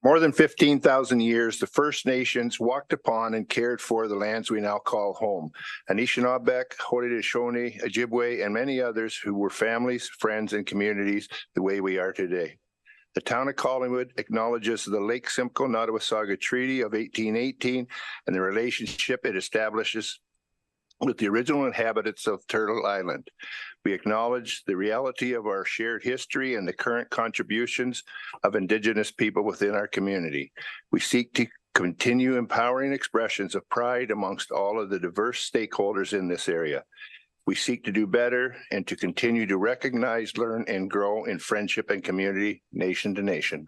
More than 15,000 years, the First Nations walked upon and cared for the lands we now call home. Anishinaabe, Haudenosaunee, Ojibwe, and many others who were families, friends, and communities the way we are today. The town of Collingwood acknowledges the Lake Simcoe-Nottawasaga Treaty of 1818 and the relationship it establishes with the original inhabitants of Turtle Island. We acknowledge the reality of our shared history and the current contributions of Indigenous people within our community. We seek to continue empowering expressions of pride amongst all of the diverse stakeholders in this area. We seek to do better and to continue to recognize, learn, and grow in friendship and community, nation to nation.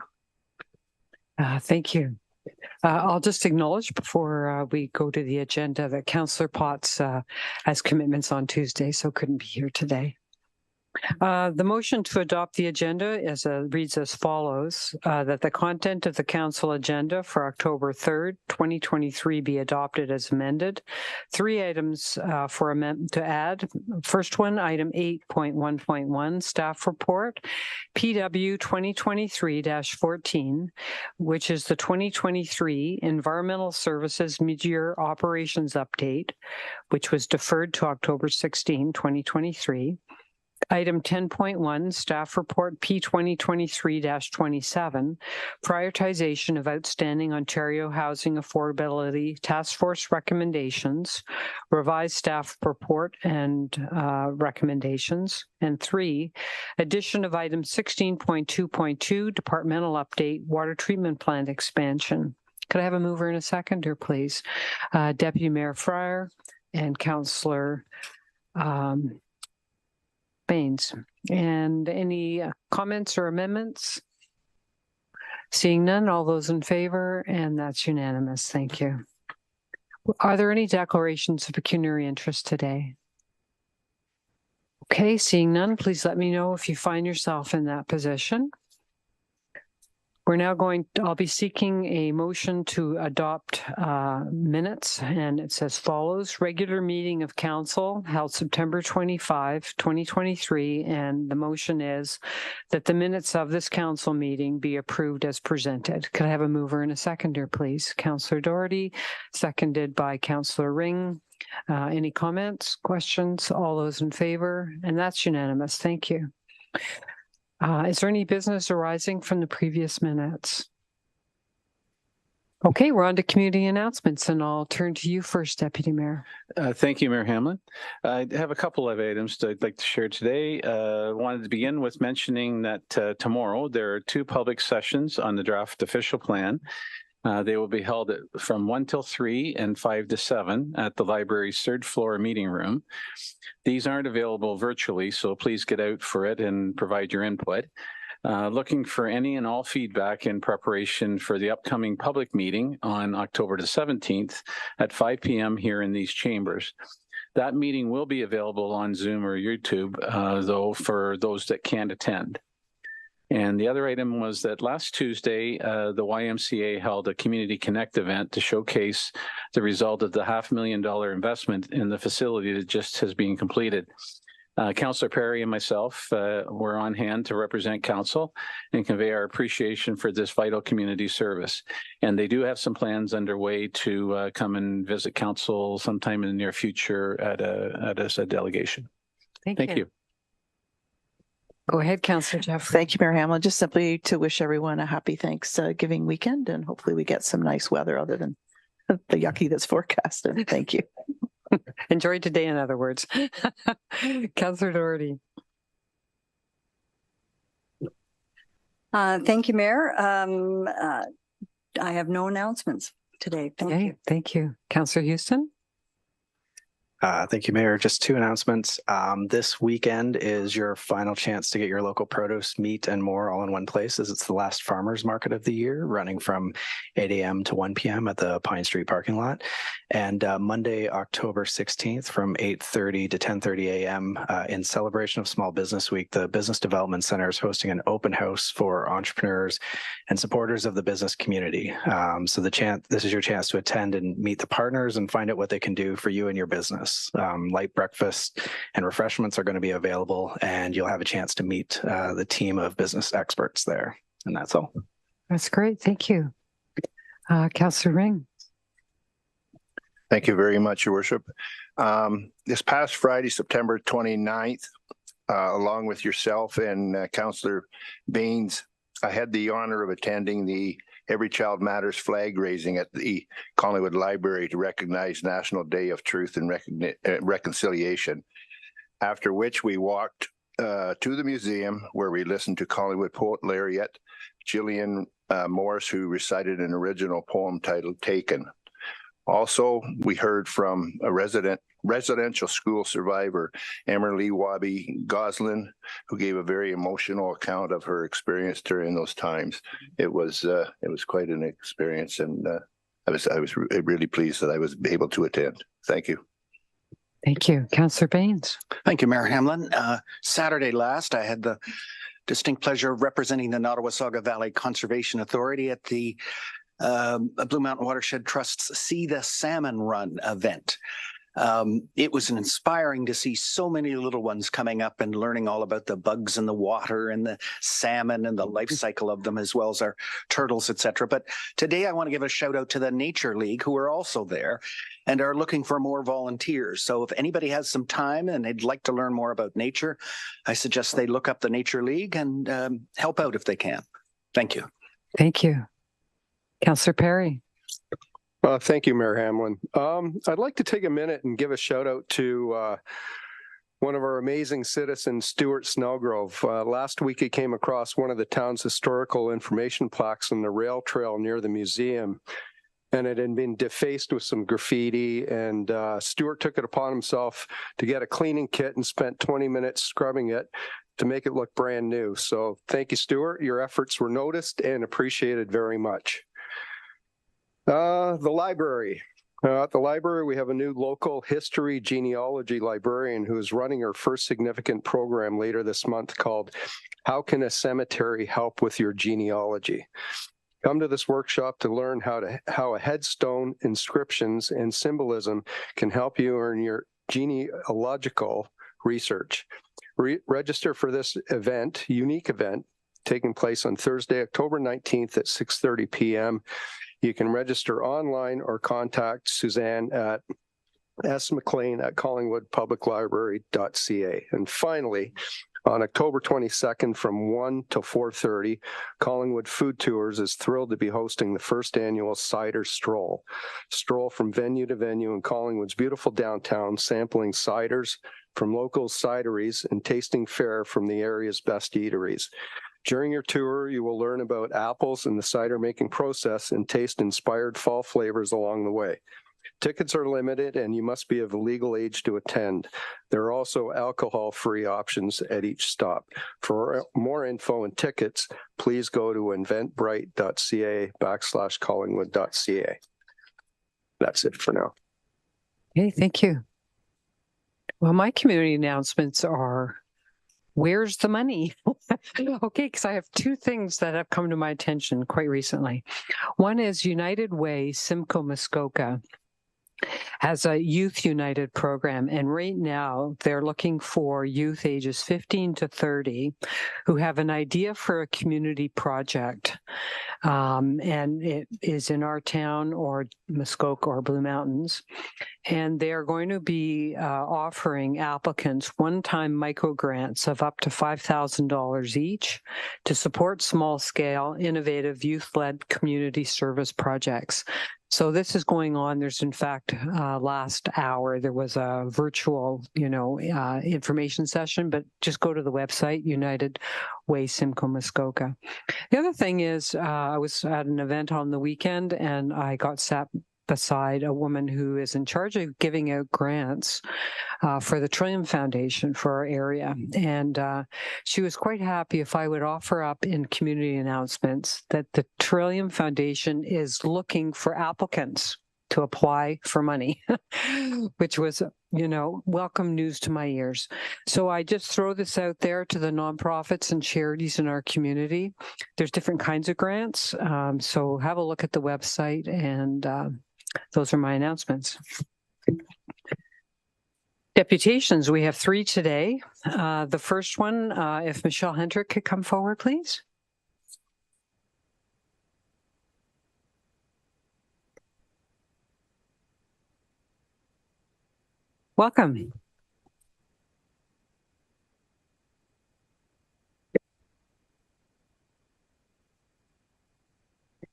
Thank you. I'll just acknowledge before we go to the agenda that Councillor Potts has commitments on Tuesday, so couldn't be here today. The motion to adopt the agenda reads as follows, that the content of the council agenda for October 3rd, 2023 be adopted as amended. 3 items to add. First one, item 8.1.1, staff report, PW 2023-14, which is the 2023 Environmental Services Mid-Year Operations Update, which was deferred to October 16, 2023. Item 10.1, Staff Report P 2023-27, Prioritization of Outstanding Ontario Housing Affordability Task Force Recommendations, Revised Staff Report and Recommendations. And 3, Addition of Item 16.2.2, Departmental Update, Water Treatment Plant Expansion. Could I have a mover and a seconder, please? Deputy Mayor Fryer and Councillor Baines. And any comments or amendments? Seeing none, all those in favor, and that's unanimous. Thank you. Are there any declarations of pecuniary interest today? Okay, seeing none, please let me know if you find yourself in that position. We're now I'll be seeking a motion to adopt minutes, and it's as follows. Regular meeting of council held September 25, 2023, and the motion is that the minutes of this council meeting be approved as presented. Could I have a mover and a seconder, please? Councillor Doherty, seconded by Councillor Ring. Any comments, questions? All those in favor? And that's unanimous. Thank you. Is there any business arising from the previous minutes? Okay, we're on to community announcements, and I'll turn to you first, Deputy Mayor. Thank you, Mayor Hamlin. I have a couple of items that I'd like to share today. I wanted to begin with mentioning that tomorrow there are 2 public sessions on the draft official plan. They will be held from 1 till 3 and 5 to 7 at the library's 3rd floor meeting room. These aren't available virtually, so please get out for it and provide your input. Looking for any and all feedback in preparation for the upcoming public meeting on October the 17th at 5 p.m. here in these chambers. That meeting will be available on Zoom or YouTube, though, for those that can't attend. And the other item was that last Tuesday, the YMCA held a Community Connect event to showcase the result of the $500,000 investment in the facility that just has been completed. Councillor Perry and myself were on hand to represent council and convey our appreciation for this vital community service. And they do have some plans underway to come and visit council sometime in the near future as a delegation. Thank you. Go ahead, Councillor Jeff. Thank you, Mayor Hamlin. Just simply to wish everyone a happy Thanksgiving weekend, and hopefully we get some nice weather other than the yucky that's forecasted. Thank you. Enjoy today, in other words. Councillor Doherty. Thank you, Mayor. I have no announcements today. Thank you. Thank you. Councillor Houston. Thank you, Mayor. Just 2 announcements. This weekend is your final chance to get your local produce, meat, and more all in one place, as it's the last farmers market of the year, running from 8 a.m. to 1 p.m. at the Pine Street parking lot. And Monday, October 16th from 8:30 to 10:30 a.m. In celebration of Small Business Week, the Business Development Center is hosting an open house for entrepreneurs and supporters of the business community. So this is your chance to attend and meet the partners and find out what they can do for you and your business. Light breakfast and refreshments are going to be available, and you'll have a chance to meet the team of business experts there. And that's all. That's great. Thank you. Councillor Ring. Thank you very much, Your Worship. This past Friday, September 29th, along with yourself and Councillor Baines, I had the honor of attending the Every Child Matters flag raising at the Collingwood Library to recognize National Day of Truth and Reconciliation, after which we walked to the museum where we listened to Collingwood poet laureate Gillian Morris, who recited an original poem titled Taken. Also, we heard from a residential school survivor, Emily Wabi Goslin, who gave a very emotional account of her experience during those times. It was quite an experience, and I was really pleased that I was able to attend. Thank you. Thank you. Councillor Baines. Thank you, Mayor Hamlin. Saturday last, I had the distinct pleasure of representing the Nottawasaga Valley Conservation Authority at the Blue Mountain Watershed Trust's See the Salmon Run event. It was inspiring to see so many little ones coming up and learning all about the bugs in the water and the salmon and the life cycle of them, as well as our turtles, etc. But today I want to give a shout out to the Nature League, who are also there and are looking for more volunteers. So if anybody has some time and they'd like to learn more about nature, I suggest they look up the Nature League and help out if they can. Thank you. Thank you. Councillor Perry. Thank you, Mayor Hamlin. I'd like to take a minute and give a shout out to one of our amazing citizens, Stuart Snellgrove. Last week, he came across one of the town's historical information plaques on the rail trail near the museum, and it had been defaced with some graffiti, and Stuart took it upon himself to get a cleaning kit and spent 20 minutes scrubbing it to make it look brand new. So thank you, Stuart. Your efforts were noticed and appreciated very much. The library. At the library, we have a new local history genealogy librarian who is running her first significant program later this month called How Can a Cemetery Help with Your Genealogy? Come to this workshop to learn how a headstone, inscriptions, and symbolism can help you in your genealogical research. Register for this event, unique event, taking place on Thursday, October 19th at 6:30 p.m. You can register online or contact Suzanne at smclean@collingwoodpubliclibrary.ca. And finally, on October 22nd from 1 to 4:30, Collingwood Food Tours is thrilled to be hosting the first annual cider stroll. Stroll from venue to venue in Collingwood's beautiful downtown, sampling ciders from local cideries and tasting fare from the area's best eateries. During your tour, you will learn about apples and the cider making process and taste inspired fall flavors along the way. Tickets are limited and you must be of a legal age to attend. There are also alcohol-free options at each stop. For more info and tickets, please go to eventbrite.ca/collingwood.ca. That's it for now. Okay, thank you. Well, my community announcements are, where's the money? Okay, because I have two things that have come to my attention quite recently. One is United Way, Simcoe Muskoka has a Youth United program, and right now they're looking for youth ages 15 to 30 who have an idea for a community project, and it is in our town or Muskoka or Blue Mountains, and they are going to be offering applicants one-time micro grants of up to $5,000 each to support small-scale, innovative, youth-led community service projects. So this is going on. There's, in fact, last hour, there was a virtual, information session, but just go to the website, United Way Simcoe Muskoka. The other thing is I was at an event on the weekend and I got sat beside a woman who is in charge of giving out grants for the Trillium Foundation for our area. And she was quite happy if I would offer up in community announcements that the Trillium Foundation is looking for applicants to apply for money, which was, welcome news to my ears. So I just throw this out there to the nonprofits and charities in our community. There's different kinds of grants. So have a look at the website, and those are my announcements. Deputations, we have 3 today. The first one, if Michelle Hendrick could come forward, please. Welcome.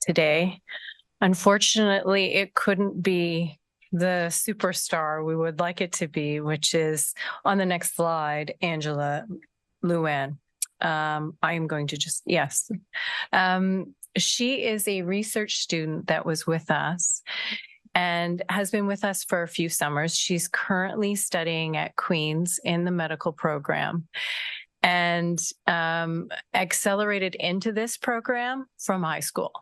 Today. Unfortunately, it couldn't be the superstar we would like it to be, which is on the next slide, Angela Luan. I am going to just, yes. She is a research student that was with us and has been with us for a few summers. She's currently studying at Queen's in the medical program and accelerated into this program from high school.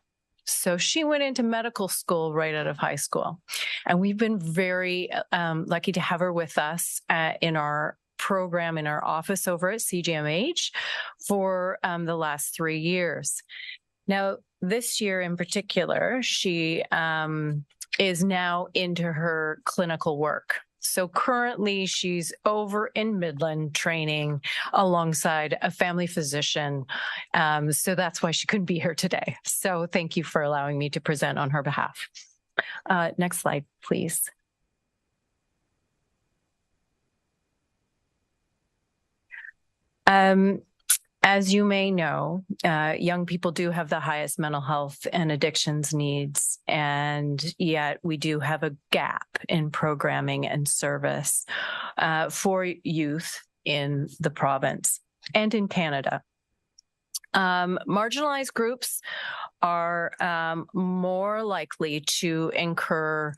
So she went into medical school right out of high school. And we've been very lucky to have her with us in our program in our office over at CGMH for the last 3 years. Now, this year in particular, she is now into her clinical work. So currently she's over in Midland training alongside a family physician. So that's why she couldn't be here today. So thank you for allowing me to present on her behalf. Next slide, please. As you may know, young people do have the highest mental health and addictions needs, and yet we do have a gap in programming and service for youth in the province and in Canada. Marginalized groups are more likely to incur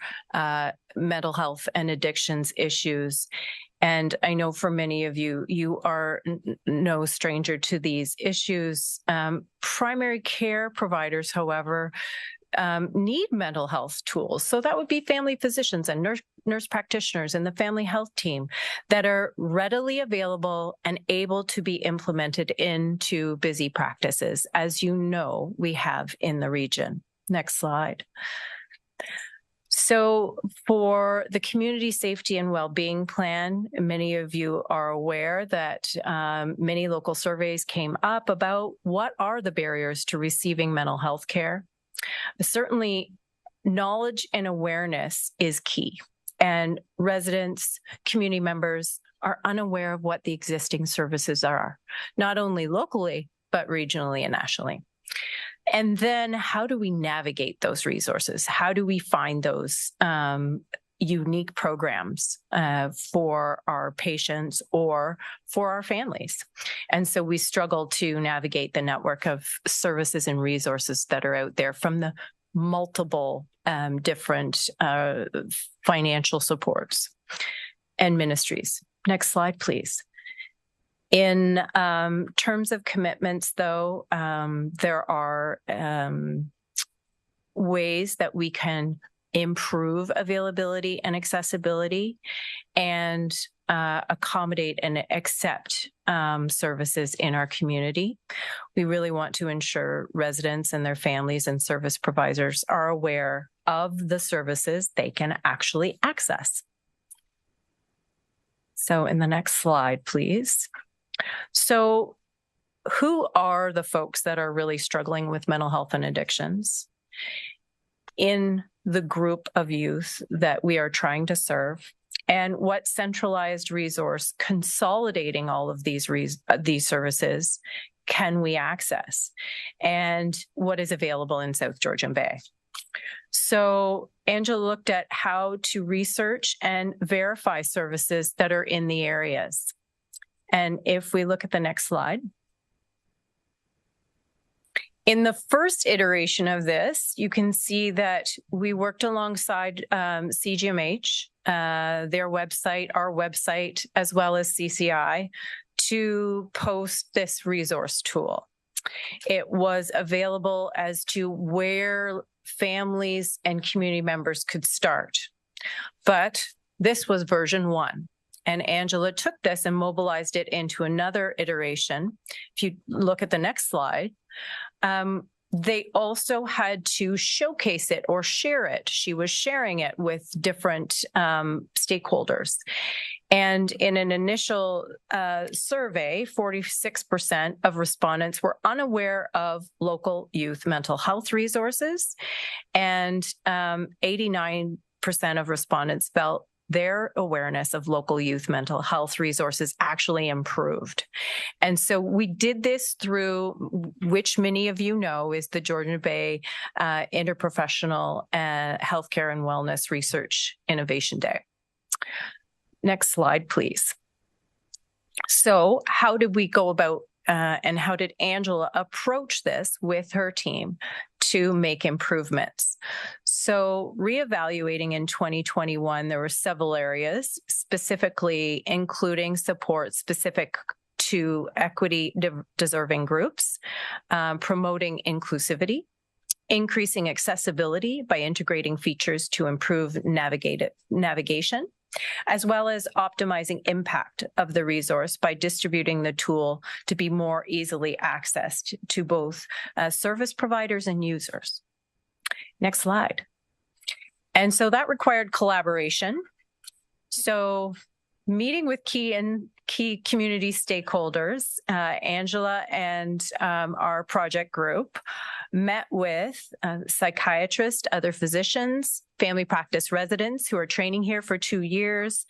mental health and addictions issues. And I know for many of you, you are no stranger to these issues. Primary care providers, however, need mental health tools. So that would be family physicians and nurse practitioners and the family health team that are readily available and able to be implemented into busy practices, as you know we have in the region. Next slide. So for the Community Safety and Wellbeing Plan, many of you are aware that many local surveys came up about what are the barriers to receiving mental health care. Certainly, knowledge and awareness is key, and residents, community members are unaware of what the existing services are, not only locally, but regionally and nationally. And then how do we navigate those resources? How do we find those unique programs for our patients or for our families? And so we struggle to navigate the network of services and resources that are out there from the multiple different financial supports and ministries. Next slide, please. In terms of commitments, though, there are ways that we can improve availability and accessibility and accommodate and accept services in our community. We really want to ensure residents and their families and service providers are aware of the services they can actually access. So in the next slide, please. So who are the folks that are really struggling with mental health and addictions? In the group of youth that we are trying to serve, and what centralized resource consolidating all of these services can we access, and what is available in South Georgian Bay? So Angela looked at how to research and verify services that are in the areas. And if we look at the next slide, in the first iteration of this, you can see that we worked alongside CGMH, their website, our website, as well as CCI, to post this resource tool. It was available as to where families and community members could start. But this was version 1. And Angela took this and mobilized it into another iteration. If you look at the next slide, they also had to showcase it or share it. She was sharing it with different stakeholders. And in an initial survey, 46% of respondents were unaware of local youth mental health resources, and 89% of respondents felt their awareness of local youth mental health resources actually improved. And so we did this through, which many of you know, is the Georgian Bay Interprofessional Healthcare and Wellness Research Innovation Day. Next slide, please. So how did we go about and how did Angela approach this with her team to make improvements? So reevaluating in 2021, there were several areas, specifically including support specific to equity deserving groups, promoting inclusivity, increasing accessibility by integrating features to improve navigation, as well as optimizing impact of the resource by distributing the tool to be more easily accessed to both service providers and users. Next slide. And so that required collaboration. So meeting with key community stakeholders, Angela and our project group met with psychiatrists, other physicians, family practice residents who are training here for 2 years,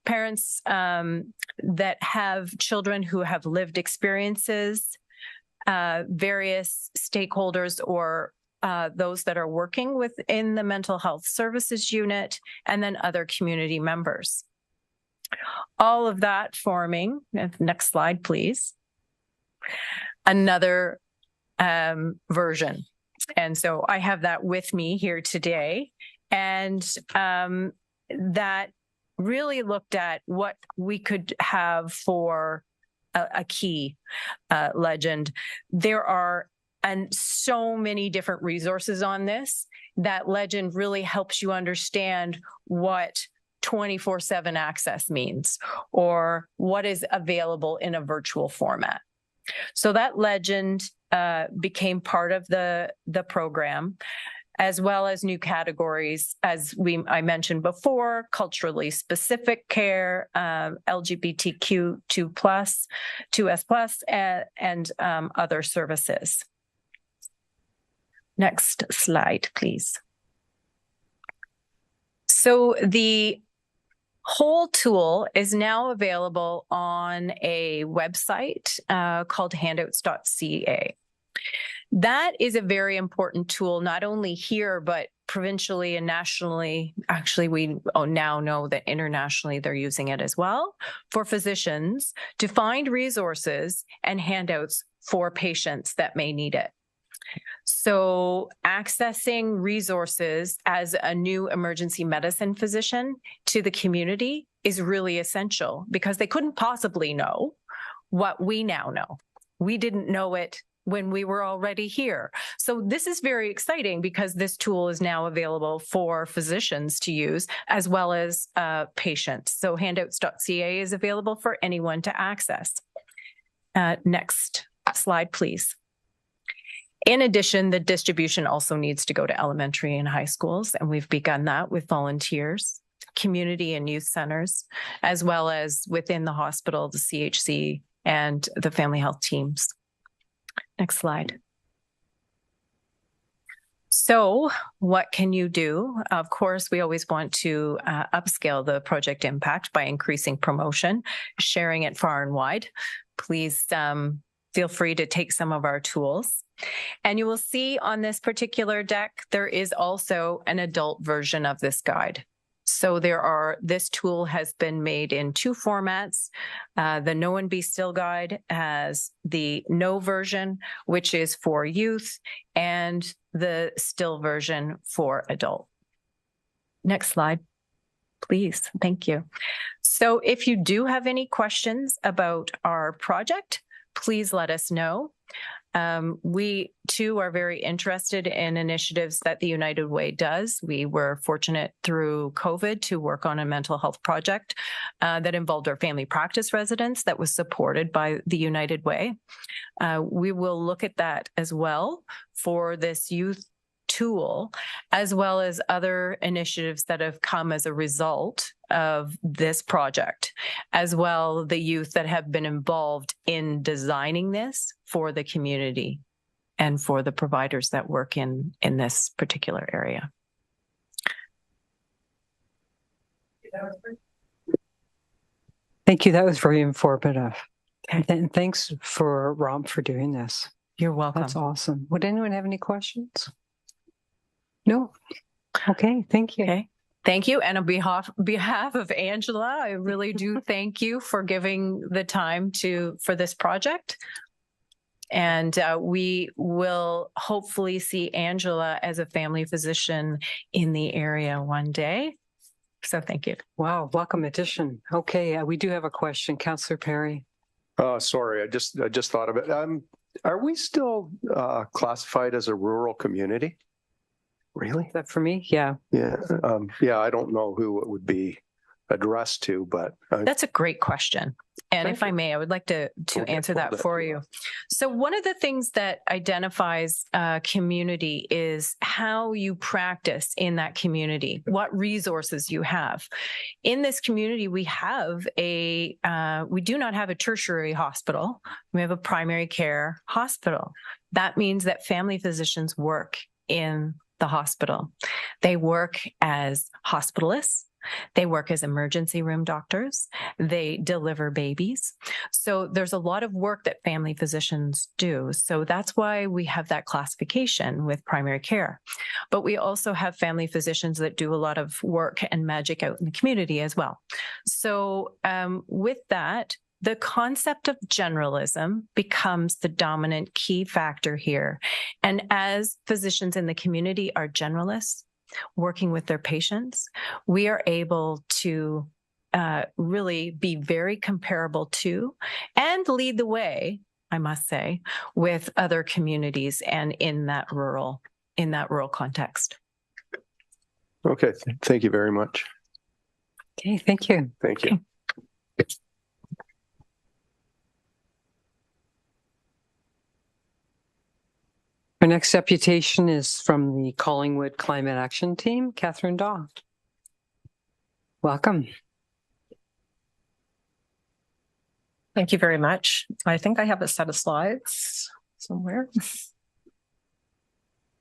parents that have children who have lived experiences, various stakeholders or those that are working within the mental health services unit, and then other community members. All of that forming, next slide, please, another version. And so I have that with me here today. And that really looked at what we could have for a key legend. There are so many different resources on this. That legend really helps you understand what 24/7 access means, or what is available in a virtual format. So that legend became part of the program, as well as new categories, as I mentioned before, culturally specific care, LGBTQ2+, 2S+, and other services. Next slide, please. So the whole tool is now available on a website called handouts.ca. That is a very important tool, not only here, but provincially and nationally. Actually, we now know that internationally they're using it as well, for physicians to find resources and handouts for patients that may need it. So accessing resources as a new emergency medicine physician to the community is really essential, because they couldn't possibly know what we now know. We didn't know it when we were already here. So this is very exciting, because this tool is now available for physicians to use, as well as patients. So handouts.ca is available for anyone to access. Next slide, please. In addition, the distribution also needs to go to elementary and high schools, and we've begun that with volunteers, community and youth centers, as well as within the hospital, the CHC, and the family health teams. Next slide. So what can you do? Of course, we always want to upscale the project impact by increasing promotion, sharing it far and wide. Please feel free to take some of our tools. And you will see on this particular deck, there is also an adult version of this guide. So this tool has been made in 2 formats. The Know and Be Still guide has the Know version, which is for youth, and the Still version for adult. Next slide, please. Thank you. So if you do have any questions about our project, please let us know. We too are very interested in initiatives that the United Way does. We were fortunate through COVID to work on a mental health project that involved our family practice residents that was supported by the United Way. We will look at that as well for this youth tool, as well as other initiatives that have come as a result of this project, as well the youth that have been involved in designing this for the community and for the providers that work in this particular area. Thank you. That was very informative. And thanks for ROMP for doing this. You're welcome. That's awesome. Would anyone have any questions? No? Okay, thank you. Okay. Thank you. And on behalf of Angela, I really do thank you for giving the time for this project. And we will hopefully see Angela as a family physician in the area one day. So thank you. Wow, welcome addition. Okay, we do have a question. Councillor Perry. Oh, sorry, I just thought of it. Are we still classified as a rural community? Really? Is that for me? Yeah. Yeah. Yeah, I don't know who it would be addressed to, but That's a great question. And if I may, I would like to answer that for you. So one of the things that identifies community is how you practice in that community, what resources you have. In this community, we do not have a tertiary hospital. We have a primary care hospital. That means that family physicians work in the hospital. They work as hospitalists. They work as emergency room doctors. They deliver babies. So there's a lot of work that family physicians do. So that's why we have that classification with primary care. But we also have family physicians that do a lot of work and magic out in the community as well. So with that, the concept of generalism becomes the dominant key factor here. And as physicians in the community are generalists, working with their patients, we are able to really be very comparable to and lead the way, I must say, with other communities and in that rural context. okay. Thank you very much. Okay, thank you. Thank you. Our next deputation is from the Collingwood Climate Action Team, Catherine Daw. Welcome. Thank you very much. I think I have a set of slides somewhere.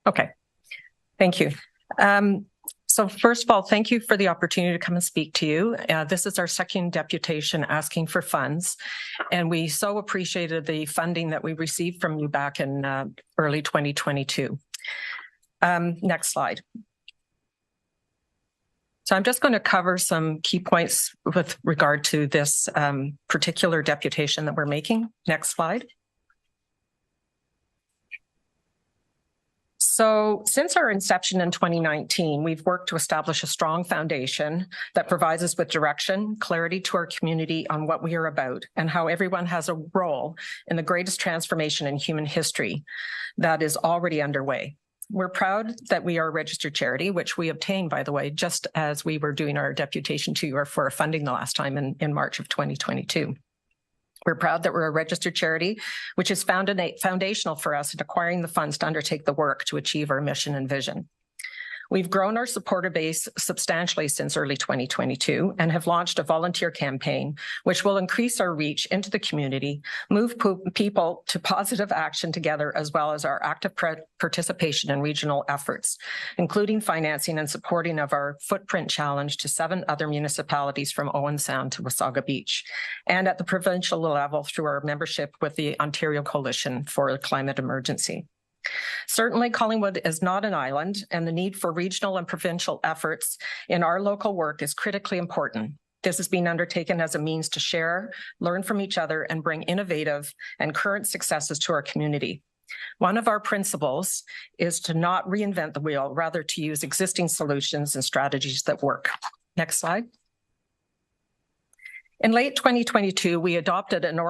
Okay, thank you. So first of all, thank you for the opportunity to come and speak to you. This is our second deputation asking for funds, and we so appreciated the funding that we received from you back in early 2022. Next slide. So I'm just going to cover some key points with regard to this particular deputation that we're making. Next slide. So since our inception in 2019, we've worked to establish a strong foundation that provides us with direction, clarity to our community on what we are about and how everyone has a role in the greatest transformation in human history that is already underway. We're proud that we are a registered charity, which we obtained, by the way, just as we were doing our deputation to you for funding the last time in March of 2022. We're proud that we're a registered charity, which is foundational for us in acquiring the funds to undertake the work to achieve our mission and vision. We've grown our supporter base substantially since early 2022 and have launched a volunteer campaign, which will increase our reach into the community, move people to positive action together, as well as our active participation in regional efforts, including financing and supporting of our footprint challenge to 7 other municipalities from Owen Sound to Wasaga Beach, and at the provincial level through our membership with the Ontario Coalition for Climate Emergency. Certainly, Collingwood is not an island, and the need for regional and provincial efforts in our local work is critically important. This is being undertaken as a means to share, learn from each other, and bring innovative and current successes to our community. One of our principles is to not reinvent the wheel, rather to use existing solutions and strategies that work. Next slide. In late 2022, we adopted an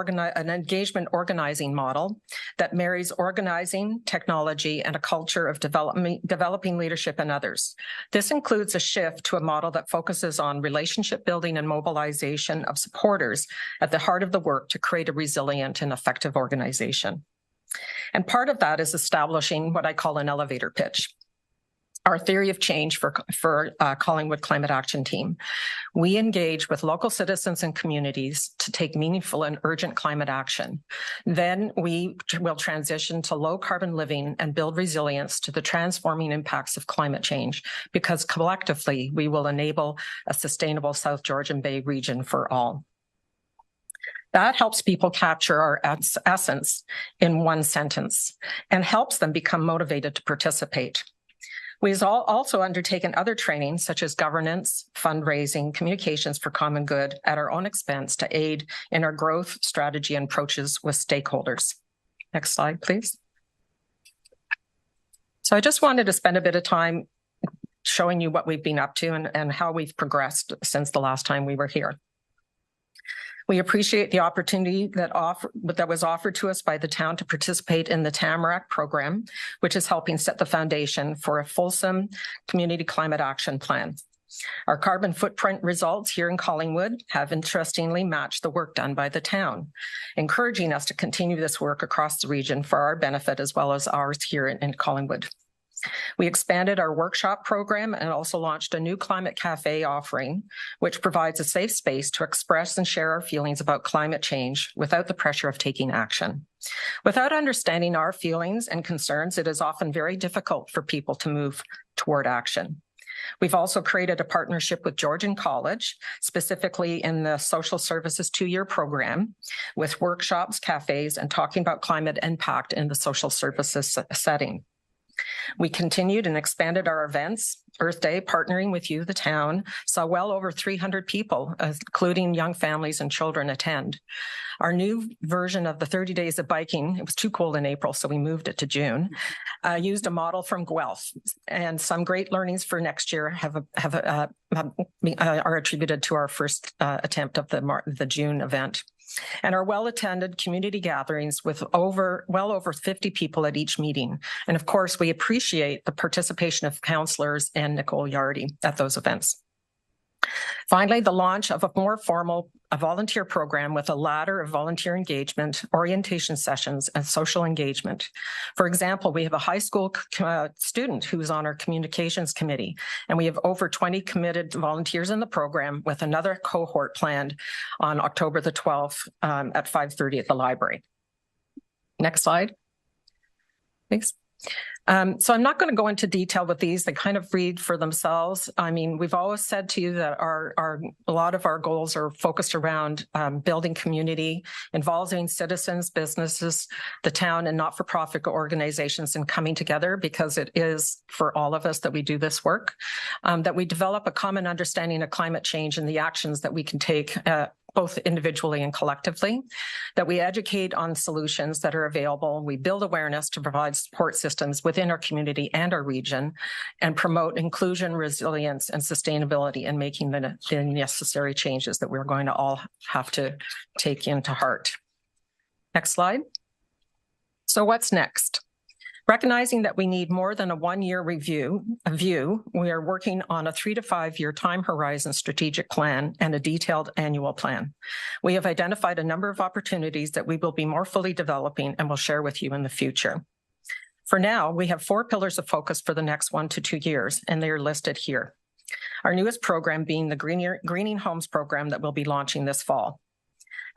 engagement organizing model that marries organizing, technology, and a culture of developing leadership in others. This includes a shift to a model that focuses on relationship building and mobilization of supporters at the heart of the work to create a resilient and effective organization. And part of that is establishing what I call an elevator pitch. our theory of change for Collingwood Climate Action Team. We engage with local citizens and communities to take meaningful and urgent climate action. Then we will transition to low carbon living and build resilience to the transforming impacts of climate change, because collectively we will enable a sustainable South Georgian Bay region for all. That helps people capture our essence in one sentence and helps them become motivated to participate. We've also undertaken other trainings such as governance, fundraising, communications for common good at our own expense to aid in our growth strategy and approaches with stakeholders. Next slide, please. So I just wanted to spend a bit of time showing you what we've been up to and how we've progressed since the last time we were here. We appreciate the opportunity that was offered to us by the town to participate in the Tamarack program, which is helping set the foundation for a fulsome community climate action plan. Our carbon footprint results here in Collingwood have interestingly matched the work done by the town, encouraging us to continue this work across the region for our benefit as well as ours here in Collingwood. We expanded our workshop program and also launched a new climate cafe offering, which provides a safe space to express and share our feelings about climate change without the pressure of taking action. Without understanding our feelings and concerns, it is often very difficult for people to move toward action. We've also created a partnership with Georgian College, specifically in the social services 2-year program, with workshops, cafes, and talking about climate impact in the social services setting. We continued and expanded our events. Earth Day, partnering with you, the town, saw well over 300 people, including young families and children, attend. Our new version of the 30 Days of Biking, it was too cold in April, so we moved it to June, used a model from Guelph, and some great learnings for next year are attributed to our first attempt of the June event. And our well-attended community gatherings with well over 50 people at each meeting. And of course, we appreciate the participation of councillors and Nicole Yardy at those events. Finally, the launch of a more formal volunteer program with a ladder of volunteer engagement, orientation sessions, and social engagement. For example, we have a high school student who's on our communications committee, and we have over 20 committed volunteers in the program with another cohort planned on October the 12th at 5:30 at the library. Next slide, please. So I'm not going to go into detail with these. They kind of read for themselves. I mean, we've always said to you that a lot of our goals are focused around building community, involving citizens, businesses, the town, and not-for-profit organizations, and coming together, because it is for all of us that we do this work, that we develop a common understanding of climate change and the actions that we can take both individually and collectively, that we educate on solutions that are available, we build awareness to provide support systems within our community and our region, and promote inclusion, resilience, and sustainability in making the necessary changes that we're going to all have to take into heart. Next slide. So what's next? Recognizing that we need more than a 1-year review, we are working on a 3 to 5 year time horizon strategic plan and a detailed annual plan. We have identified a number of opportunities that we will be more fully developing and will share with you in the future. For now, we have 4 pillars of focus for the next 1 to 2 years, and they are listed here. Our newest program being the Greening Homes program that we'll be launching this fall.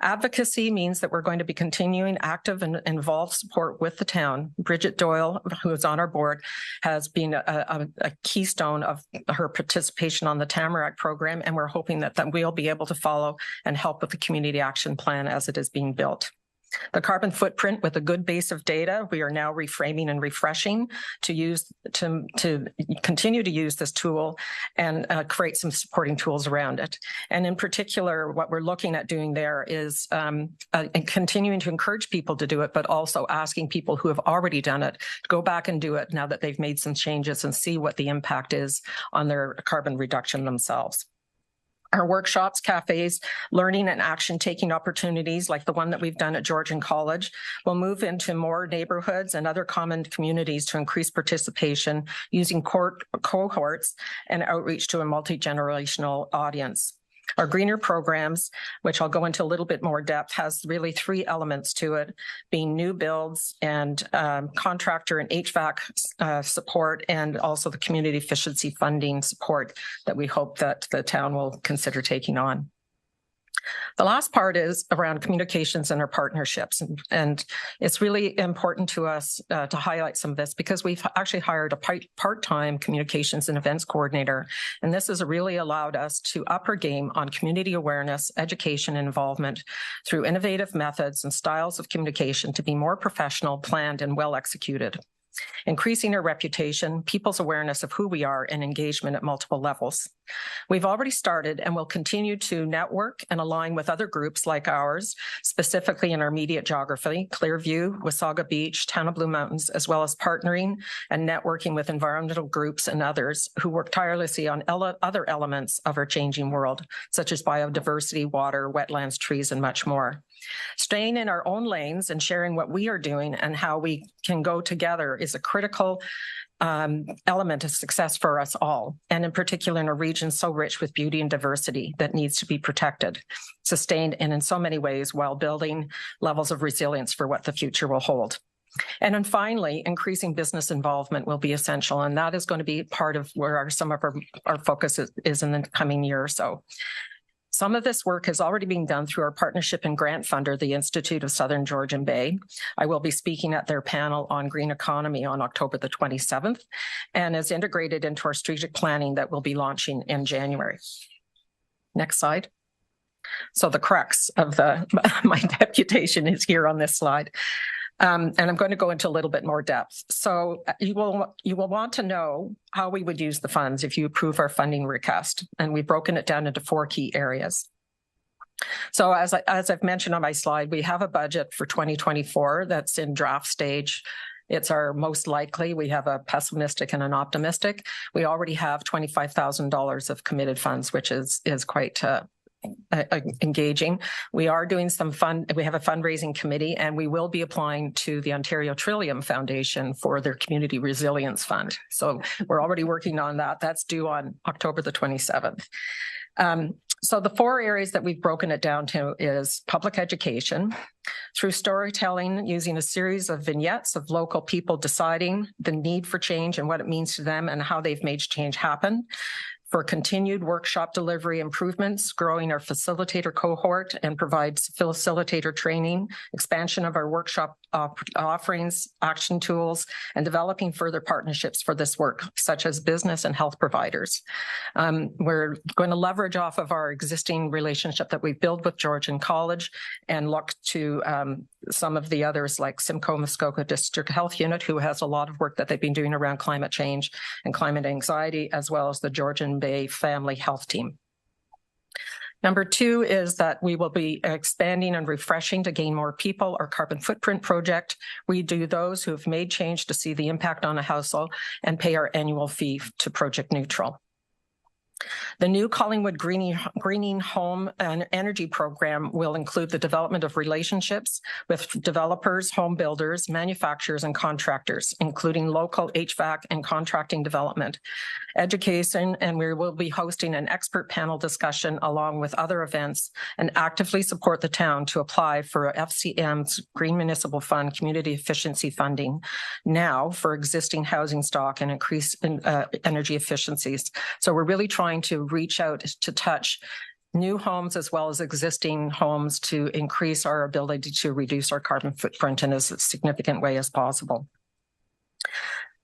Advocacy means that we're going to be continuing active and involved support with the town. Bridget Doyle, who is on our board, has been a keystone of her participation on the Tamarack program, and we're hoping that we'll be able to follow and help with the community action plan as it is being built. The carbon footprint, with a good base of data, we are now reframing and refreshing to continue to use this tool and create some supporting tools around it. And in particular, what we're looking at doing there is continuing to encourage people to do it, but also asking people who have already done it to go back and do it now that they've made some changes and see what the impact is on their carbon reduction themselves. Our workshops, cafes, learning and action-taking opportunities like the one that we've done at Georgian College will move into more neighborhoods and other common communities to increase participation using cohorts and outreach to a multi-generational audience. Our greener programs, which I'll go into a little bit more depth, has really three elements to it, being new builds and contractor and HVAC support, and also the community efficiency funding support that we hope that the town will consider taking on. The last part is around communications and our partnerships. And it's really important to us to highlight some of this because we've actually hired a part-time communications and events coordinator. And this has really allowed us to up our game on community awareness, education, and involvement through innovative methods and styles of communication to be more professional, planned, and well executed. Increasing our reputation, people's awareness of who we are, and engagement at multiple levels. We've already started and will continue to network and align with other groups like ours, specifically in our immediate geography, Clearview, Wasaga Beach, Town of Blue Mountains, as well as partnering and networking with environmental groups and others who work tirelessly on other elements of our changing world, such as biodiversity, water, wetlands, trees, and much more. Staying in our own lanes and sharing what we are doing and how we can go together is a critical element of success for us all, and in particular in a region so rich with beauty and diversity that needs to be protected, sustained, and in so many ways while building levels of resilience for what the future will hold. And then finally, increasing business involvement will be essential, and that is going to be part of where some of our focus is in the coming year or so. Some of this work has already been done through our partnership and grant funder, the Institute of Southern Georgian Bay. I will be speaking at their panel on green economy on October the 27th, and is integrated into our strategic planning that we'll be launching in January. Next slide. So the crux of my deputation is here on this slide. And I'm going to go into a little bit more depth. So you will want to know how we would use the funds if you approve our funding request. And we've broken it down into 4 key areas. So as I've mentioned on my slide, we have a budget for 2024 that's in draft stage. It's our most likely. We have a pessimistic and an optimistic. We already have $25,000 of committed funds, which is quite engaging. We are doing we have a fundraising committee, and we will be applying to the Ontario Trillium Foundation for their Community Resilience Fund. So we're already working on that. That's due on October the 27th. So the 4 areas that we've broken it down to is public education, through storytelling, using a series of vignettes of local people deciding the need for change and what it means to them and how they've made change happen. For continued workshop delivery improvements, growing our facilitator cohort and provides facilitator training, expansion of our workshop offerings, action tools, and developing further partnerships for this work, such as business and health providers. We're going to leverage off of our existing relationship that we've built with Georgian College and look to some of the others like Simcoe Muskoka District Health Unit, who has a lot of work that they've been doing around climate change and climate anxiety, as well as the Georgian Bay Family Health Team. Number 2 is that we will be expanding and refreshing to gain more people our carbon footprint project. We do those who have made change to see the impact on a household and pay our annual fee to Project Neutral. The new Collingwood Greening Home and Energy Program will include the development of relationships with developers, home builders, manufacturers, and contractors, including local HVAC and contracting development, education, and we will be hosting an expert panel discussion along with other events and actively support the town to apply for FCM's Green Municipal Fund community efficiency funding now for existing housing stock and increase in energy efficiencies. So we're really trying to reach out to touch new homes as well as existing homes to increase our ability to reduce our carbon footprint in as significant way as possible.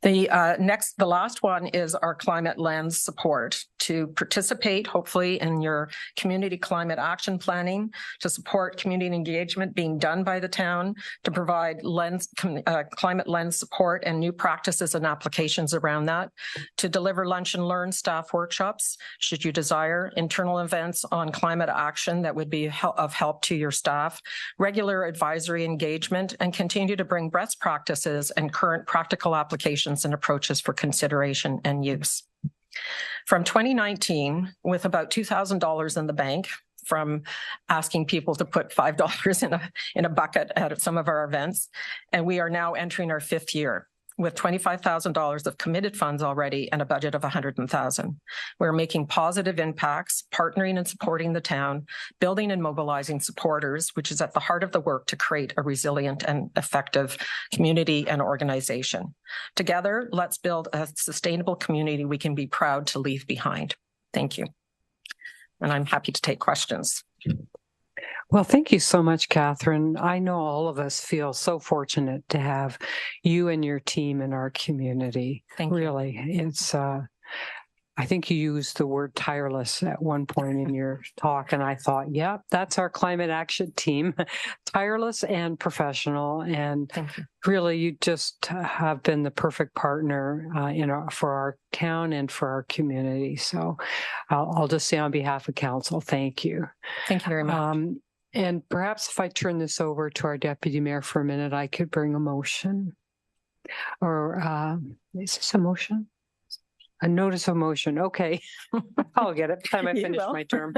The last one is our climate lens support to participate, hopefully, in your community climate action planning, to support community engagement being done by the town, to provide climate lens support and new practices and applications around that, to deliver lunch and learn staff workshops, should you desire, internal events on climate action that would be of help to your staff, regular advisory engagement, and continue to bring best practices and current practical applications and approaches for consideration and use. From 2019, with about $2,000 in the bank from asking people to put $5 in a bucket at some of our events, and we are now entering our 5th year. with $25,000 of committed funds already and a budget of $100,000. We're making positive impacts, partnering and supporting the town, building and mobilizing supporters, which is at the heart of the work to create a resilient and effective community and organization. Together, let's build a sustainable community we can be proud to leave behind. Thank you. And I'm happy to take questions. Well, thank you so much, Catherine. I know all of us feel so fortunate to have you and your team in our community. Thank you. Really, it's, I think you used the word tireless at one point in your talk, and I thought, yeah, that's our climate action team, tireless and professional. And really, you just have been the perfect partner for our town and for our community. So I'll just say on behalf of council, thank you. Thank you very much. And perhaps if I turn this over to our deputy mayor for a minute, I could bring a motion. Or is this a motion? A notice of motion. Okay. I'll get it by the time I finish my term.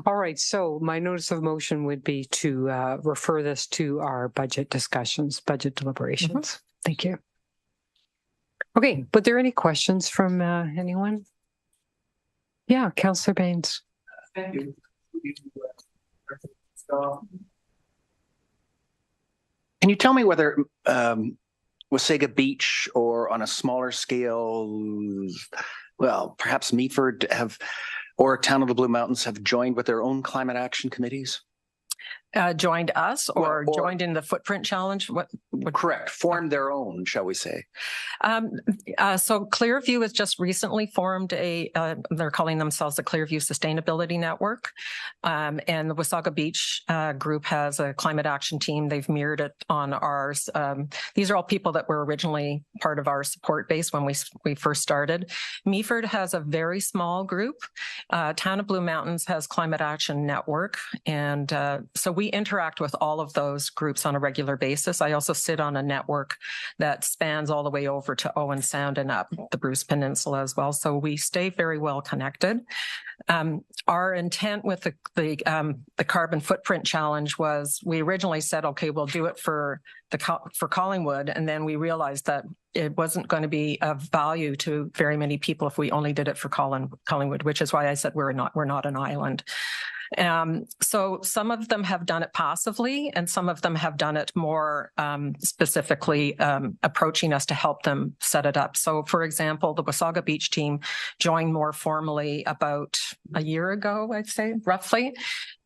All right. So my notice of motion would be to refer this to our budget discussions, budget deliberations. Thank you. Okay. But there any questions from anyone? Yeah, Councillor Baines. Thank you. Can you tell me whether Wasaga Beach or on a smaller scale, well, perhaps Meaford or Town of the Blue Mountains have joined with their own climate action committees? Joined us or joined in the footprint challenge? What correct. Formed their own, shall we say. So Clearview has just recently formed they're calling themselves the Clearview Sustainability Network. And the Wasaga Beach group has a climate action team. They've mirrored it on ours. These are all people that were originally part of our support base when we first started. Meaford has a very small group. Town of Blue Mountains has Climate Action Network. And so we interact with all of those groups on a regular basis. I also sit on a network that spans all the way over to Owen Sound and up the Bruce Peninsula as well. So we stay very well connected. Our intent with the carbon footprint challenge was we originally said, okay, we'll do it for Collingwood. And then we realized that it wasn't going to be of value to very many people if we only did it for Collingwood, which is why I said we're not an island. So some of them have done it passively and some of them have done it more specifically approaching us to help them set it up. So for example, the Wasaga Beach team joined more formally about a year ago, I'd say, roughly.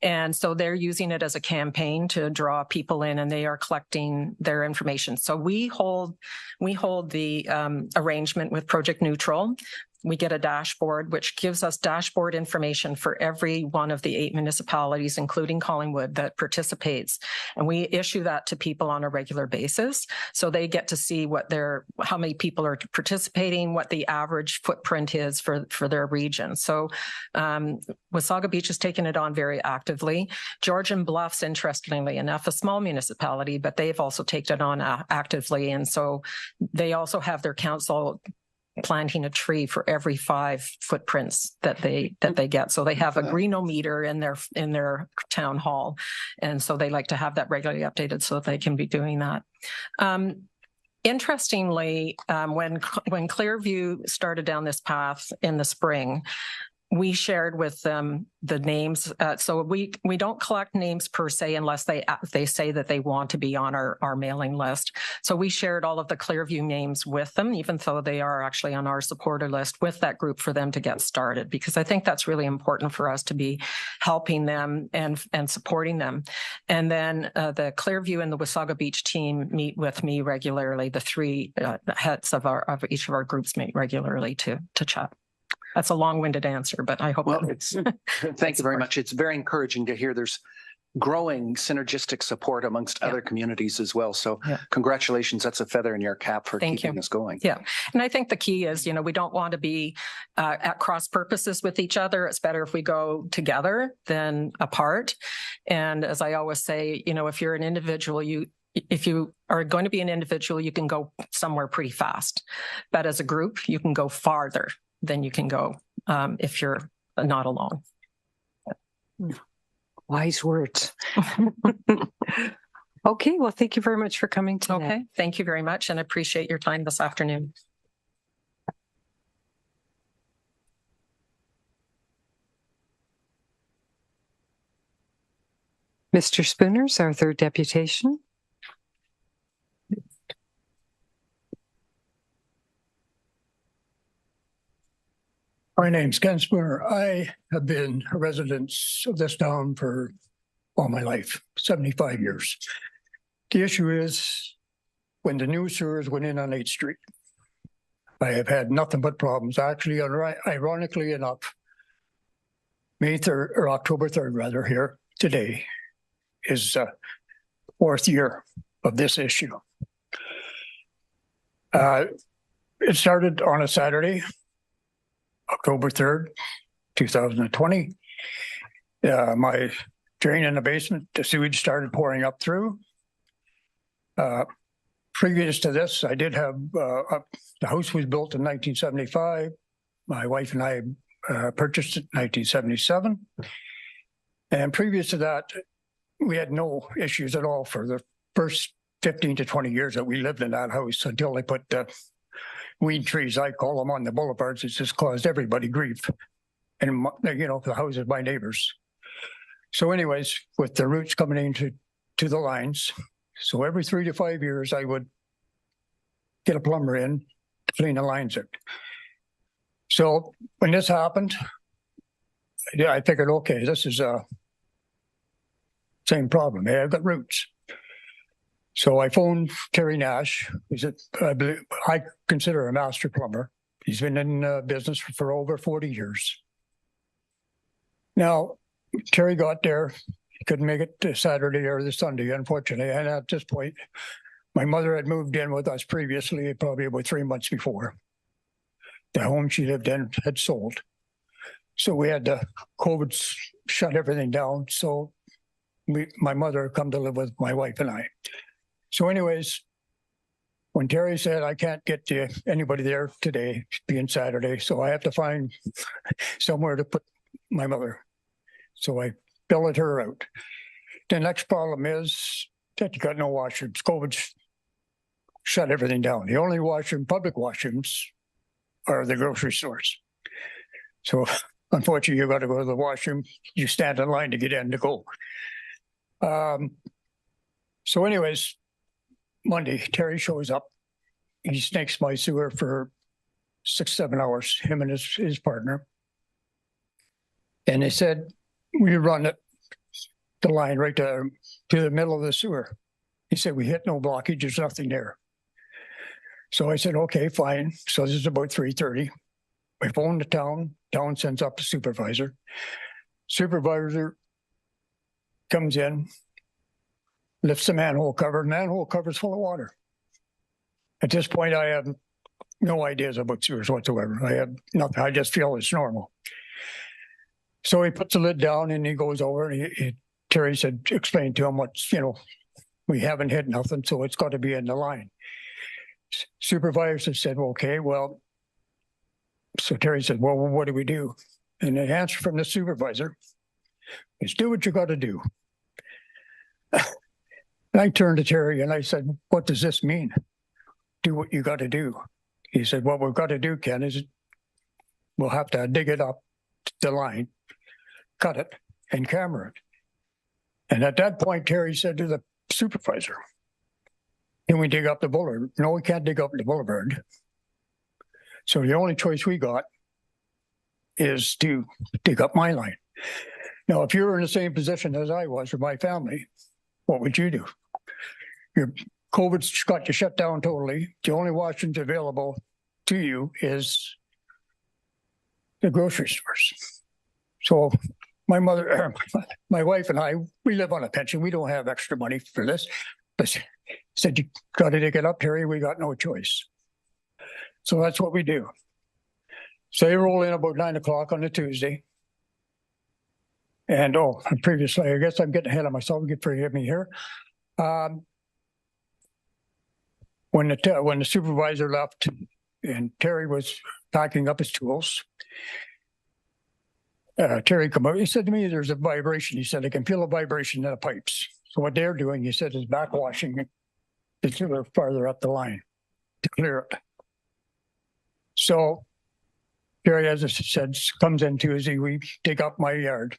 And so they're using it as a campaign to draw people in and they are collecting their information. So we hold the arrangement with Project Neutral. We get a dashboard, which gives us dashboard information for every one of the 8 municipalities, including Collingwood, that participates. And we issue that to people on a regular basis. So they get to see how many people are participating, what the average footprint is for their region. So Wasaga Beach has taken it on very actively. Georgian Bluffs, interestingly enough, a small municipality, but they've also taken it on actively. And so they also have their council planting a tree for every 5 footprints that they get. So they have a greenometer in their town hall. And so they like to have that regularly updated so that they can be doing that. Interestingly, when Clearview started down this path in the spring, we shared with them the names. So we don't collect names per se unless they say that they want to be on our mailing list. So we shared all of the Clearview names with them, even though they are actually on our supporter list with that group for them to get started, because I think that's really important for us to be helping them and supporting them. And then the Clearview and the Wasaga Beach team meet with me regularly. The 3 heads of each of our groups meet regularly to chat. That's a long-winded answer, but I hope thank you very much. It's very encouraging to hear there's growing synergistic support amongst other communities as well. So congratulations. That's a feather in your cap for keeping this going. Yeah. And I think the key is, we don't want to be at cross purposes with each other. It's better if we go together than apart. And as I always say, if you're an individual, if you are going to be an individual, you can go somewhere pretty fast. But as a group, you can go farther than you can go if you're not alone. Wise words. Okay, well, thank you very much for coming today. Okay, thank you very much and appreciate your time this afternoon. Mr. Spooners, our third deputation. My name's Ken Spooner. I have been a resident of this town for all my life, 75 years. The issue is when the new sewers went in on 8th Street, I have had nothing but problems. Actually, ironically enough, May 3rd or October 3rd, rather, here today is 4th year of this issue. It started on a Saturday, October 3rd, 2020. My drain in the basement, the sewage started pouring up through. Previous to this, I did have, the house was built in 1975. My wife and I purchased it in 1977. And previous to that, we had no issues at all for the first 15 to 20 years that we lived in that house until they put weed trees, I call them, on the boulevards. It's just caused everybody grief. And, you know, the houses by neighbors. So anyways, with the roots coming into the lines, so every 3 to 5 years, I would get a plumber in to clean the lines out. So when this happened, I figured, okay, this is a same problem. Hey, I've got roots. So I phoned Terry Nash. I consider a master plumber. He's been in business for over 40 years. Now, Terry got there. He couldn't make it to Saturday or the Sunday, unfortunately. And at this point, my mother had moved in with us previously, probably about 3 months before. The home she lived in had sold. So we had to COVID shut everything down. So my mother come to live with my wife and I. So anyways, when Terry said, I can't get to anybody there today, being Saturday, so I have to find somewhere to put my mother. So I billed her out. The next problem is that you got no washrooms. COVID shut everything down. The only public washrooms are the grocery stores. So unfortunately, you got to go to the washroom. You stand in line to get in to go. So anyways, Monday, Terry shows up. He snakes my sewer for 6-7 hours, him and his partner. And they said, we run the line right to the middle of the sewer. He said, we hit no blockage, there's nothing there. So I said, okay, fine. So this is about 3:30. We phone the town. Town sends up the supervisor. Supervisor comes in, lifts the manhole cover. Manhole cover's full of water. At this point, I have no ideas about sewers whatsoever. I have nothing. I just feel it's normal. So he puts the lid down and he goes over and Terry said, explain to him what's, we haven't hit nothing, so it's got to be in the line. Supervisor said, okay, well, so Terry said, well, what do we do? And the answer from the supervisor is do what you got to do. And I turned to Terry and I said, what does this mean? Do what you got to do. He said, what we've got to do, Ken, is we'll have to dig it up the line, cut it, and camera it. And at that point, Terry said to the supervisor, can we dig up the boulevard? No, we can't dig up the boulevard. So the only choice we got is to dig up my line. Now, if you were in the same position as I was or my family, what would you do? Your COVID's got you shut down totally. The only washrooms available to you is the grocery stores. So my mother, my wife and I, we live on a pension. We don't have extra money for this. But said, you got to dig it up, Terry. We got no choice. So that's what we do. So they roll in about 9 o'clock on a Tuesday. And previously, I guess I'm getting ahead of myself. Forgive me here. When the supervisor left and Terry was packing up his tools, Terry come out. He said to me, there's a vibration. He said, I can feel a vibration in the pipes. So what they're doing, he said, is backwashing it the sewer farther up the line to clear it. So Terry, as I said, comes in Tuesday, we dig up my yard.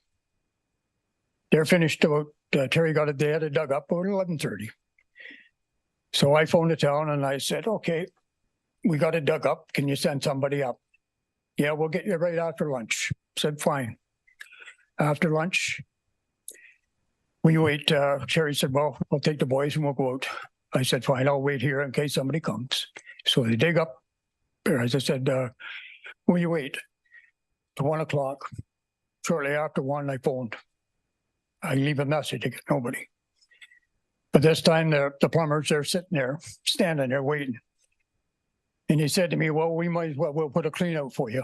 They're finished about, Terry got it, they had it dug up about 11:30. So I phoned the town and I said, okay, we got it dug up. Can you send somebody up? Yeah, we'll get you right after lunch. Said, fine. After lunch, we wait. Terry said, well, I'll take the boys and we'll go out. I said, fine, I'll wait here in case somebody comes. So they dig up, or as I said, will you wait? To 1 o'clock. Shortly after 1, I phoned. I leave a message to get nobody. But this time the plumbers are sitting there, standing there waiting. And he said to me, well, we might as well, we'll put a clean out for you.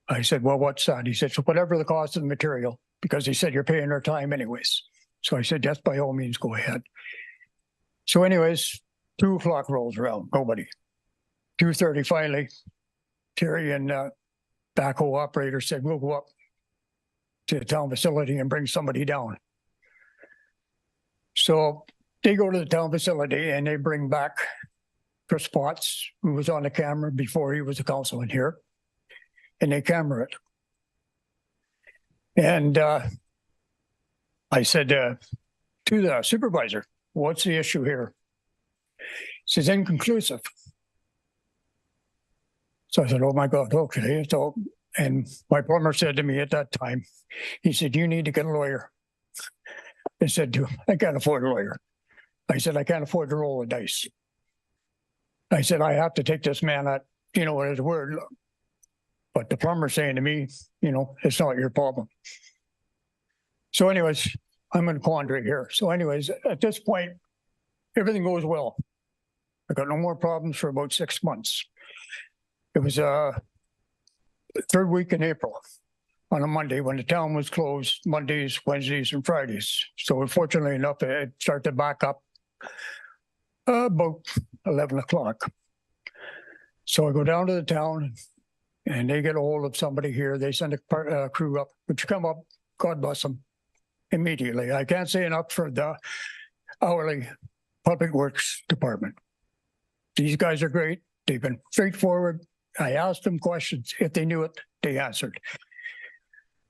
I said, well, what's that? He said, so whatever the cost of the material, because he said, you're paying their time anyways. So I said, yes, by all means, go ahead. So anyways, 2 o'clock rolls around, nobody. 2:30 finally, Terry and backhoe operator said, we'll go up to the town facility and bring somebody down. So they go to the town facility and they bring back Chris Potts, who was on the camera before he was a councilman here, and they camera it. And I said to the supervisor, what's the issue here? He says, inconclusive. So I said, oh my God, okay. So, and my plumber said to me at that time, he said, you need to get a lawyer. I said, I can't afford a lawyer. I said, I can't afford to roll the dice. I said, I have to take this man at, his word. But the plumber's saying to me, it's not your problem. So anyways, I'm in a quandary here. So anyways, at this point, everything goes well. I got no more problems for about 6 months. It was the 3rd week in April on a Monday when the town was closed Mondays, Wednesdays, and Fridays. So fortunately enough, it started to back up about 11 o'clock. So I go down to the town and they get a hold of somebody here. They send a crew up, which come up, God bless them, immediately. I can't say enough for the hourly public works department. These guys are great. They've been straightforward. I asked them questions. If they knew it, they answered.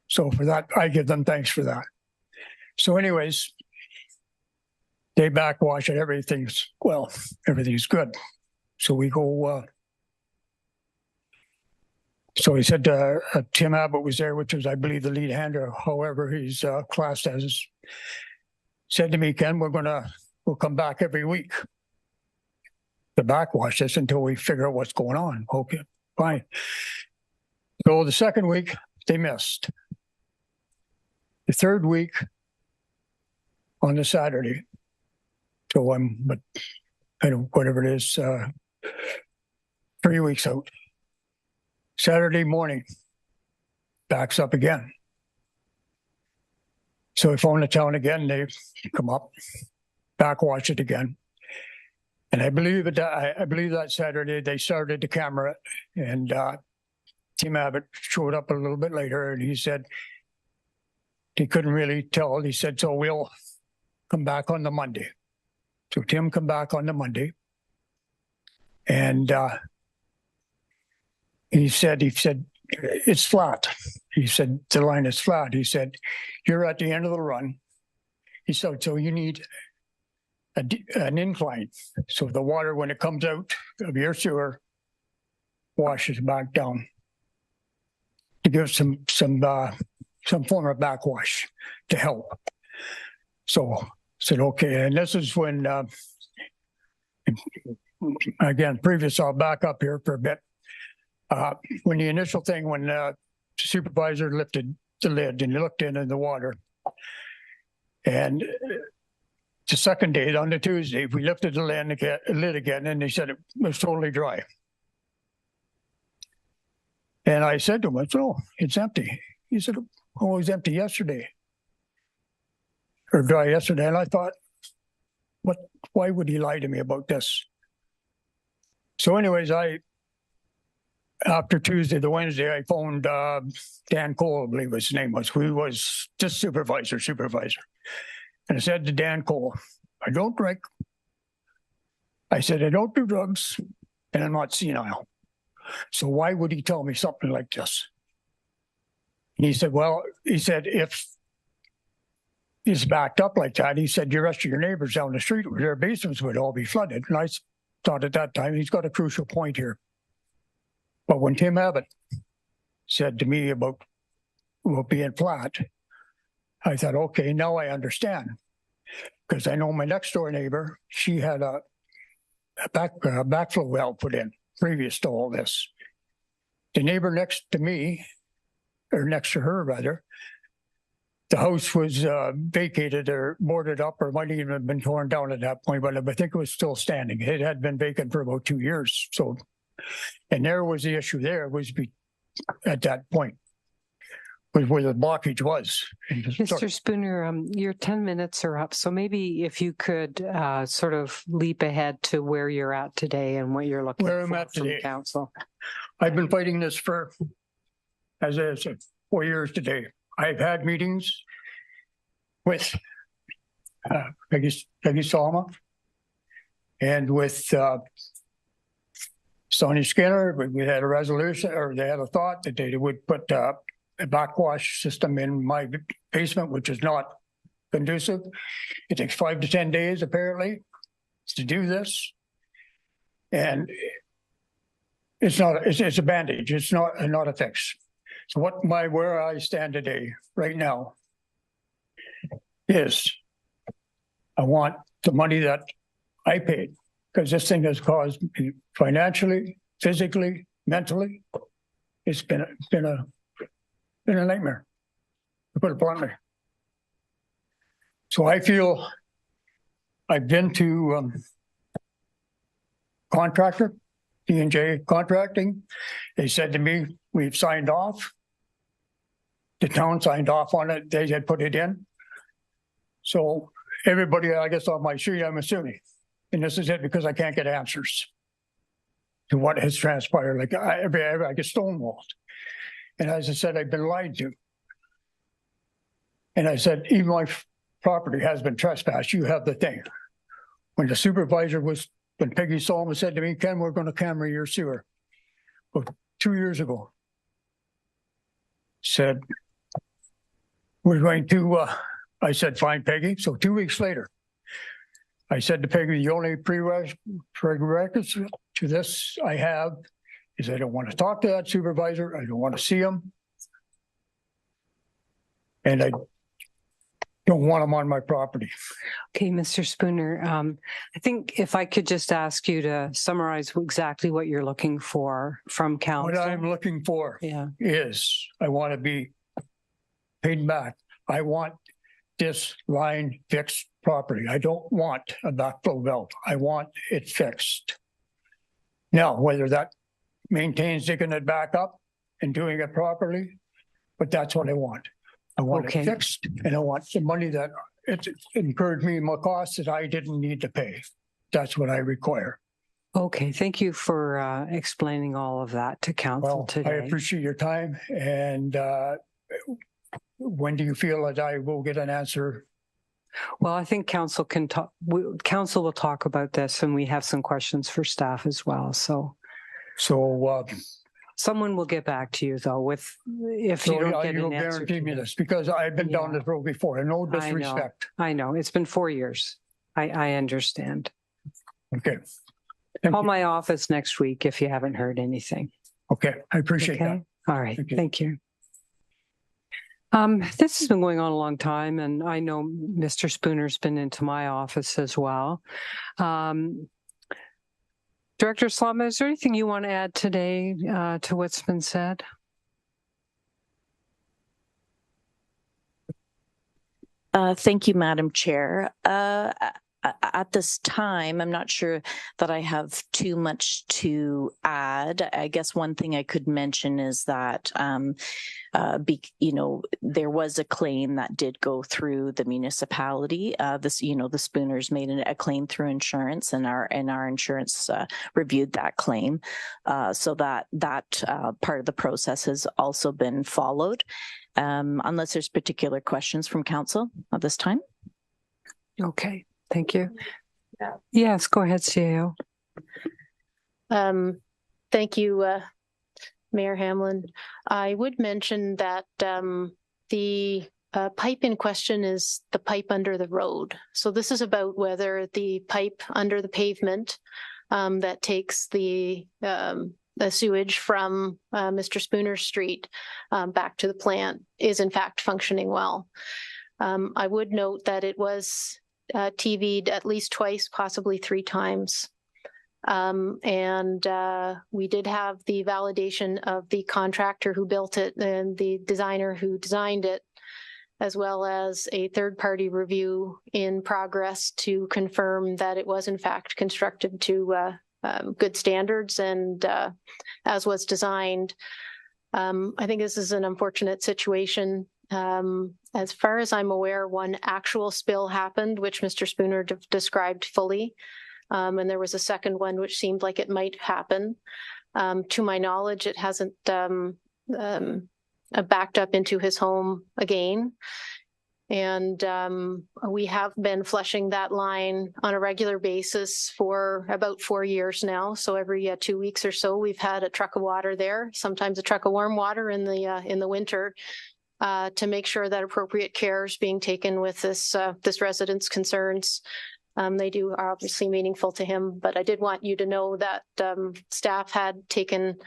So for that, I give them thanks for that. So anyways, they backwash it. Everything's good. So we go, so he said Tim Abbott was there, which was, I believe, the lead hander. However, he's classed as, said to me, Ken, we'll come back every week to backwash this until we figure out what's going on. Okay, fine. So the 2nd week, they missed. The 3rd week on the Saturday. So whatever it is, 3 weeks out. Saturday morning, backs up again. So I phone the town again, they come up, backwash it again. And I believe that Saturday they started to camera it, and Tim Abbott showed up a little bit later, and he said he couldn't really tell. He said, so we'll come back on the Monday. So Tim come back on the Monday, and he said it's flat. He said the line is flat. He said you're at the end of the run. He said so you need an incline, so the water, when it comes out of your sewer, washes back down to give some form of backwash to help. So I said, okay. And this is when, again, I'll back up here for a bit. When the initial thing, when the supervisor lifted the lid and he looked in the water, and the 2nd day, on the Tuesday, we lifted the lid again, and they said it was totally dry. And I said to him, oh, it's empty. He said, oh, it was empty yesterday. Or dry yesterday. And I thought, why would he lie to me about this? So anyways, after Tuesday, the Wednesday, I phoned Dan Cole, I believe his name was, who was just supervisor. And I said to Dan Cole, I don't drink. I said, I don't do drugs, and I'm not senile. So why would he tell me something like this? And he said, well, he said, if he's backed up like that, he said, the rest of your neighbors down the street, their basements would all be flooded. And I thought at that time, he's got a crucial point here. But when Tim Abbott said to me about being flat, I thought, okay, now I understand. Because I know my next door neighbor, she had a backflow well put in previous to all this. The neighbor next to me, or next to her rather, the house was vacated or boarded up, or might even have been torn down at that point, but I think it was still standing. It had been vacant for about 2 years. So, and there was the issue there was at that point, was where the blockage was. Mr. Spooner, your 10 minutes are up. So maybe if you could sort of leap ahead to where you're at today and what you're looking where I'm for at from today. council. I've been fighting this for, as I said, 4 years today. I've had meetings with Peggy Salma and with Sonny Skinner. We had a resolution, or they had a thought that they would put a backwash system in my basement, which is not conducive. It takes 5 to 10 days apparently to do this, and it's a bandage. It's not a fix. So where I stand today, right now, is I want the money that I paid, because this thing has caused me financially, physically, mentally. It's been a nightmare, to put it bluntly. So I feel I've been to contractor, D&J Contracting. They said to me, we've signed off. The town signed off on it. They had put it in. So everybody, I guess, on my street, I'm assuming, and this is it because I can't get answers to what has transpired. Like I get stonewalled. And as I said, I've been lied to. And I said, even my property has been trespassed. You have the thing. When the supervisor when Peggy Solomon said to me, Ken, we're going to camera your sewer. Well, 2 years ago, said, we're going to, I said, fine, Peggy. So 2 weeks later, I said to Peggy, the only prerequisite to this I have is I don't want to talk to that supervisor. I don't want to see him. And I don't want him on my property. Okay, Mr. Spooner, I think if I could just ask you to summarize exactly what you're looking for from council. What I'm looking for is I want to be paid back. I want this line fixed properly. I don't want a backflow valve. I want it fixed. Now, whether that maintains digging it back up and doing it properly, but that's what I want. I want it fixed, and I want the money that it incurred me more costs that I didn't need to pay. That's what I require. Okay, thank you for explaining all of that to council today. I appreciate your time. And when do you feel that I will get an answer? Well, I think council can talk. Council will talk about this, and we have some questions for staff as well. So someone will get back to you though if you don't get an answer. Guarantee me this, because I've been down this road before, and no disrespect. I know. It's been 4 years. I understand. Okay. Call my office next week if you haven't heard anything. Okay, I appreciate that. All right, thank you. This has been going on a long time, and I know Mr. Spooner's been into my office as well. Director Slama, is there anything you want to add today to what's been said? Thank you, Madam Chair. At this time, I'm not sure that I have too much to add. I guess one thing I could mention is that, there was a claim that did go through the municipality. The Spooners made a claim through insurance, and our insurance reviewed that claim. So that part of the process has also been followed. Unless there's particular questions from council at this time. Okay, thank you. Yes, go ahead, CAO. Thank you, Mayor Hamlin. I would mention that the pipe in question is the pipe under the road. So this is about whether the pipe under the pavement that takes the sewage from Mr. Spooner's street back to the plant is in fact functioning well. I would note that it was TV'd at least twice, possibly 3 times. And we did have the validation of the contractor who built it and the designer who designed it, as well as a third-party review in progress to confirm that it was in fact constructed to good standards and as was designed. I think this is an unfortunate situation. As far as I'm aware, one actual spill happened, which Mr. Spooner described fully. And there was a second one which seemed like it might happen. To my knowledge, it hasn't backed up into his home again. And we have been flushing that line on a regular basis for about 4 years now. So every 2 weeks or so, we've had a truck of water there, sometimes a truck of warm water in the winter, to make sure that appropriate care is being taken with this resident's concerns. They are obviously meaningful to him, but I did want you to know that staff had taken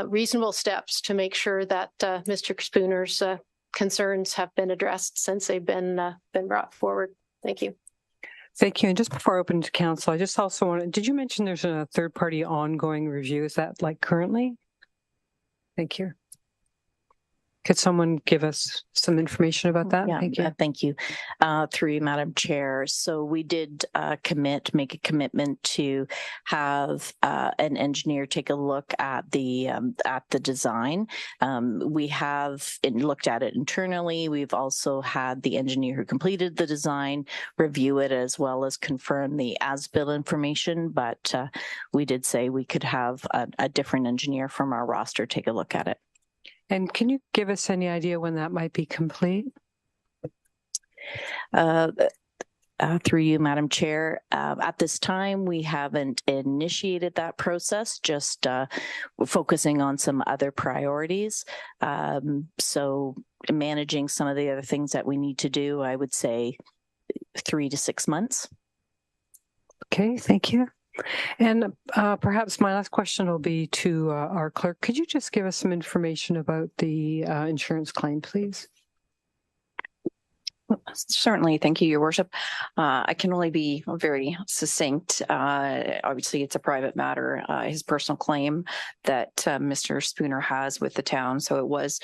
reasonable steps to make sure that Mr. Spooner's concerns have been addressed since they've been brought forward. Thank you. Thank you. And just before I open to council, I just also wanted, did you mention there's a third-party ongoing review? Is that like currently? Thank you. Could someone give us some information about that? Yeah, thank you. Thank you. Through you, Madam Chair. So we did make a commitment to have an engineer take a look at the design. We have looked at it internally. We've also had the engineer who completed the design review it, as well as confirm the as-built information. But we did say we could have a different engineer from our roster take a look at it. And can you give us any idea when that might be complete? Through you, Madam Chair. At this time, we haven't initiated that process, just focusing on some other priorities. So managing some of the other things that we need to do, I would say 3 to 6 months. Okay, thank you. And perhaps my last question will be to our clerk. Could you just give us some information about the insurance claim, please? Certainly. Thank you, Your Worship. I can only be very succinct. Obviously, it's a private matter, his personal claim that Mr. Spooner has with the town. So it was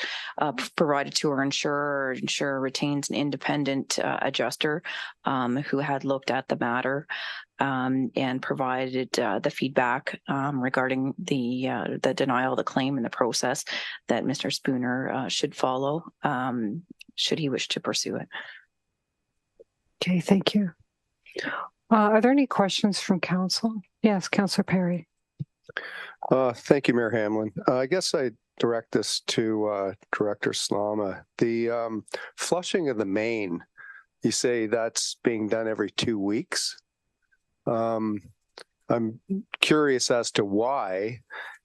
provided to our insurer. Our insurer retains an independent adjuster who had looked at the matter and provided the feedback regarding the denial of the claim and the process that Mr. Spooner should follow should he wish to pursue it. Okay, thank you. Are there any questions from council? Yes, Councillor Perry. Thank you, Mayor Hamlin. I guess I direct this to Director Slama. The flushing of the main, you say that's being done every 2 weeks. I'm curious as to why,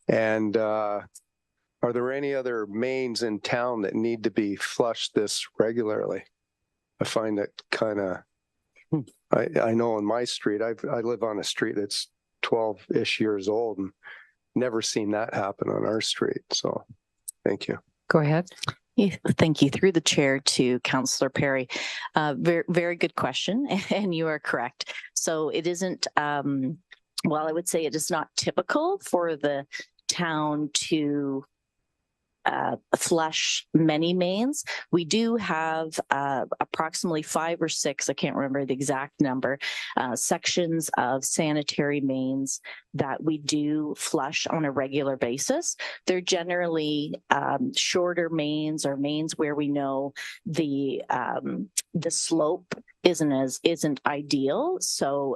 and are there any other mains in town that need to be flushed this regularly? I find it kind of, I know on my street, I live on a street that's 12-ish years old and never seen that happen on our street. So thank you. Go ahead. Yeah, thank you. Through the chair to Councillor Perry. Very, very good question, and you are correct. So it isn't, well, I would say it is not typical for the town to flush many mains. We do have approximately 5 or 6, I can't remember the exact number, sections of sanitary mains that we do flush on a regular basis. They're generally shorter mains or mains where we know the slope isn't ideal. So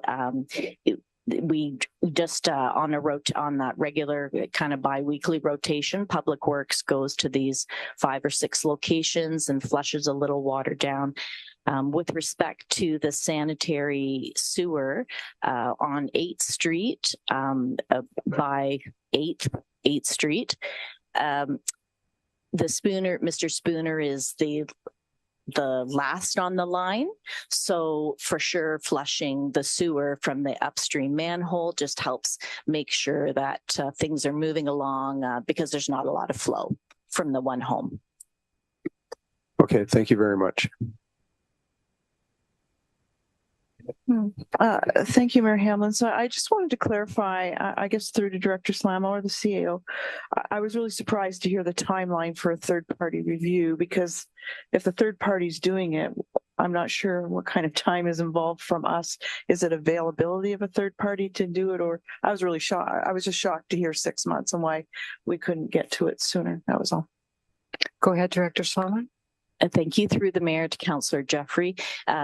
we just on that regular kind of bi-weekly rotation, Public Works goes to these 5 or 6 locations and flushes a little water down. with respect to the sanitary sewer on 8th Street by 8th Street. Mr. Spooner is the last on the line. So for sure, flushing the sewer from the upstream manhole just helps make sure that things are moving along because there's not a lot of flow from the one home. Okay, thank you very much. Thank you, Mayor Hamlin. So I just wanted to clarify, I guess through to Director Slamo or the CAO, I was really surprised to hear the timeline for a third-party review, because if the third party's doing it, I'm not sure what kind of time is involved from us. Is it availability of a third party to do it? Or I was really shocked. I was just shocked to hear 6 months and why we couldn't get to it sooner. That was all. Go ahead, Director Slamo. Thank you. Through the mayor to Councillor Jeffrey.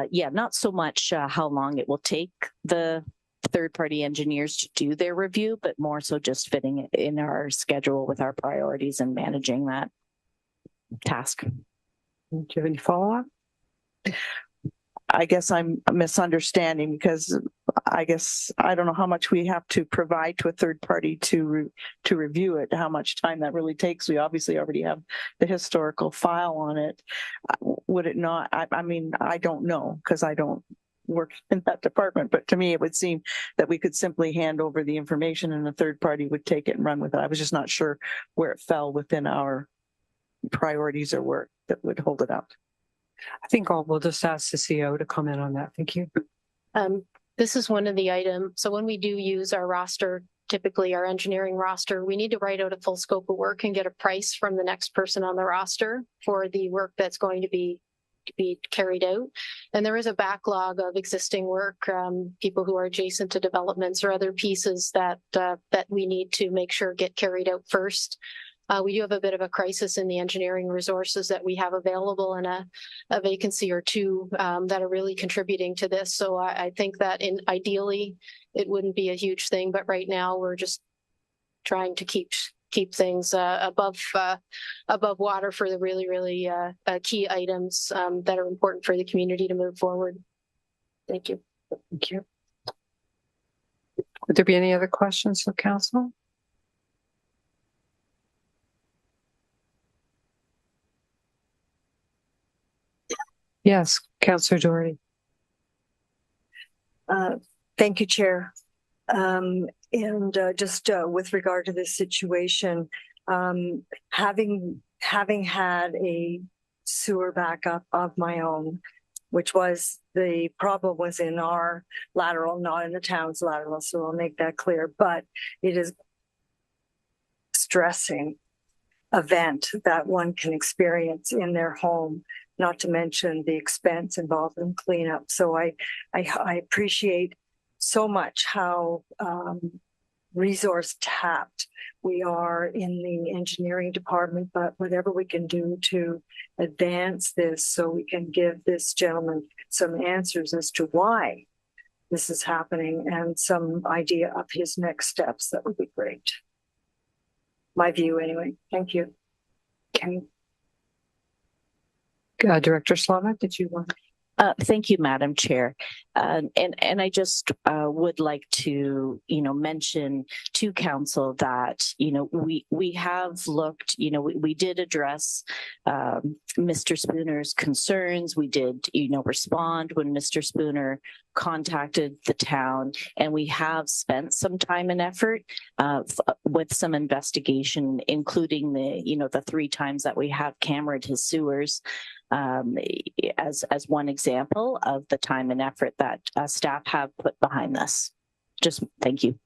Yeah, not so much how long it will take the third-party engineers to do their review, but more so just fitting it in our schedule with our priorities and managing that task. Do you have any follow-up? I guess I'm misunderstanding, because I guess I don't know how much we have to provide to a third party to review it, how much time that really takes. We obviously already have the historical file on it. Would it not? I mean, I don't know, because I don't work in that department, but to me, it would seem that we could simply hand over the information and a third party would take it and run with it. I was just not sure where it fell within our priorities or work that would hold it up. I think we'll just ask the CEO to comment on that. Thank you. This is one of the items. So when we do use our roster, typically our engineering roster, we need to write out a full scope of work and get a price from the next person on the roster for the work that's going to be carried out. And there is a backlog of existing work, people who are adjacent to developments or other pieces that we need to make sure get carried out first. We do have a bit of a crisis in the engineering resources that we have available, and a vacancy or two that are really contributing to this. So I think that ideally it wouldn't be a huge thing, but right now we're just trying to keep things above water for the really key items that are important for the community to move forward. Thank you. Thank you. Would there be any other questions for council? Yes, Councillor Doherty. Thank you, Chair. Just with regard to this situation, having had a sewer backup of my own, which was the problem was in our lateral, not in the town's lateral, so I'll make that clear. But it is stressing event that one can experience in their home, not to mention the expense involved in cleanup. So I appreciate so much how resource tapped we are in the engineering department, but whatever we can do to advance this so we can give this gentleman some answers as to why this is happening and some idea of his next steps, that would be great. My view anyway. Thank you. Okay. Director Slama, did you want? Thank you, Madam Chair. And I just would like to, mention to council that, we have looked, we did address Mr. Spooner's concerns. We did, respond when Mr. Spooner contacted the town, and we have spent some time and effort with some investigation, including the 3 times that we have cameraed his sewers. As one example of the time and effort that staff have put behind this. Just thank you.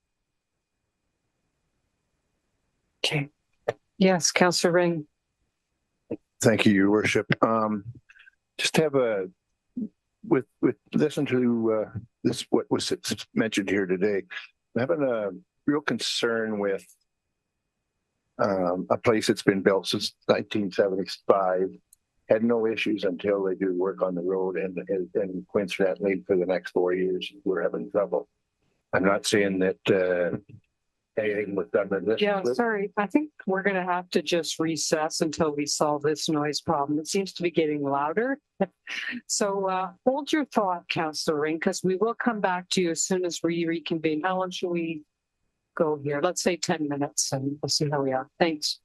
Okay. Yes, Councillor Ring. Thank you, Your Worship. Just have listen to this, what was mentioned here today. I'm having a real concern with a place that's been built since 1975. Had no issues until they do work on the road, and coincidentally for the next 4 years we're having trouble. I'm not saying that anything with them in this. Yeah, sorry. I think we're going to have to just recess until we solve this noise problem. It seems to be getting louder. So hold your thought, Councillor Ring, because we will come back to you as soon as we reconvene. How long should we go here? Let's say 10 minutes and we'll see how we are. Thanks.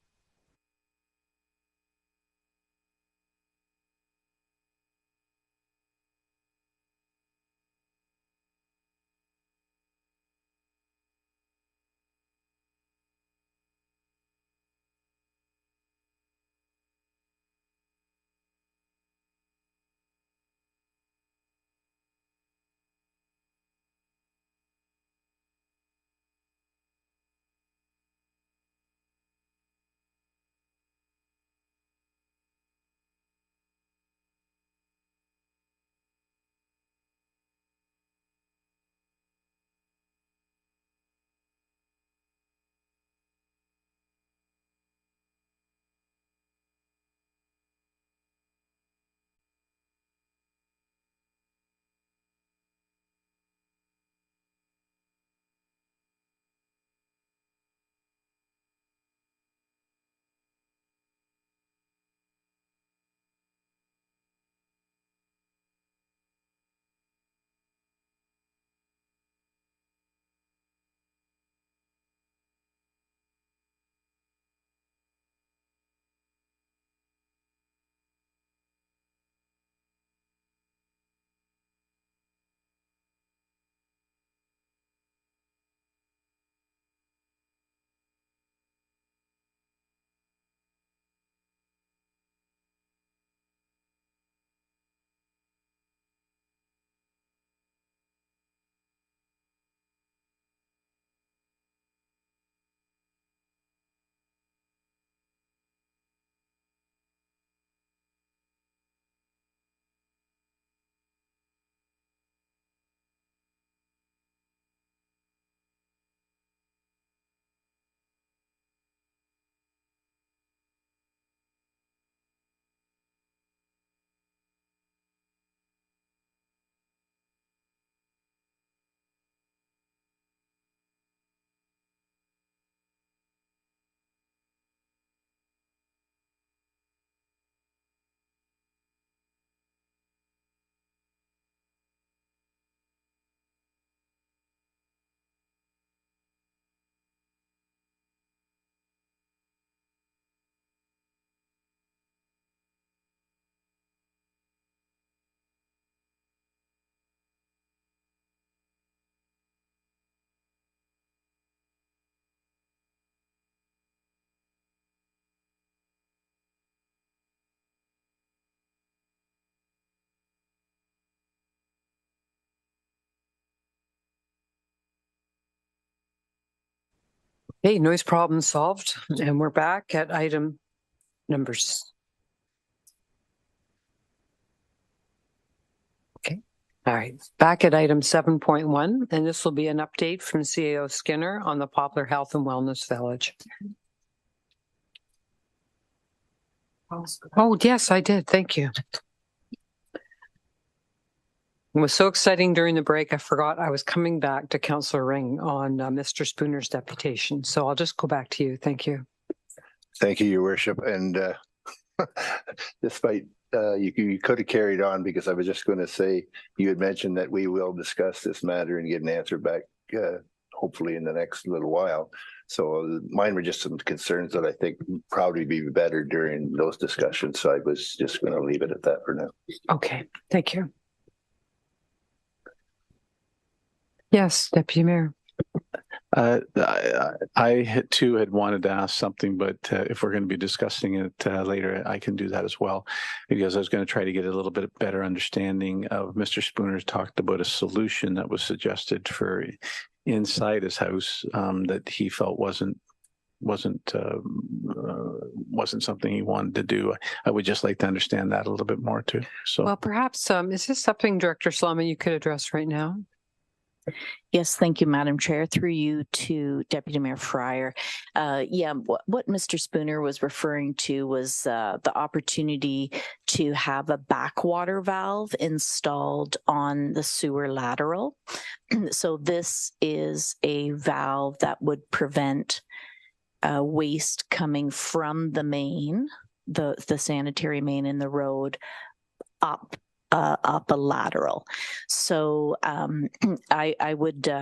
Hey, noise problem solved. And we're back at item numbers. Okay. All right. Back at item 7.1, and this will be an update from CAO Skinner on the Poplar Health and Wellness Village. Oh, yes, I did. Thank you. It was so exciting during the break, I forgot I was coming back to Councillor Ring on Mr. Spooner's deputation. So I'll just go back to you. Thank you. Thank you, Your Worship. And despite you could have carried on, because I was just going to say you had mentioned that we will discuss this matter and get an answer back hopefully in the next little while. So mine were just some concerns that I think would probably be better during those discussions. So I was just going to leave it at that for now. Okay, thank you. Yes, Deputy Mayor. I too had wanted to ask something, but if we're going to be discussing it later, I can do that as well, because I was going to try to get a little bit better understanding of Mr. Spooner's talked about a solution that was suggested for inside his house that he felt wasn't something he wanted to do. I would just like to understand that a little bit more too. So, well, perhaps is this something, Director Salama, you could address right now? Yes, thank you, Madam Chair. Through you to Deputy Mayor Fryer. What Mr. Spooner was referring to was the opportunity to have a backwater valve installed on the sewer lateral. So this is a valve that would prevent waste coming from the main, the sanitary main in the road up a lateral. So I would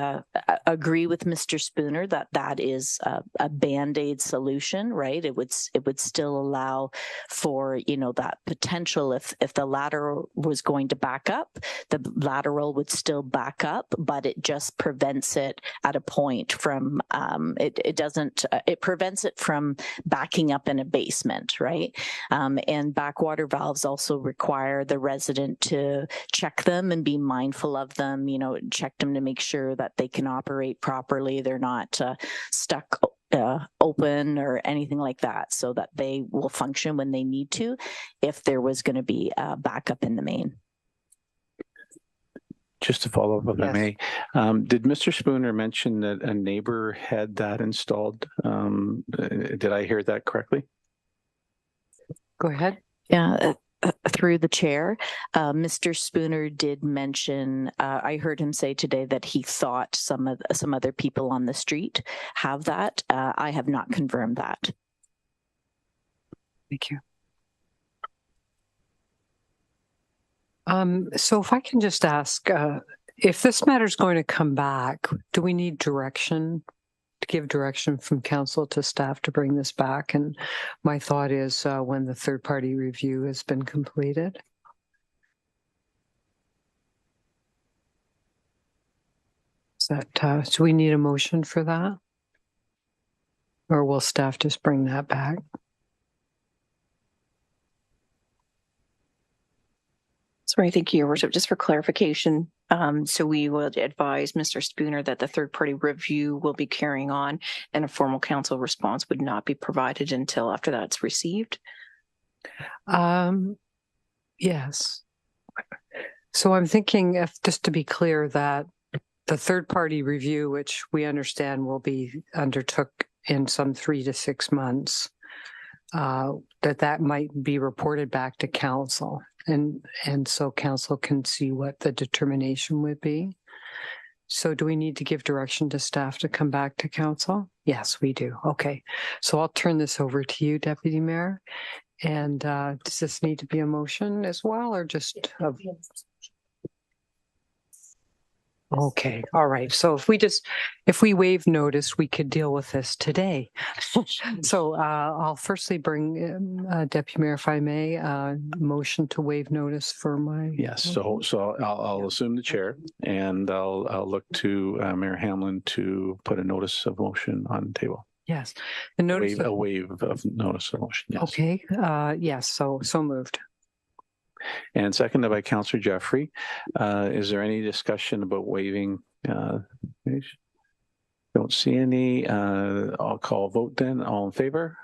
agree with Mr. Spooner that that is a Band-Aid solution, right? It would still allow for, you know, that potential if the lateral was going to back up, the lateral would still back up, but it just prevents it at a point from it prevents it from backing up in a basement, right? And backwater valves also require the resident to check them and be mindful of them, you know, check them to make sure that they can operate properly. They're not stuck open or anything like that, so that they will function when they need to if there was going to be a backup in the main. Just to follow up, if I may, did Mr. Spooner mention that a neighbor had that installed? Did I hear that correctly? Go ahead. Yeah. Through the chair, Mr. Spooner did mention, I heard him say today that he thought some other people on the street have that. I have not confirmed that. Thank you. So if I can just ask, if this matter is going to come back, do we need direction? To give direction from council to staff to bring this back? And my thought is when the third-party review has been completed. Is that, do we need a motion for that? Or will staff just bring that back? Sorry, thank you, Your Worship. Just for clarification, so we would advise Mr. Spooner that the third-party review will be carrying on and a formal council response would not be provided until after that's received? Yes. So I'm thinking, if just to be clear, that the third-party review, which we understand will be undertook in some 3 to 6 months, that might be reported back to council. And so council can see what the determination would be. So do we need to give direction to staff to come back to council? Yes, we do. Okay. So I'll turn this over to you, Deputy Mayor. And does this need to be a motion as well, or just okay. All right. So if we waive notice, we could deal with this today. So I'll firstly bring Deputy Mayor, if I may, motion to waive notice for my. Yes. So I'll assume the chair, and I'll look to Mayor Hamlin to put a notice of motion on the table. Yes. The notice a waive of notice of motion. Yes. Okay. Yes. So moved. And seconded by Councillor Jeffrey. Is there any discussion about waiving? Don't see any. I'll call vote then. All in favor?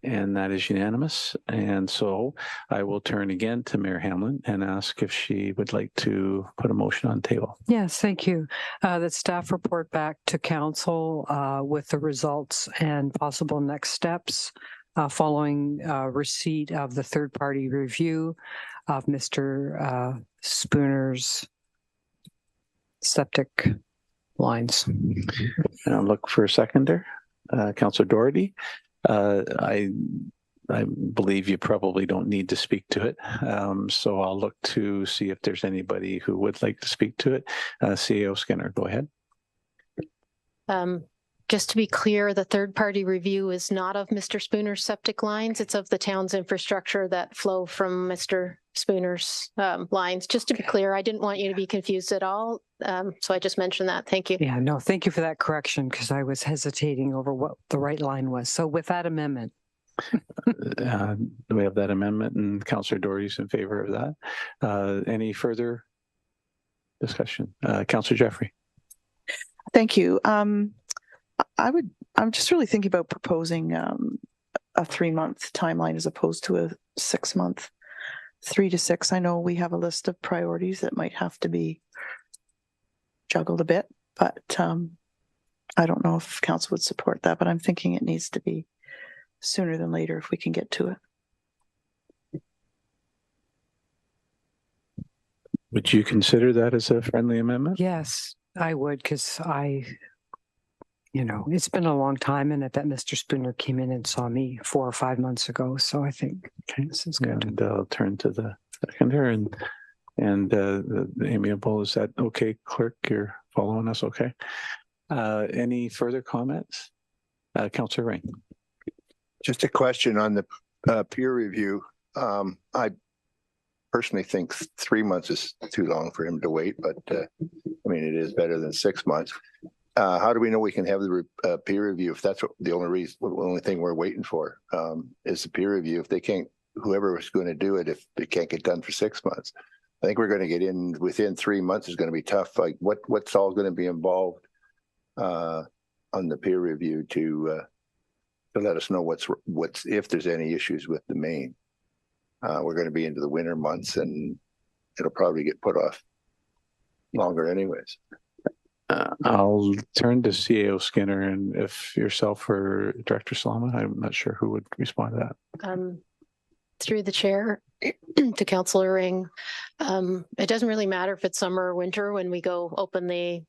And that is unanimous. And so I will turn again to Mayor Hamlin and ask if she would like to put a motion on the table. Yes, thank you. That staff report back to council with the results and possible next steps. Following receipt of the third-party review of Mr. Spooner's septic lines. And I'll look for a seconder. Councillor Doherty, I believe you probably don't need to speak to it. So I'll look to see if there's anybody who would like to speak to it. CEO Skinner, go ahead. Just to be clear, the third-party review is not of Mr. Spooner's septic lines. It's of the town's infrastructure that flow from Mr. Spooner's lines. Just to be clear, I didn't want you to be confused at all. So I just mentioned that. Thank you. Yeah, no, thank you for that correction, because I was hesitating over what the right line was. So with that amendment. We have that amendment, and Councillor Doherty's in favor of that. Any further discussion? Councillor Jeffrey. Thank you. I'm just really thinking about proposing a 3-month timeline as opposed to a 6-month. 3 to 6. I know we have a list of priorities that might have to be juggled a bit, but I don't know if council would support that, but I'm thinking it needs to be sooner than later if we can get to it. Would you consider that as a friendly amendment? Yes, I would, because it's been a long time, and I bet Mr. Spooner came in and saw me 4 or 5 months ago. So I think this is good. And I'll turn to the seconder and the amiable. Is that okay, clerk? You're following us, okay? Any further comments? Councillor Ring. Just a question on the peer review. I personally think 3 months is too long for him to wait, but it is better than 6 months. How do we know we can have the peer review if that's the only thing we're waiting for is the peer review? If they can't, whoever is going to do it, if it can't get done for 6 months, I think we're going to get in within 3 months is going to be tough. Like what's all going to be involved on the peer review to let us know what's if there's any issues with the main. We're going to be into the winter months, and it'll probably get put off longer anyways. I'll turn to CAO Skinner, and if yourself or Director Salama, I'm not sure who would respond to that. Through the chair to Councillor Ring, it doesn't really matter if it's summer or winter. When we go open the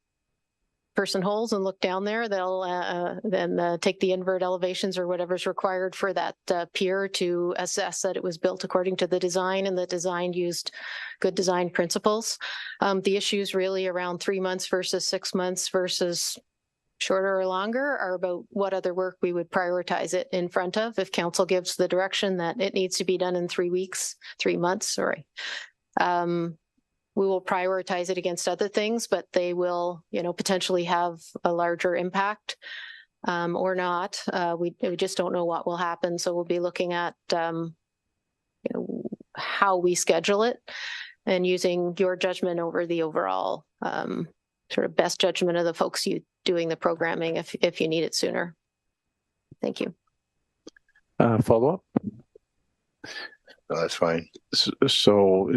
person holes and look down there, they'll then take the invert elevations or whatever's required for that pier to assess that it was built according to the design, and the design used good design principles. The issues really around 3 months versus 6 months versus shorter or longer are about what other work we would prioritize it in front of. If council gives the direction that it needs to be done in 3 months, we will prioritize it against other things, but they will, potentially have a larger impact or not. We just don't know what will happen. So we'll be looking at, how we schedule it and using your judgment over the overall sort of best judgment of the folks doing the programming if you need it sooner. Thank you. Follow up? No, that's fine. So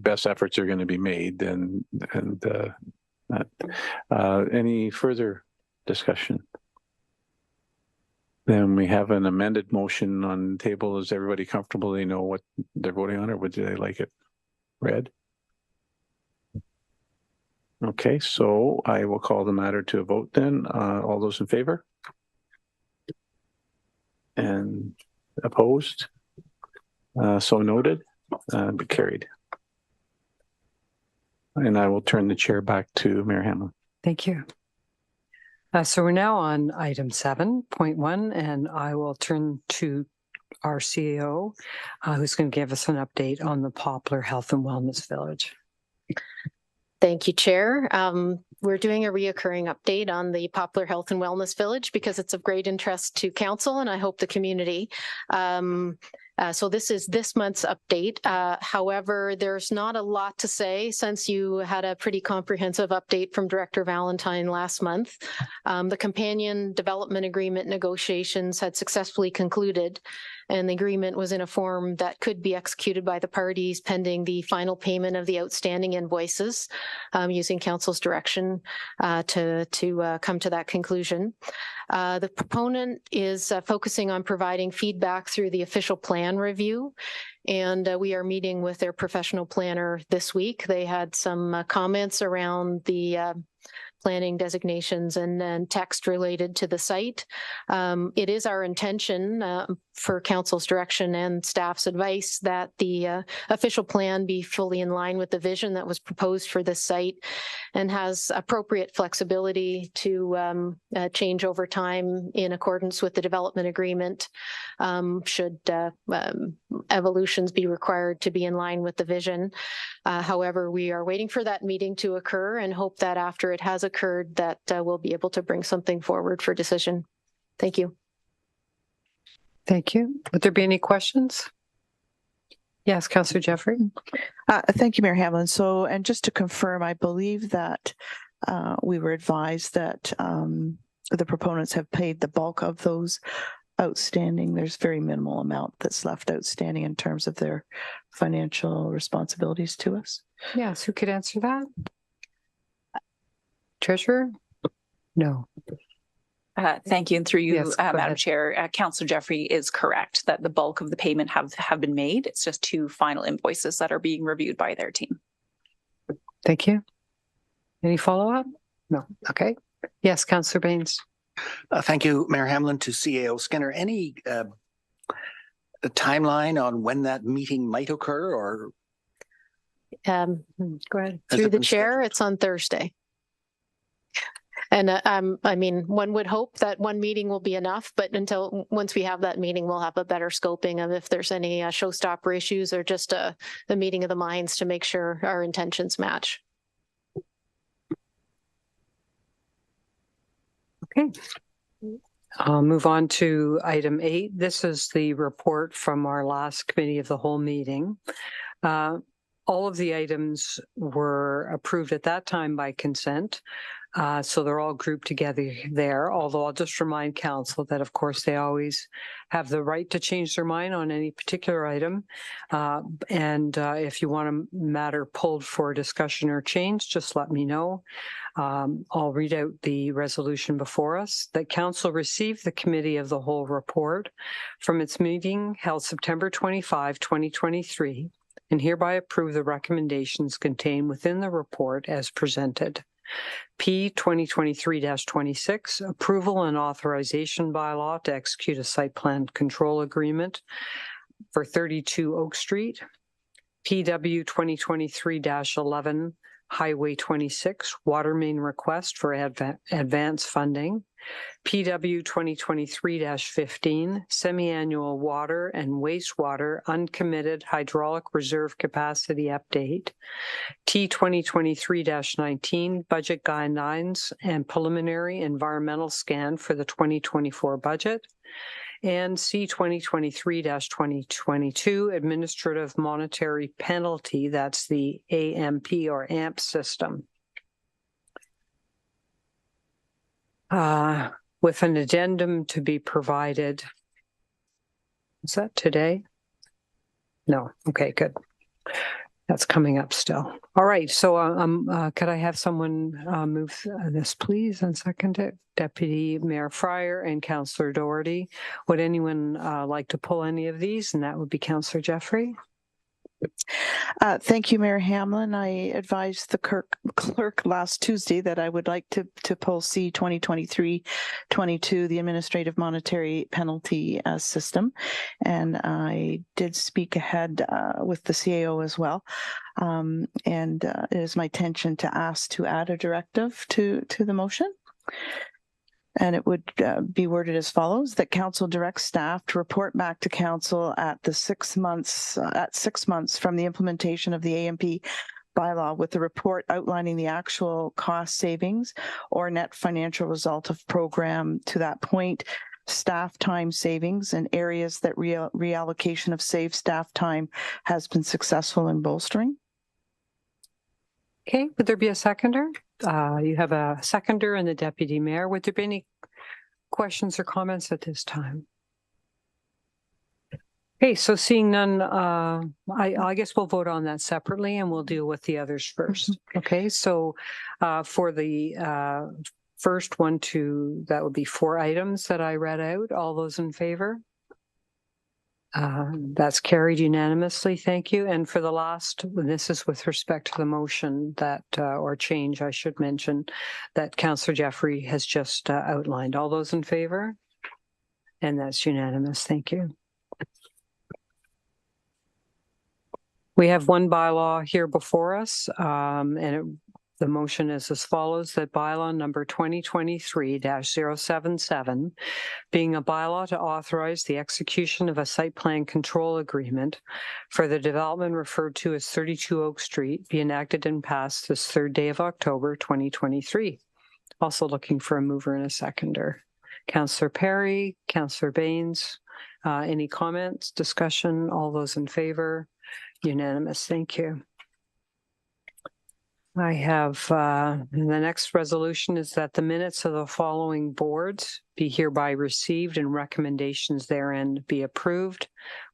best efforts are going to be made, and any further discussion? Then we have an amended motion on the table. Is everybody comfortable? They know what they're voting on, or would they like it read? Okay, so I will call the matter to a vote then. All those in favor? And opposed? So noted, but carried. And I will turn the chair back to Mayor Hamlin. Thank you. So we're now on item 7.1, and I will turn to our CEO, who's going to give us an update on the Poplar Health and Wellness Village. Thank you, Chair. We're doing a reoccurring update on the Poplar Health and Wellness Village because it's of great interest to council and I hope the community. So this is this month's update. However, there's not a lot to say since you had a pretty comprehensive update from Director Valentine last month. The companion development agreement negotiations had successfully concluded, and the agreement was in a form that could be executed by the parties pending the final payment of the outstanding invoices, using council's direction to come to that conclusion. The proponent is focusing on providing feedback through the official plan review, and we are meeting with their professional planner this week. They had some comments around the planning designations and then text related to the site. It is our intention for council's direction and staff's advice that the official plan be fully in line with the vision that was proposed for this site and has appropriate flexibility to change over time in accordance with the development agreement should evolutions be required to be in line with the vision. However, we are waiting for that meeting to occur and hope that after it has occurred that we'll be able to bring something forward for decision. Thank you. Thank you. Would there be any questions? Yes, Councillor Jeffrey. Thank you, Mayor Hamlin. So, and just to confirm, I believe that we were advised that the proponents have paid the bulk of those outstanding. There's very minimal amount that's left outstanding in terms of their financial responsibilities to us. Yes, who could answer that? Treasurer? No. Thank you. And through you, Yes, go Madam ahead. Chair, Councillor Jeffrey is correct that the bulk of the payment have been made. It's just 2 final invoices that are being reviewed by their team. Thank you. Any follow-up? No. Okay. Yes, Councillor Baines. Thank you, Mayor Hamlin. To CAO Skinner, any a timeline on when that meeting might occur, or Go ahead. has Through it the been chair, scheduled? it's on Thursday. And I mean, one would hope that one meeting will be enough, but once we have that meeting, we'll have a better scoping of if there's any showstopper issues or just a meeting of the minds to make sure our intentions match. Okay. I'll move on to item 8. This is the report from our last committee of the whole meeting. All of the items were approved at that time by consent. So they're all grouped together there, although I'll just remind council that, of course, they always have the right to change their mind on any particular item. If you want a matter pulled for discussion or change, just let me know. I'll read out the resolution before us. That council received the committee of the whole report from its meeting held September 25, 2023, and hereby approve the recommendations contained within the report as presented. P 2023-26, approval and authorization bylaw to execute a site plan control agreement for 32 Oak Street. PW 2023-11, Highway 26, water main request for advance funding. PW 2023-15, semi-annual water and wastewater uncommitted hydraulic reserve capacity update. T 2023-19, budget guidelines and preliminary environmental scan for the 2024 budget. And C 2023-2022, administrative monetary penalty, that's the AMP or AMP system. With an addendum to be provided. Is that today? No. Okay, good. That's coming up still. All right. So could I have someone move this, please, and second it? Deputy Mayor Fryer and Councillor Doherty. Would anyone like to pull any of these? And that would be Councillor Jeffrey. Thank you, Mayor Hamlin. I advised the clerk last Tuesday that I would like to pull C 2023-22, the administrative monetary penalty system. And I did speak ahead with the CAO as well. It is my intention to ask to add a directive to the motion. And it would be worded as follows: that council directs staff to report back to council at 6 months from the implementation of the AMP bylaw with a report outlining the actual cost savings or net financial result of program to that point, staff time savings, and areas that reallocation of saved staff time has been successful in bolstering. Okay, would there be a seconder? You have a seconder and the deputy mayor. Would there be any questions or comments at this time? Okay, so seeing none, I guess we'll vote on that separately and we'll deal with the others first. Okay, so for the first one, that would be 4 items that I read out. All those in favor? That's carried unanimously. Thank you. And for the last, this is with respect to the motion that, or change, I should mention, that Councillor Jeffrey has just outlined. All those in favor? And that's unanimous. Thank you. We have one bylaw here before us, the motion is as follows: that bylaw number 2023-077, being a bylaw to authorize the execution of a site plan control agreement for the development referred to as 32 Oak Street, be enacted and passed this 3rd day of October 2023. Also looking for a mover and a seconder. Councillor Perry, Councillor Baines, any comments, discussion? All those in favor? Unanimous. Thank you. I have, the next resolution is that the minutes of the following boards be hereby received and recommendations therein be approved.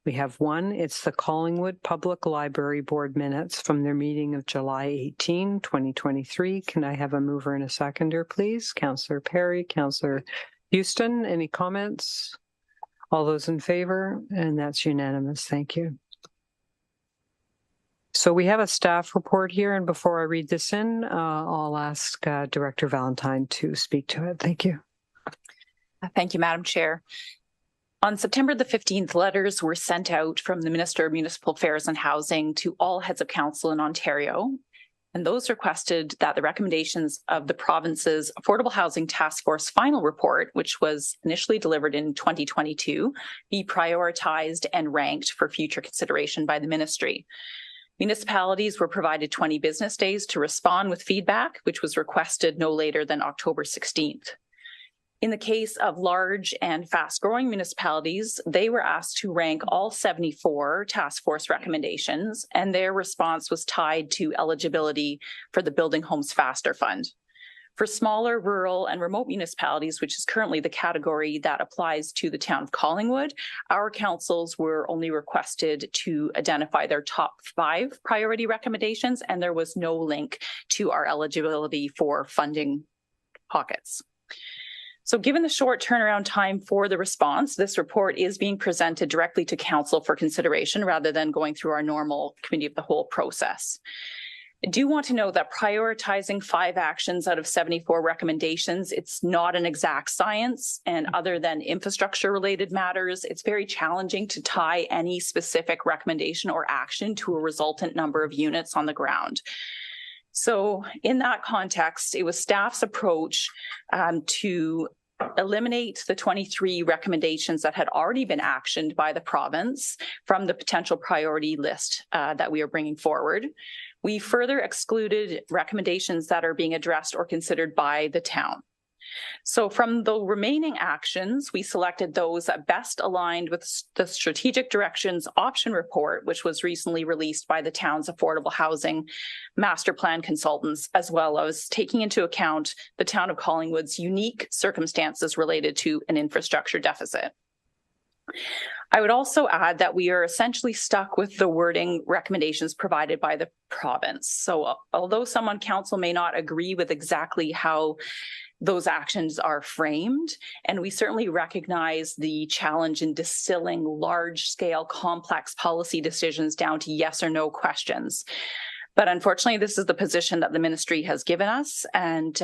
We have one, it's the Collingwood Public Library Board minutes from their meeting of July 18, 2023. Can I have a mover and a seconder, please? Councillor Perry, Councillor Houston, any comments? All those in favor? And that's unanimous. Thank you. So we have a staff report here, and before I read this in, I'll ask Director Valentine to speak to it. Thank you. Thank you, Madam Chair. On September the 15th, letters were sent out from the Minister of Municipal Affairs and Housing to all heads of council in Ontario, and those requested that the recommendations of the province's Affordable Housing Task Force final report, which was initially delivered in 2022, be prioritized and ranked for future consideration by the ministry. Municipalities were provided 20 business days to respond with feedback, which was requested no later than October 16th. In the case of large and fast-growing municipalities, they were asked to rank all 74 task force recommendations, and their response was tied to eligibility for the Building Homes Faster Fund. For smaller, rural, and remote municipalities, which is currently the category that applies to the town of Collingwood, our councils were only requested to identify their top 5 priority recommendations, and there was no link to our eligibility for funding pockets. So given the short turnaround time for the response, this report is being presented directly to council for consideration rather than going through our normal committee of the whole process. I do want to note that prioritizing 5 actions out of 74 recommendations, it's not an exact science, and other than infrastructure related matters, it's very challenging to tie any specific recommendation or action to a resultant number of units on the ground. So in that context, it was staff's approach to eliminate the 23 recommendations that had already been actioned by the province from the potential priority list that we are bringing forward. We further excluded recommendations that are being addressed or considered by the town. So from the remaining actions, we selected those that best aligned with the strategic directions option report, which was recently released by the town's affordable housing master plan consultants, as well as taking into account the town of Collingwood's unique circumstances related to an infrastructure deficit. I would also add that we are essentially stuck with the wording recommendations provided by the province. So although some on council may not agree with exactly how those actions are framed, and we certainly recognize the challenge in distilling large-scale complex policy decisions down to yes or no questions. But unfortunately, this is the position that the ministry has given us, and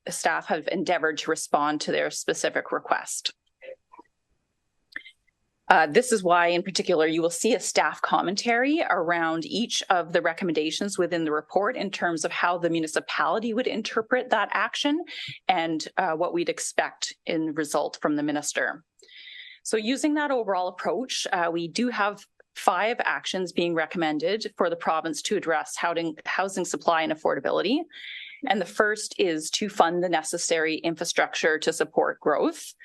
staff have endeavored to respond to their specific request. This is why, in particular, you will see a staff commentary around each of the recommendations within the report in terms of how the municipality would interpret that action and what we'd expect in result from the minister. So using that overall approach, we do have 5 actions being recommended for the province to address housing supply and affordability. And the first is to fund the necessary infrastructure to support growth.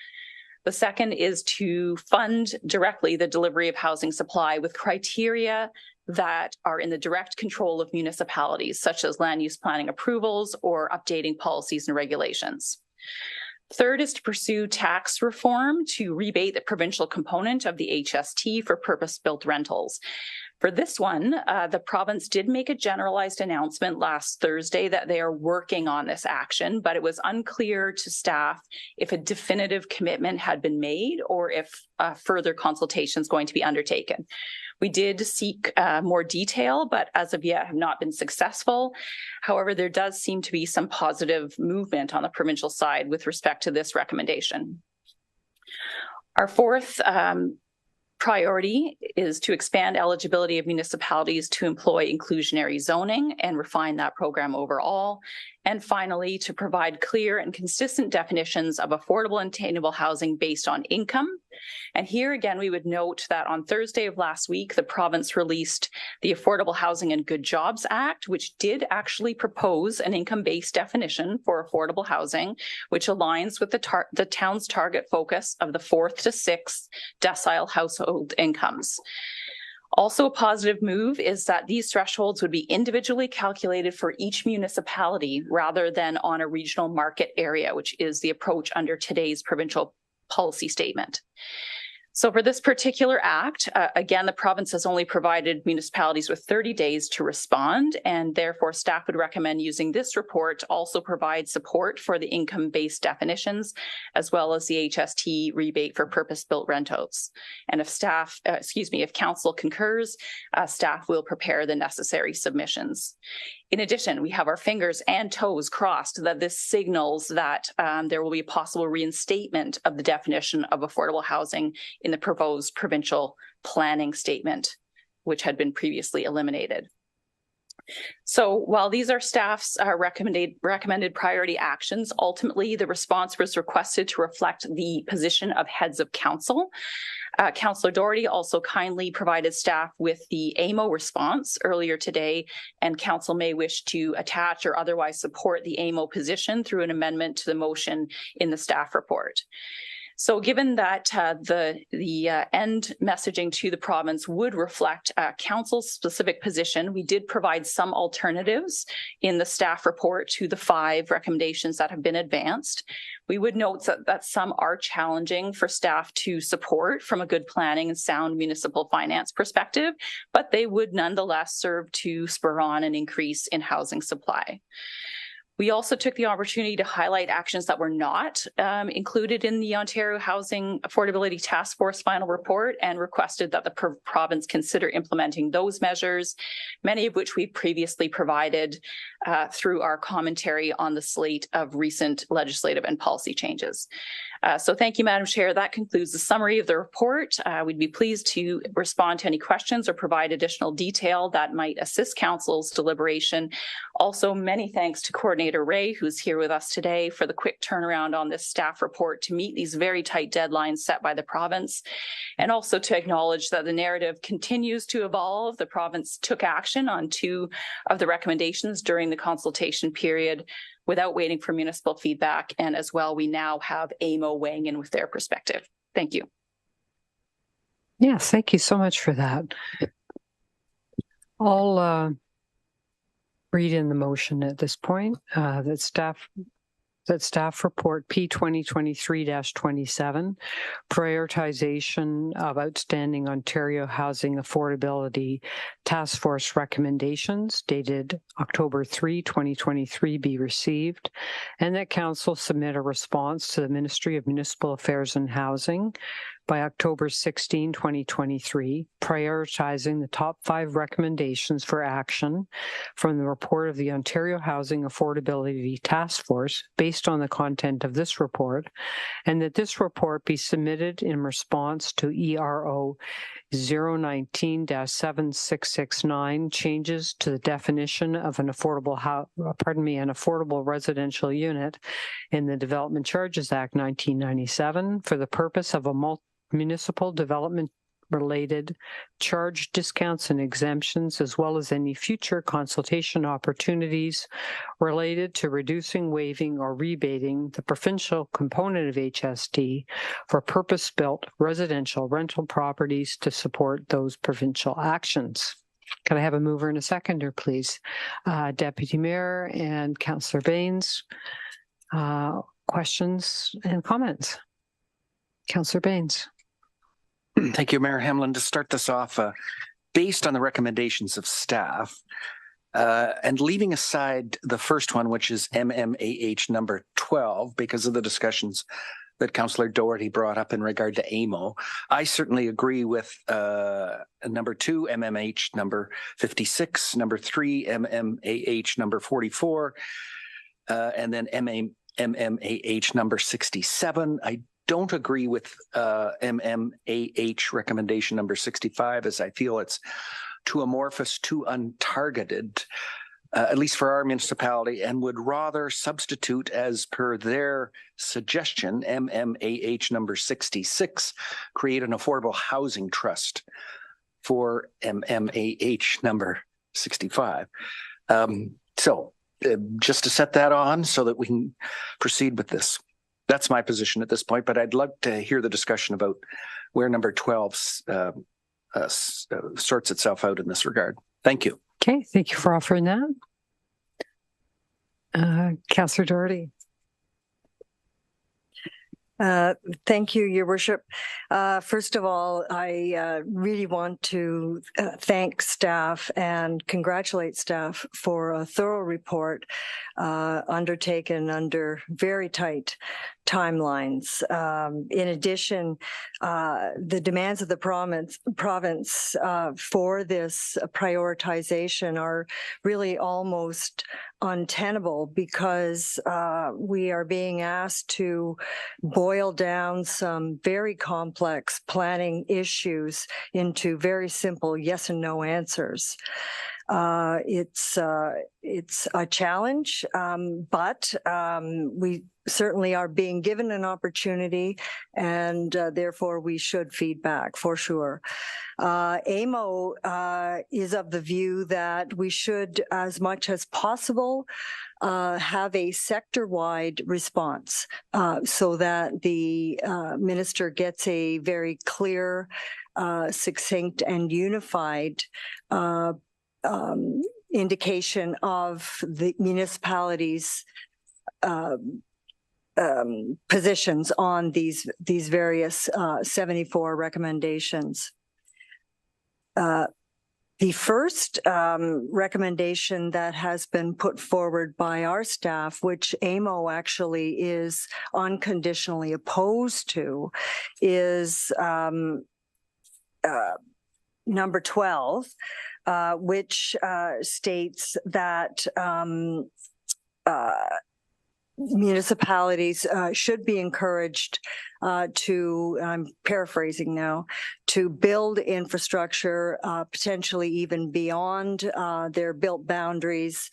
The second is to fund directly the delivery of housing supply with criteria that are in the direct control of municipalities, such as land use planning approvals or updating policies and regulations. Third is to pursue tax reform to rebate the provincial component of the HST for purpose-built rentals. For this one, the province did make a generalized announcement last Thursday that they are working on this action, but it was unclear to staff if a definitive commitment had been made or if further consultation is going to be undertaken. We did seek more detail, but as of yet have not been successful. However, there does seem to be some positive movement on the provincial side with respect to this recommendation. Our fourth priority is to expand eligibility of municipalities to employ inclusionary zoning and refine that program overall. And finally, to provide clear and consistent definitions of affordable and attainable housing based on income. And here again, we would note that on Thursday of last week, the province released the Affordable Housing and Good Jobs Act, which did actually propose an income-based definition for affordable housing, which aligns with the town's target focus of the 4th to 6th decile household incomes. Also, a positive move is that these thresholds would be individually calculated for each municipality rather than on a regional market area, which is the approach under today's provincial policy statement. So for this particular act, again, the province has only provided municipalities with 30 days to respond, and therefore staff would recommend using this report to also provide support for the income-based definitions, as well as the HST rebate for purpose-built rentals. And if council concurs, staff will prepare the necessary submissions. In addition, we have our fingers and toes crossed that this signals that there will be a possible reinstatement of the definition of affordable housing in the proposed provincial planning statement, which had been previously eliminated. So while these are staff's recommended priority actions, ultimately the response was requested to reflect the position of heads of council. Councillor Doherty also kindly provided staff with the AMO response earlier today, and council may wish to attach or otherwise support the AMO position through an amendment to the motion in the staff report. So given that the end messaging to the province would reflect council's specific position, we did provide some alternatives in the staff report to the 5 recommendations that have been advanced. We would note that some are challenging for staff to support from a good planning and sound municipal finance perspective, but they would nonetheless serve to spur on an increase in housing supply. We also took the opportunity to highlight actions that were not included in the Ontario Housing Affordability Task Force final report and requested that the province consider implementing those measures, many of which we previously provided through our commentary on the slate of recent legislative and policy changes. So thank you, Madam Chair. That concludes the summary of the report. We'd be pleased to respond to any questions or provide additional detail that might assist Council's deliberation. Also, many thanks to Coordinator Ray, who's here with us today, for the quick turnaround on this staff report to meet these very tight deadlines set by the province, and also to acknowledge that the narrative continues to evolve. The province took action on 2 of the recommendations during the consultation period without waiting for municipal feedback. And as well, we now have AMO weighing in with their perspective. Thank you. Yes, thank you so much for that. I'll read in the motion at this point that staff report P 2023-27, prioritization of outstanding Ontario Housing Affordability Task Force recommendations dated October 3, 2023 be received, and that Council submit a response to the Ministry of Municipal Affairs and Housing by October 16, 2023, prioritizing the top 5 recommendations for action from the report of the Ontario Housing Affordability Task Force based on the content of this report, and that this report be submitted in response to ERO 019-7669, changes to the definition of an affordable residential unit in the Development Charges Act 1997 for the purpose of a municipal development related charge discounts and exemptions, as well as any future consultation opportunities related to reducing, waiving, or rebating the provincial component of HST for purpose-built residential rental properties to support those provincial actions. Can I have a mover and a seconder, please? Deputy Mayor and Councillor Baines, questions and comments? Councillor Baines. Thank you, Mayor Hamlin. To start this off, based on the recommendations of staff, and leaving aside the first one, which is MMAH number 12, because of the discussions that Councillor Doherty brought up in regard to AMO, I certainly agree with number 2, MMH number 56, number 3, MMAH number 44, and then MMAH number 67. I don't agree with MMAH recommendation number 65, as I feel it's too amorphous, too untargeted, at least for our municipality, and would rather substitute, as per their suggestion, MMAH number 66, create an affordable housing trust for MMAH number 65. So just to set that on so that we can proceed with this. That's my position at this point, but I'd love to hear the discussion about where number 12 sorts itself out in this regard. Thank you. Okay, thank you for offering that. Councillor Doherty. Thank you, Your Worship. First of all, I really want to thank staff and congratulate staff for a thorough report undertaken under very tight timelines. In addition, the demands of the province for this prioritization are really almost untenable because we are being asked to boil down some very complex planning issues into very simple yes and no answers. It's a challenge, but we certainly are being given an opportunity, and therefore we should feedback for sure. AMO is of the view that we should, as much as possible, have a sector-wide response so that the minister gets a very clear, succinct, and unified indication of the municipalities' positions on these various 74 recommendations. The first recommendation that has been put forward by our staff, which AMO actually is unconditionally opposed to, is number 12, which states that municipalities should be encouraged to, I'm paraphrasing now, to build infrastructure potentially even beyond their built boundaries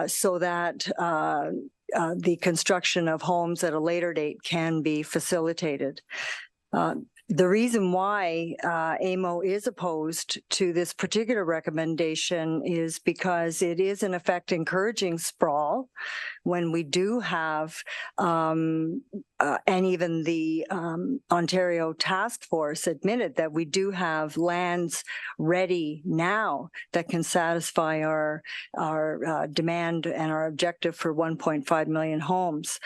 so that the construction of homes at a later date can be facilitated. The reason why AMO is opposed to this particular recommendation is because it is in effect encouraging sprawl when we do have, and even the Ontario Task Force admitted that we do have lands ready now that can satisfy our demand and our objective for 1.5 million homes.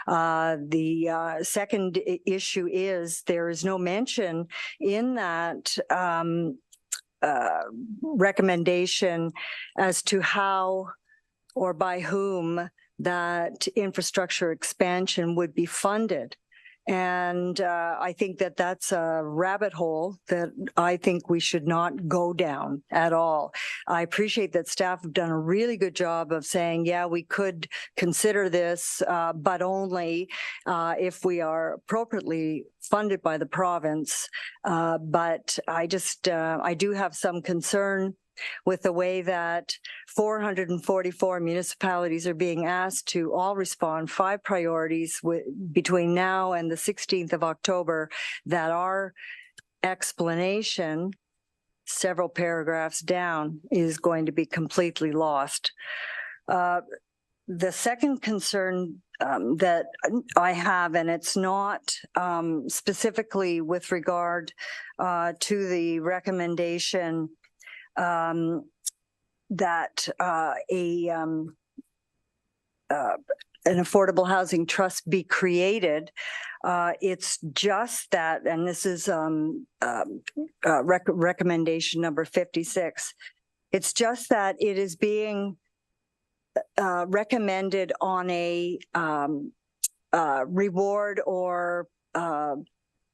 The second issue is there is no mention in that recommendation as to how or by whom that infrastructure expansion would be funded. And I think that that's a rabbit hole that I think we should not go down at all. I appreciate that staff have done a really good job of saying, yeah, we could consider this, but only if we are appropriately funded by the province. But I do have some concern with the way that 444 municipalities are being asked to all respond 5 priorities between now and the 16th of October, that our explanation, several paragraphs down, is going to be completely lost. The second concern that I have, and it's not specifically with regard to the recommendation that an affordable housing trust be created. It's just that, and this is recommendation number 56. It's just that it is being recommended on a reward or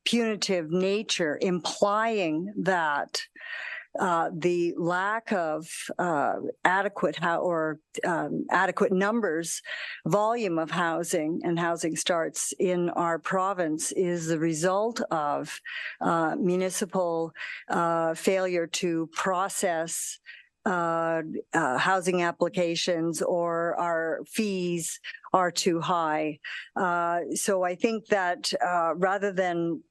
punitive nature, implying that the lack of adequate numbers, volume of housing and housing starts in our province is the result of municipal failure to process housing applications, or our fees are too high. So I think that rather than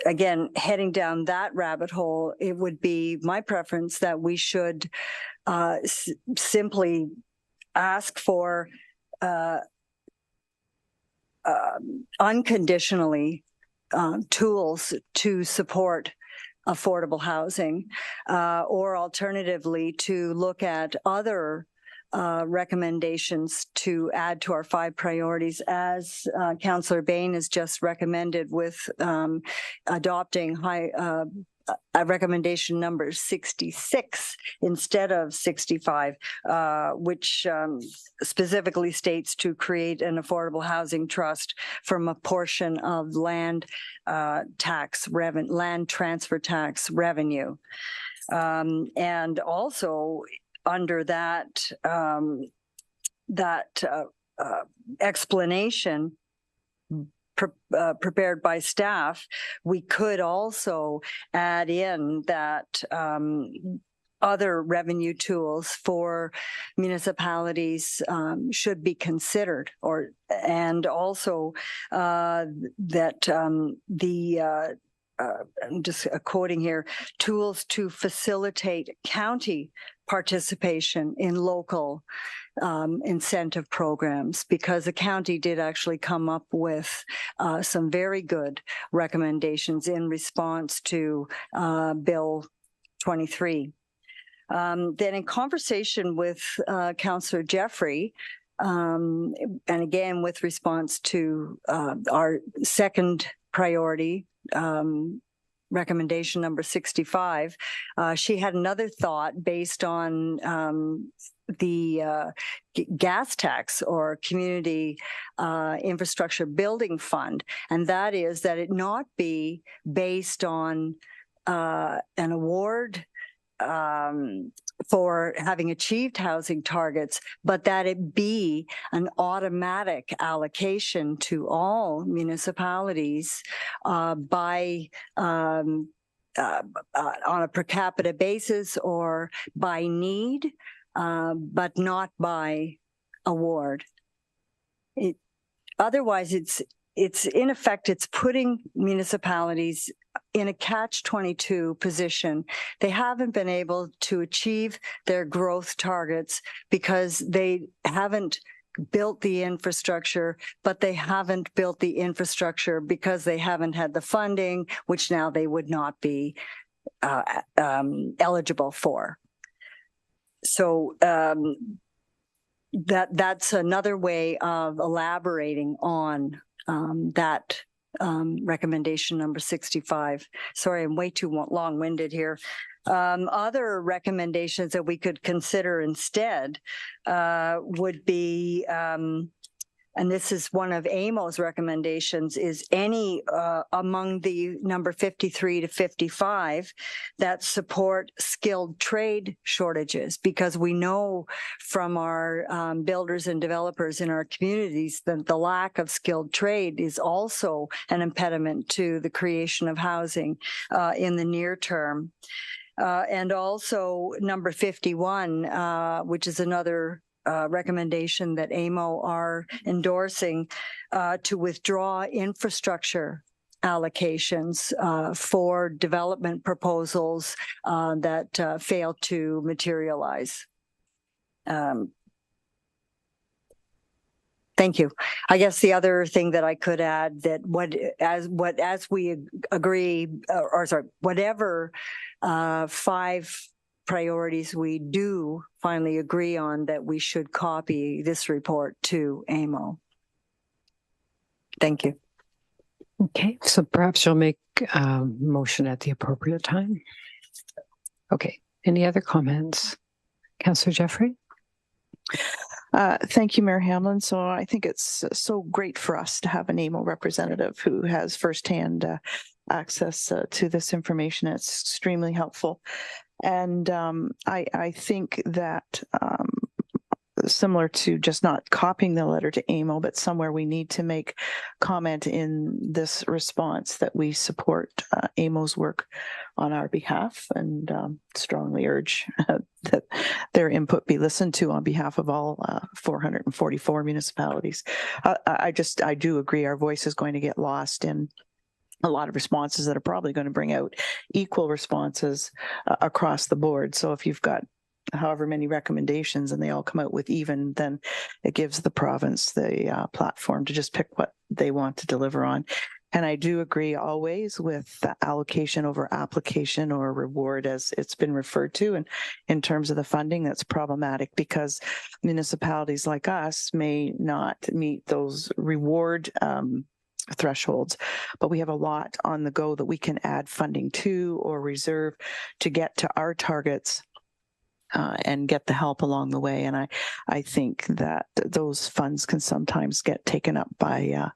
again, heading down that rabbit hole, it would be my preference that we should simply ask for unconditionally tools to support affordable housing, or alternatively to look at other recommendations to add to our 5 priorities, as Councillor Bain has just recommended, with adopting recommendation number 66 instead of 65, which specifically states to create an affordable housing trust from a portion of land transfer tax revenue. And also under that explanation prepared by staff, we could also add in that other revenue tools for municipalities should be considered, and also that I'm just quoting here, tools to facilitate county participation in local incentive programs, because the county did actually come up with some very good recommendations in response to Bill 23. Then in conversation with Councillor Jeffrey, and again with response to our second priority, recommendation number 65, she had another thought based on the gas tax or community infrastructure building fund, and that is that it not be based on an award for having achieved housing targets, but that it be an automatic allocation to all municipalities by on a per capita basis or by need, but not by award. Otherwise, it's in effect, it's putting municipalities in a catch-22 position. They haven't been able to achieve their growth targets because they haven't built the infrastructure, but they haven't built the infrastructure because they haven't had the funding, which now they would not be eligible for. So that's another way of elaborating on that recommendation number 65. Sorry, I'm way too long-winded here. Other recommendations that we could consider instead would be, and this is one of AMO's recommendations, is any among the number 53 to 55 that support skilled trade shortages, because we know from our builders and developers in our communities that the lack of skilled trade is also an impediment to the creation of housing in the near term. And also number 51, which is another recommendation that AMO are endorsing, to withdraw infrastructure allocations for development proposals that fail to materialize. Thank you. I guess the other thing that I could add, that as we agree, whatever 5 priorities we do finally agree on, that we should copy this report to AMO. Thank you. Okay, so perhaps you'll make a motion at the appropriate time. Okay, any other comments? Councillor Jeffrey? Thank you, Mayor Hamlin. So I think it's so great for us to have an AMO representative who has firsthand access to this information. It's extremely helpful. And I think that similar to just not copying the letter to AMO, but somewhere we need to make comment in this response that we support AMO's work on our behalf, and strongly urge that their input be listened to on behalf of all 444 municipalities. I do agree our voice is going to get lost in a lot of responses that are probably going to bring out equal responses across the board. So if you've got however many recommendations and they all come out with even, then it gives the province the platform to just pick what they want to deliver on. And I do agree always with the allocation over application or reward, as it's been referred to. And in terms of the funding, that's problematic because municipalities like us may not meet those reward thresholds, but we have a lot on the go that we can add funding to or reserve to get to our targets and get the help along the way. And I think that those funds can sometimes get taken up by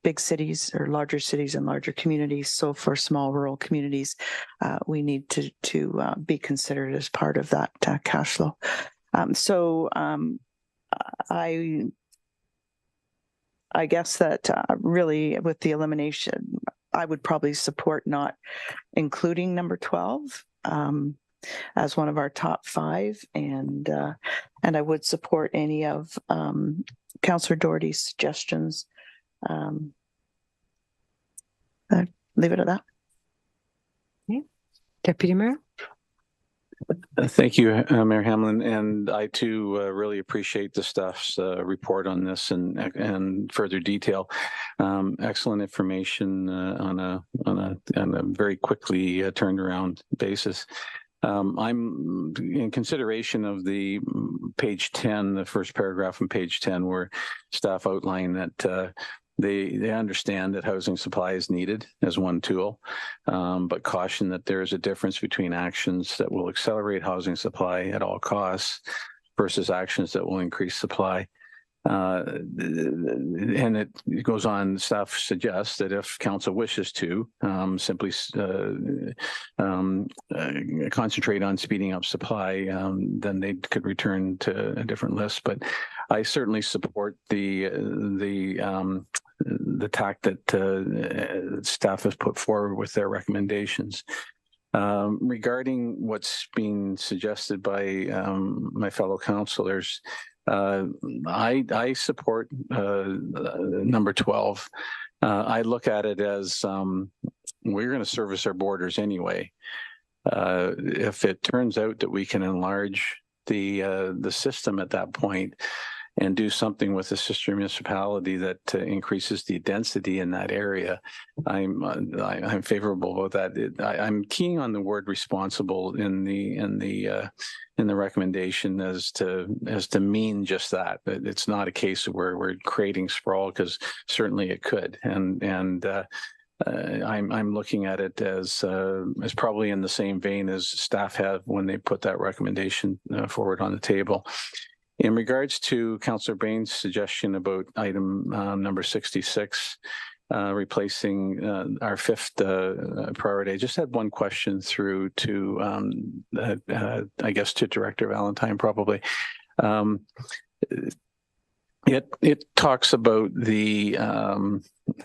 big cities or larger cities and larger communities. So for small rural communities, we need to be considered as part of that cash flow. I guess that really with the elimination, I would probably support not including number 12 as one of our top 5, and I would support any of Councillor Doherty's suggestions. I'd leave it at that. Okay. Deputy Mayor. Thank you, Mayor Hamlin, and I too really appreciate the staff's report on this and further detail. Excellent information on a very quickly turned around basis. I'm in consideration of the page 10, the first paragraph on page 10, where staff outline that they understand that housing supply is needed as one tool, but caution that there is a difference between actions that will accelerate housing supply at all costs versus actions that will increase supply. And it goes on, staff suggests that if council wishes to simply concentrate on speeding up supply, then they could return to a different list. But I certainly support the tack that staff has put forward with their recommendations. Regarding what's being suggested by my fellow councillors, I support number 12. I look at it as we're going to service our borders anyway. If it turns out that we can enlarge the system at that point and do something with the sister municipality that increases the density in that area, I'm favorable with that. I'm keying on the word responsible in the recommendation as to mean just that. It's not a case where we're creating sprawl, because certainly it could, and I'm looking at it as probably in the same vein as staff have when they put that recommendation forward on the table. In regards to Councillor Bain's suggestion about item number 66, replacing our 5th priority, I just had one question through to, I guess, to Director Valentine probably. It talks about the, I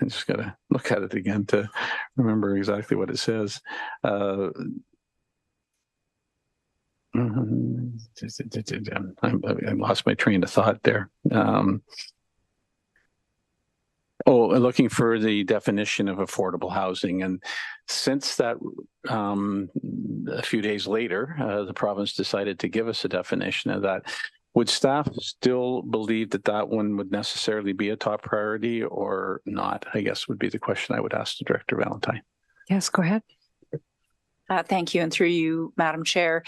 just got to look at it again to remember exactly what it says. I lost my train of thought there. Looking for the definition of affordable housing. And since that, a few days later, the province decided to give us a definition of that. Would staff still believe that that one would necessarily be a top priority or not? I guess would be the question I would ask the Director Valentine. Yes, go ahead. Thank you. And through you, Madam Chair.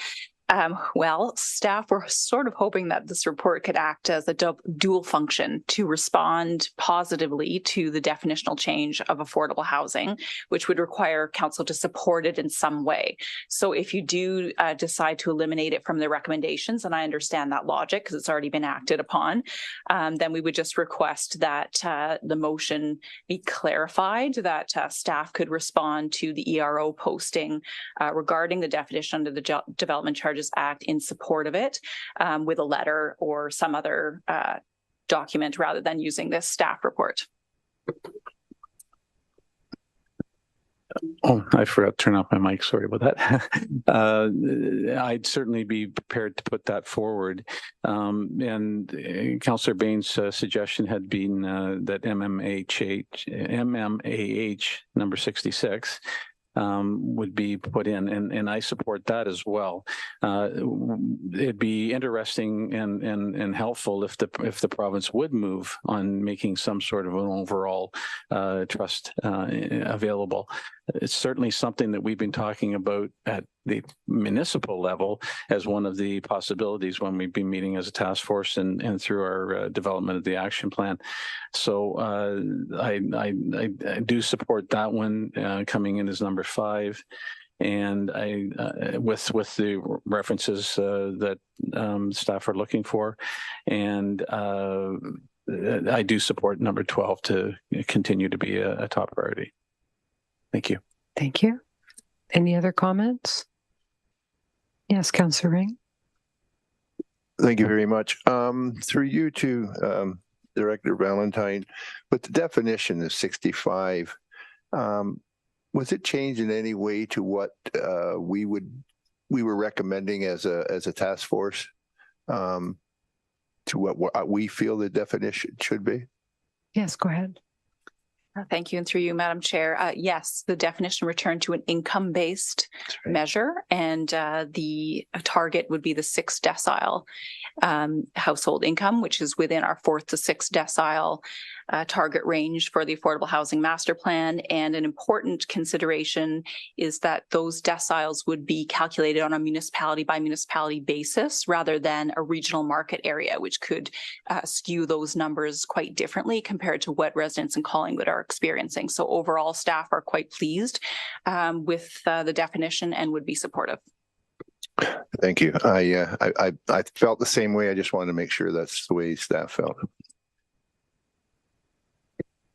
Well, staff were sort of hoping that this report could act as a dual function to respond positively to the definitional change of affordable housing, which would require council to support it in some way. So if you do decide to eliminate it from the recommendations, and I understand that logic because it's already been acted upon, then we would just request that the motion be clarified, that staff could respond to the ERO posting regarding the definition under the Development Charges Act in support of it with a letter or some other document rather than using this staff report. Oh, I forgot to turn off my mic. Sorry about that. I'd certainly be prepared to put that forward. And Councillor Bain's suggestion had been that MMAH number 66 would be put in, and I support that as well. It'd be interesting and helpful if the province would move on making some sort of an overall trust available. It's certainly something that we've been talking about at the municipal level as one of the possibilities when we've been meeting as a task force and through our development of the action plan. So I do support that one coming in as number 5. And I with the references that staff are looking for, and I do support number 12 to continue to be a top priority. Thank you. Thank you. Any other comments? Yes, Councillor Ring. Thank you very much. Through you to Director Valentine, but the definition of 65, was it changed in any way to what we were recommending as a task force, to what we feel the definition should be? Yes, go ahead. Thank you. And through you, Madam Chair. Yes, the definition returned to an income-based measure, and the target would be the 6th decile household income, which is within our 4th to 6th decile target range for the Affordable Housing Master Plan. And an important consideration is that those deciles would be calculated on a municipality by municipality basis rather than a regional market area, which could skew those numbers quite differently compared to what residents in Collingwood are experiencing. So overall, staff are quite pleased with the definition and would be supportive. Thank you. I felt the same way. I just wanted to make sure that's the way staff felt.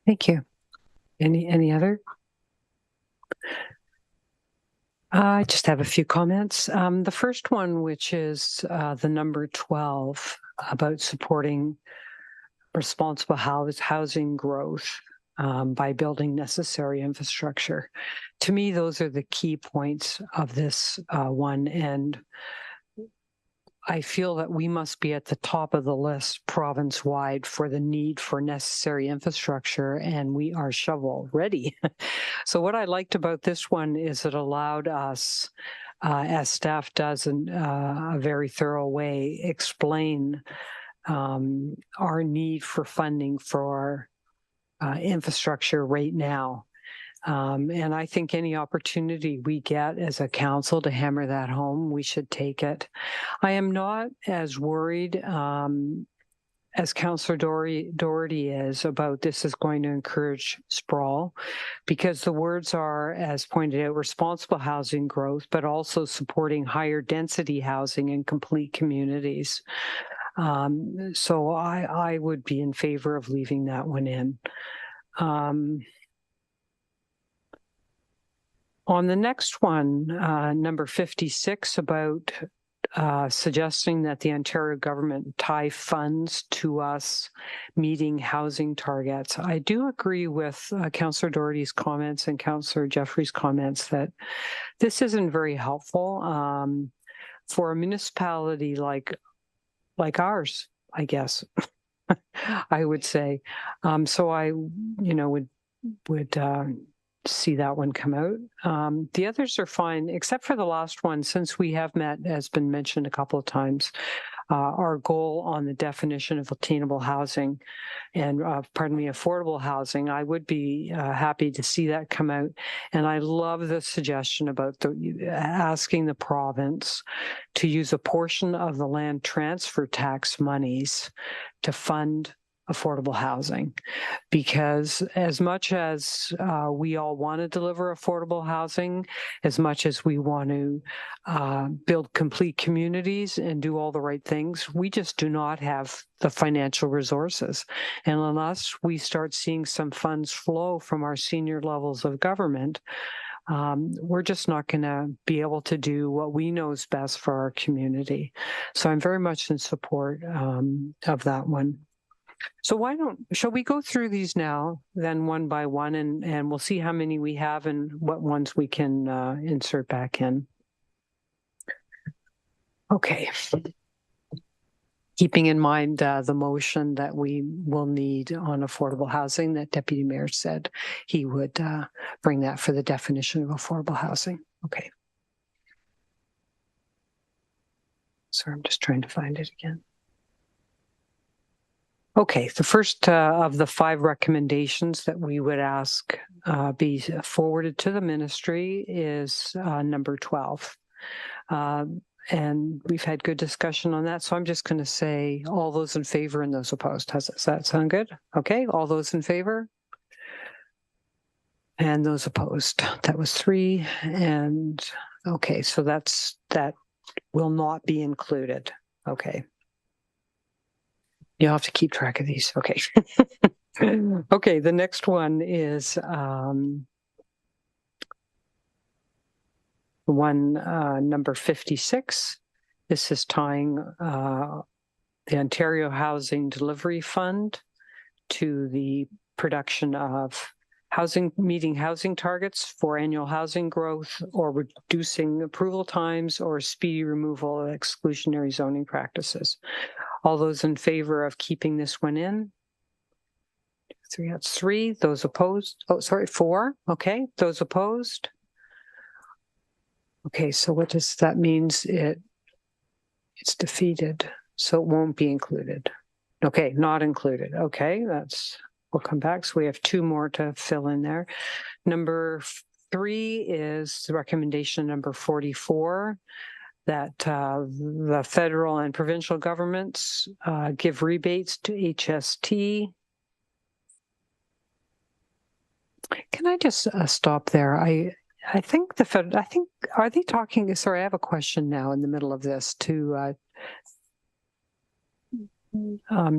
Thank you. Any other? I just have a few comments. The first one, which is the number 12, about supporting responsible housing growth by building necessary infrastructure. To me, those are the key points of this one, and I feel that we must be at the top of the list province-wide for the need for necessary infrastructure, and we are shovel ready. So what I liked about this one is it allowed us, as staff does in a very thorough way, explain our need for funding for infrastructure right now. And I think any opportunity we get as a council to hammer that home, we should take it. I am not as worried as Councillor Doherty is about this is going to encourage sprawl, because the words are, as pointed out, responsible housing growth, but also supporting higher density housing in complete communities. So I would be in favor of leaving that one in. On the next one, number 56, about suggesting that the Ontario government tie funds to us meeting housing targets. I do agree with Councillor Doherty's comments and Councillor Jeffrey's comments that this isn't very helpful for a municipality like ours, I guess, I would say. So I, would see that one come out. The others are fine, except for the last one, since we have met, has been mentioned a couple of times, our goal on the definition of attainable housing and, affordable housing. I would be happy to see that come out. And I love the suggestion about asking the province to use a portion of the land transfer tax monies to fund affordable housing, because as much as we all want to deliver affordable housing, as much as we want to build complete communities and do all the right things, we just do not have the financial resources. And unless we start seeing some funds flow from our senior levels of government, we're just not going to be able to do what we know is best for our community. So I'm very much in support of that one. So shall we go through these now, then one by one, and we'll see how many we have and what ones we can insert back in. Okay. keeping in mind the motion that we will need on affordable housing that Deputy Mayor said he would bring that for the definition of affordable housing. Okay. Sorry, I'm just trying to find it again. Okay, the first of the 5 recommendations that we would ask be forwarded to the ministry is number 12. And we've had good discussion on that. So I'm just going to say all those in favor and those opposed. Does that sound good? Okay, all those in favor? And those opposed. That was 3. And okay, so that will not be included. Okay. You'll have to keep track of these. Okay. Okay, the next one is number 56. This is tying the Ontario Housing Delivery Fund to the production of meeting housing targets for annual housing growth or reducing approval times or speedy removal of exclusionary zoning practices. All those in favor of keeping this one in? 3, that's 3. Those opposed? Oh, sorry, 4. Okay, those opposed? Okay, so what does that means? It's defeated, so it won't be included. Okay, not included. Okay, we'll come back. So we have 2 more to fill in there. Number 3 is the recommendation number 44. That the federal and provincial governments give rebates to HST. Can I just stop there? I think are they talking? Sorry, I have a question now in the middle of this to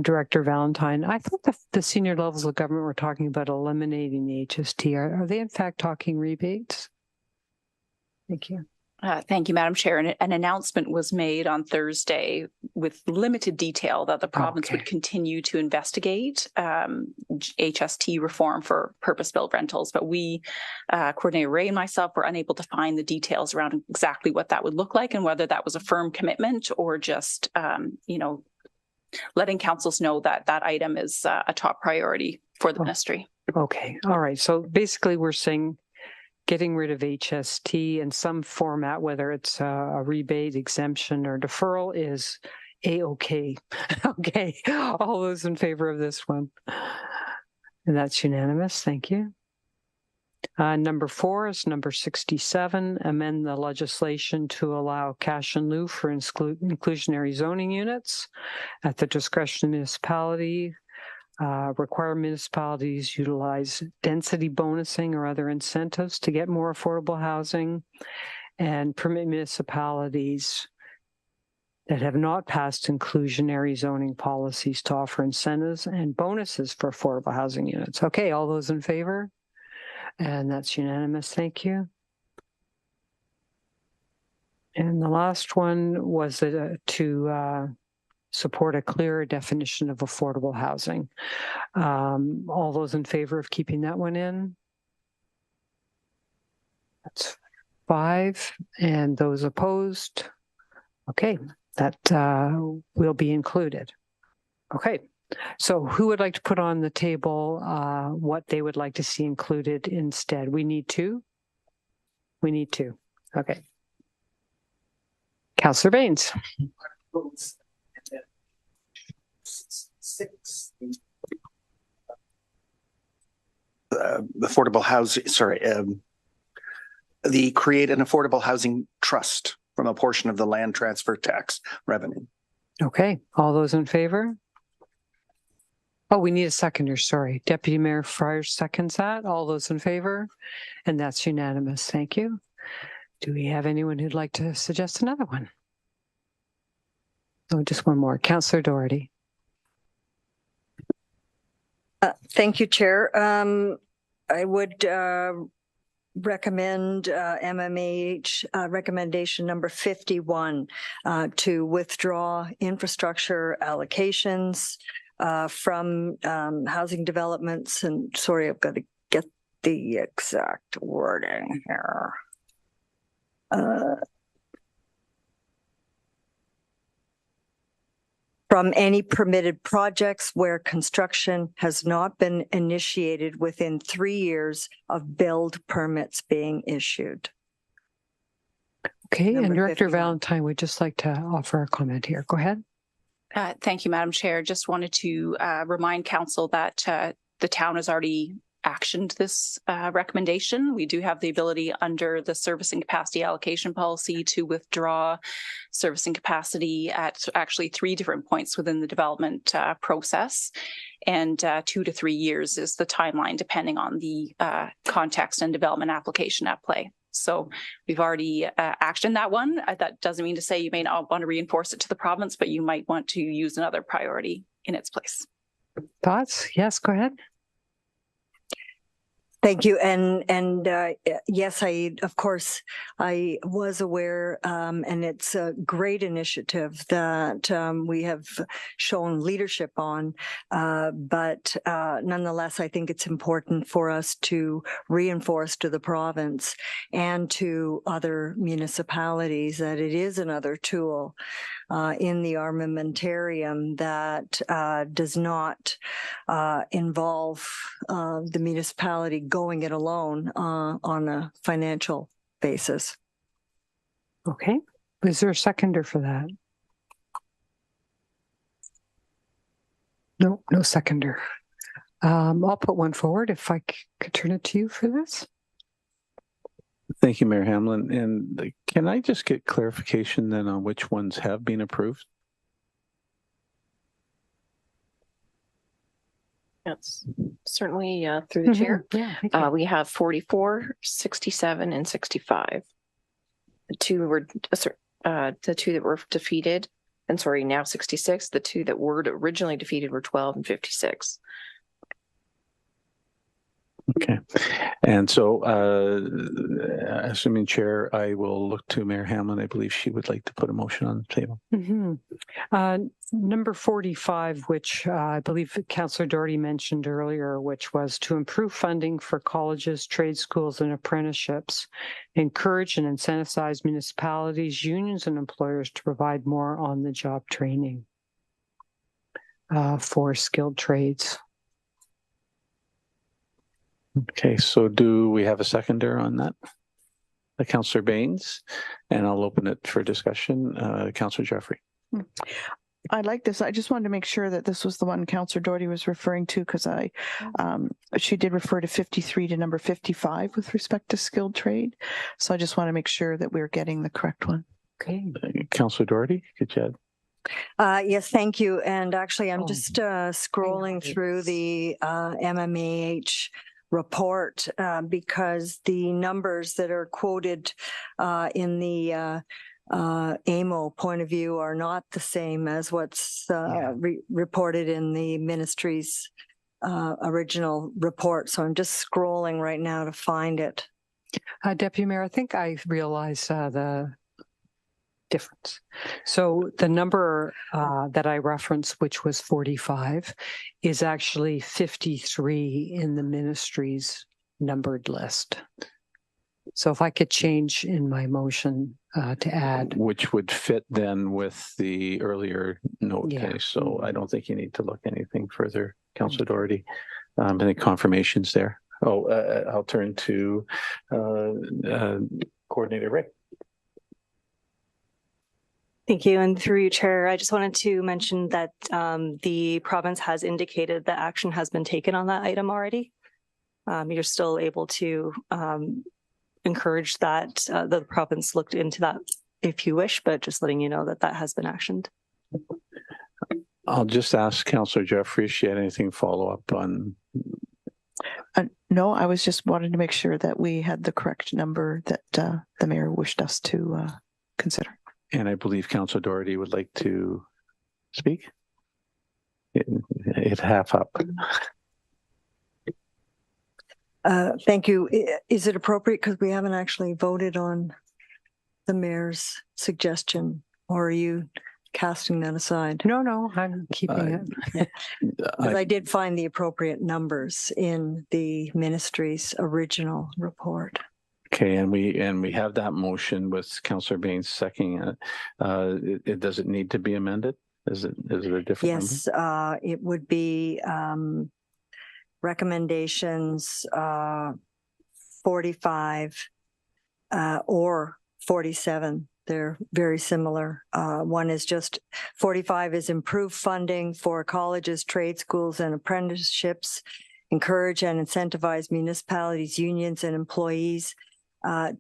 Director Valentine. I thought the senior levels of government were talking about eliminating the HST. Are they in fact talking rebates? Thank you. Thank you, Madam Chair. And an announcement was made on Thursday with limited detail that the province would continue to investigate HST reform for purpose-built rentals. But we, Coordinator Ray and myself, were unable to find the details around exactly what that would look like and whether that was a firm commitment or just, letting councils know that that item is a top priority for the ministry. Okay. All right. So basically we're saying getting rid of HST in some format, whether it's a rebate, exemption, or deferral, is A-OK. Okay, all those in favor of this one? And that's unanimous. Thank you. Number 4 is number 67, amend the legislation to allow cash in lieu for inclusionary zoning units at the discretion of municipality. Require municipalities utilize density bonusing or other incentives to get more affordable housing, and permit municipalities that have not passed inclusionary zoning policies to offer incentives and bonuses for affordable housing units. Okay, all those in favor? And that's unanimous. Thank you. And the last one was to support a clearer definition of affordable housing. All those in favor of keeping that one in? That's 5. And those opposed? Okay, that will be included. Okay, so who would like to put on the table what they would like to see included instead? We need 2? We need 2. Okay. Councillor Baines. Affordable housing, the create an affordable housing trust from a portion of the land transfer tax revenue. Okay, all those in favor? Oh, we need a seconder, sorry. Deputy Mayor Fryer seconds that. All those in favor? And that's unanimous. Thank you. Do we have anyone who'd like to suggest another one? Oh, just one more. Councillor Doherty. Thank you, Chair. I would recommend MMAH recommendation number 51 to withdraw infrastructure allocations from housing developments. And sorry, I've got to get the exact wording here. from any permitted projects where construction has not been initiated within 3 years of build permits being issued. Okay, and Number Director 51. Valentine would just like to offer a comment here. Go ahead. Thank you, Madam Chair. Just wanted to remind Council that the town has already actioned this recommendation. We do have the ability under the servicing capacity allocation policy to withdraw servicing capacity at actually 3 different points within the development process. And 2 to 3 years is the timeline, depending on the context and development application at play. So we've already actioned that one. That doesn't mean to say you may not want to reinforce it to the province, but you might want to use another priority in its place. Thoughts? Yes, go ahead. Thank you. And yes, of course, I was aware, and it's a great initiative that we have shown leadership on. But nonetheless, I think it's important for us to reinforce to the province and to other municipalities that it is another tool in the armamentarium that does not involve the municipality going it alone on a financial basis. Okay. Is there a seconder for that? No, no seconder. I'll put one forward if I could turn it to you for this. Thank you, Mayor Hamlin. And can I just get clarification then on which ones have been approved? Yes, certainly through the chair. Yeah, we have 44, 67, and 65. The two that were defeated, and sorry, now 66. The 2 that were originally defeated were 12 and 56. Okay. And so, assuming Chair, I will look to Mayor Hamlin. I believe she would like to put a motion on the table. Number 45, which I believe Councillor Doherty mentioned earlier, which was to improve funding for colleges, trade schools, and apprenticeships, encourage and incentivize municipalities, unions, and employers to provide more on-the-job training for skilled trades. Okay, so do we have a seconder on that? Councillor Baines, and I'll open it for discussion. Councillor Jeffrey. I like this. I just wanted to make sure that this was the one Councillor Doherty was referring to, because she did refer to 53 to number 55 with respect to skilled trade. So I just want to make sure that we're getting the correct one. Okay. Councillor Doherty, could you add? Yes, thank you. And actually, I'm just scrolling through the MMAH report because the numbers that are quoted in the AMO point of view are not the same as what's reported in the ministry's original report. So I'm just scrolling right now to find it. Deputy Mayor, I think I realize the difference. So the number that I referenced, which was 45, is actually 53 in the ministry's numbered list. So if I could change in my motion to add. Which would fit then with the earlier note. Yeah. Okay, so I don't think you need to look anything further, Councillor Doherty. Any confirmations there? I'll turn to Coordinator Ring. Thank you. And through you, Chair, I just wanted to mention that the province has indicated that action has been taken on that item already. You're still able to encourage that the province looked into that if you wish, but just letting you know that that has been actioned. I'll just ask Councillor Jeffrey if she had anything follow up on. No, I was just wanting to make sure that we had the correct number that the mayor wished us to consider. And I believe Councillor Doherty would like to speak. It half up. Thank you. Is it appropriate, because we haven't actually voted on the mayor's suggestion, or are you casting that aside? No, I'm keeping it. Because I did find the appropriate numbers in the ministry's original report. Okay, and we have that motion with Councillor Baines seconding it. Does it need to be amended? Is it a different Yes, it would be recommendations 45 or 47. They're very similar. One is just 45 is improve funding for colleges, trade schools, and apprenticeships, encourage and incentivize municipalities, unions, and employees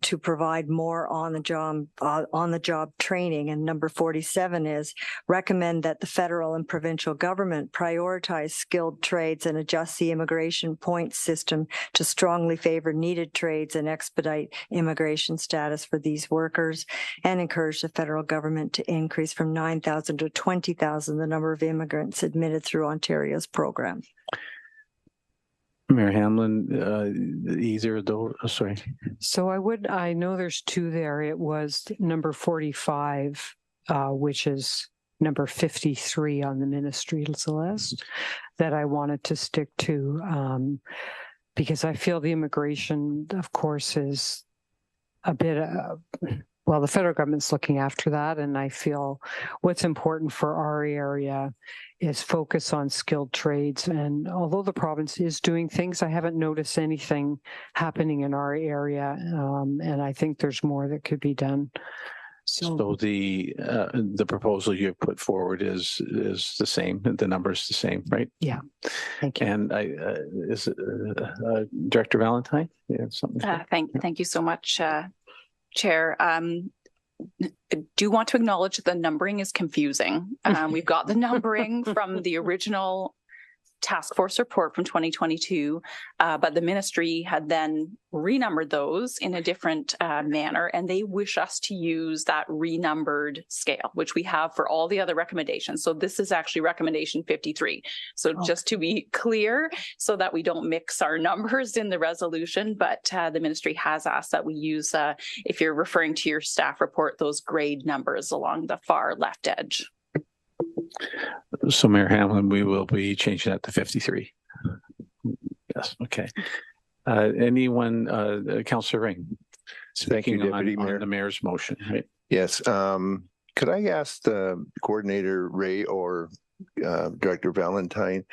to provide more on the job training. And number 47 is recommend that the federal and provincial government prioritize skilled trades and adjust the immigration points system to strongly favor needed trades and expedite immigration status for these workers, and encourage the federal government to increase from 9,000 to 20,000 the number of immigrants admitted through Ontario's program. Mayor Hamlin, either of those, sorry. So I know there's two there. It was number 45, which is number 53 on the ministry's list that I wanted to stick to, because I feel the immigration, of course, is a bit, well, the federal government's looking after that. And I feel what's important for our area is focus on skilled trades. And although the province is doing things, I haven't noticed anything happening in our area. And I think there's more that could be done. So the proposal you've put forward is the same. The number is the same, right? Yeah. Thank you. And is Director Valentine? You have something? Thank you so much, Chair. I do want to acknowledge that the numbering is confusing. We've got the numbering from the original task force report from 2022, but the ministry had then renumbered those in a different manner, and they wish us to use that renumbered scale, which we have for all the other recommendations. So this is actually recommendation 53. So just to be clear, so that we don't mix our numbers in the resolution, but the ministry has asked that we use, if you're referring to your staff report, those grade numbers along the far left edge. So Mayor Hamlin, we will be changing that to 53. Yes, okay. Anyone, Councillor Ring? Thank you, Deputy Mayor. On the mayor's motion, right? Yes. Could I ask the coordinator Ray or Director Valentine,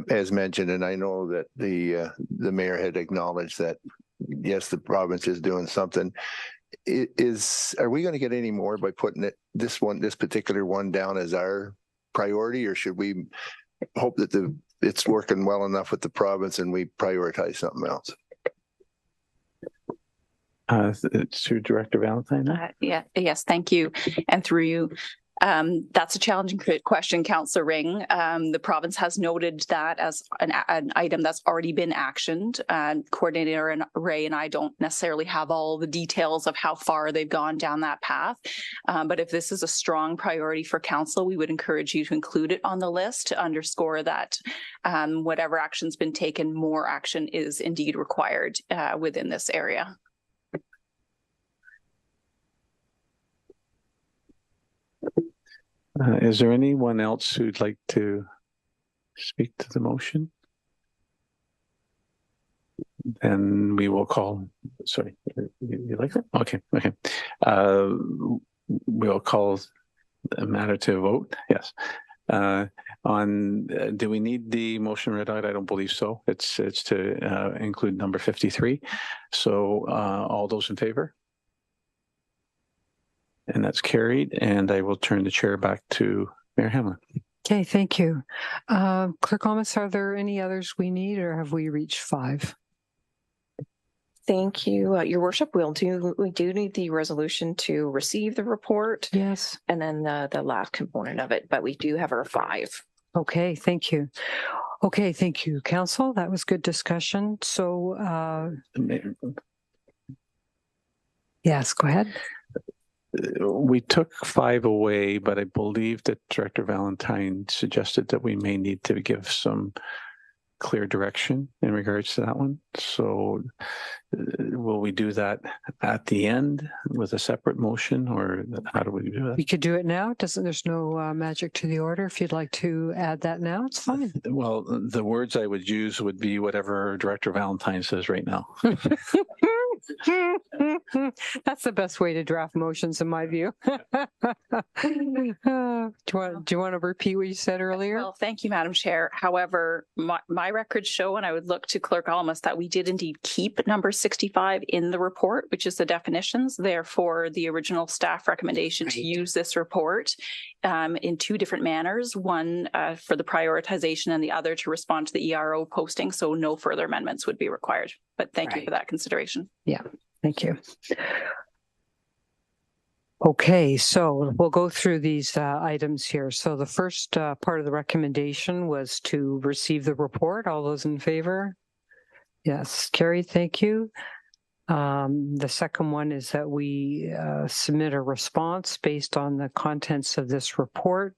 as mentioned, and I know that the mayor had acknowledged that, yes, the province is doing something. Are we going to get any more by putting this particular one down as our priority, or should we hope that it's working well enough with the province and we prioritize something else? To Director Valentine. Yes, thank you. And through you, that's a challenging question, Councillor Ring. The province has noted that as an item that's already been actioned. Coordinator and Ray and I don't necessarily have all the details of how far they've gone down that path. But if this is a strong priority for council, we would encourage you to include it on the list to underscore that whatever action's been taken, more action is indeed required within this area. Is there anyone else who'd like to speak to the motion? Then we will call, sorry, you like that? Okay. We'll call the matter to a vote. Yes. Do we need the motion read out? I don't believe so. It's to include number 53. So all those in favor? And that's carried. And I will turn the chair back to Mayor Hamlin. Okay, thank you. Clerk Almas, are there any others we need, or have we reached 5? Thank you, Your Worship. We do need the resolution to receive the report. Yes. And then the last component of it, but we do have our 5. Okay, thank you. Okay, thank you, Council. That was good discussion. So, yes, go ahead. We took 5 away, but I believe that Director Valentine suggested that we may need to give some clear direction in regards to that one. So will we do that at the end with a separate motion, or how do we do that? We could do it now. There's no magic to the order. If you'd like to add that now, it's fine. Well, the words I would use would be whatever Director Valentine says right now. That's the best way to draft motions in my view. Do you want to repeat what you said earlier? Well, thank you, Madam Chair. However, my records show, and I would look to Clerk Almus, that we did indeed keep number 65 in the report, which is the definitions. Therefore, the original staff recommendation to use this report in two different manners, one for the prioritization and the other to respond to the ERO posting. So no further amendments would be required. But thank you for that consideration. Yeah, thank you. Okay, so we'll go through these items here. So the first part of the recommendation was to receive the report. All those in favor? Yes, carried. Thank you. The second one is that we submit a response based on the contents of this report.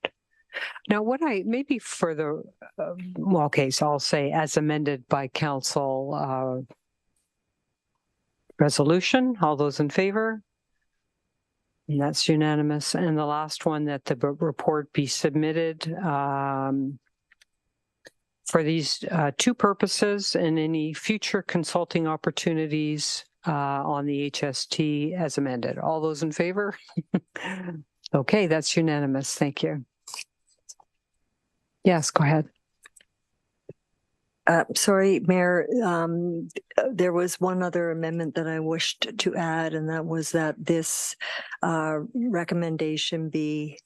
Now, what I maybe for the okay, so I'll say as amended by council resolution. All those in favor? And that's unanimous. And the last one, that the report be submitted for these two purposes and any future consulting opportunities on the HST as amended. All those in favor? Okay, that's unanimous. Thank you. Yes, go ahead. Sorry, Mayor, there was one other amendment that I wished to add, and that was that this recommendation be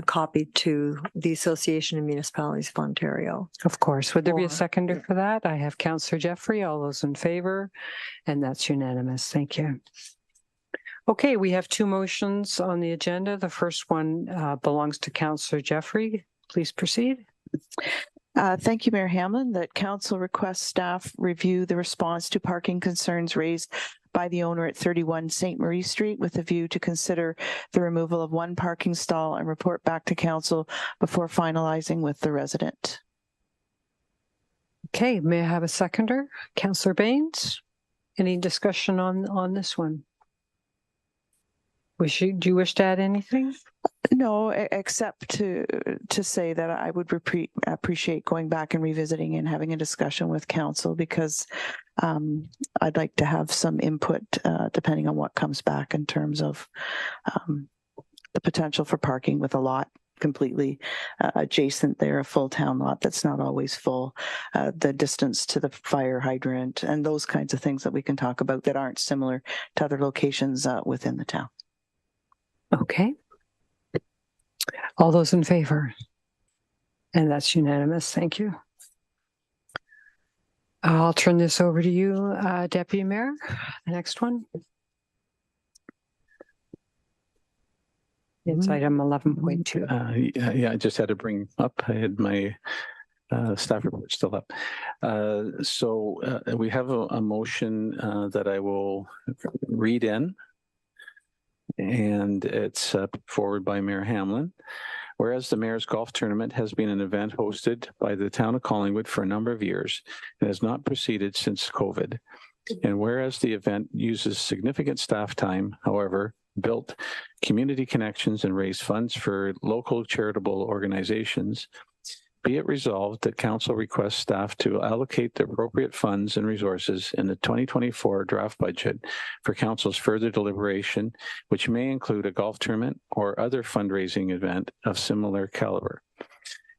copied to the Association of Municipalities of Ontario. Of course. Would there be a seconder for that? I have Councillor Jeffrey. All those in favor? And that's unanimous. Thank you. Okay, we have two motions on the agenda. The first one belongs to Councillor Jeffrey. Please proceed. Thank you, Mayor Hamlin. That council requests staff review the response to parking concerns raised by the owner at 31 St. Marie Street with a view to consider the removal of one parking stall and report back to council before finalizing with the resident. Okay, may I have a seconder? Councillor Baines, any discussion on this one? Do you wish to add anything? No, except to say that I would appreciate going back and revisiting and having a discussion with council, because I'd like to have some input depending on what comes back in terms of the potential for parking with a lot completely adjacent there, a full town lot that's not always full, the distance to the fire hydrant, and those kinds of things that we can talk about that aren't similar to other locations within the town. Okay. All those in favor? And that's unanimous. Thank you. I'll turn this over to you, Deputy Mayor. The next one. It's item 11.2. Yeah, I just had to bring up. I had my staff report still up. So we have a motion that I will read in. And it's forwarded by Mayor Hamlin. Whereas the Mayor's Golf Tournament has been an event hosted by the town of Collingwood for a number of years and has not proceeded since COVID. And whereas the event uses significant staff time, however, built community connections and raised funds for local charitable organizations, be it resolved that council requests staff to allocate the appropriate funds and resources in the 2024 draft budget for council's further deliberation, which may include a golf tournament or other fundraising event of similar caliber.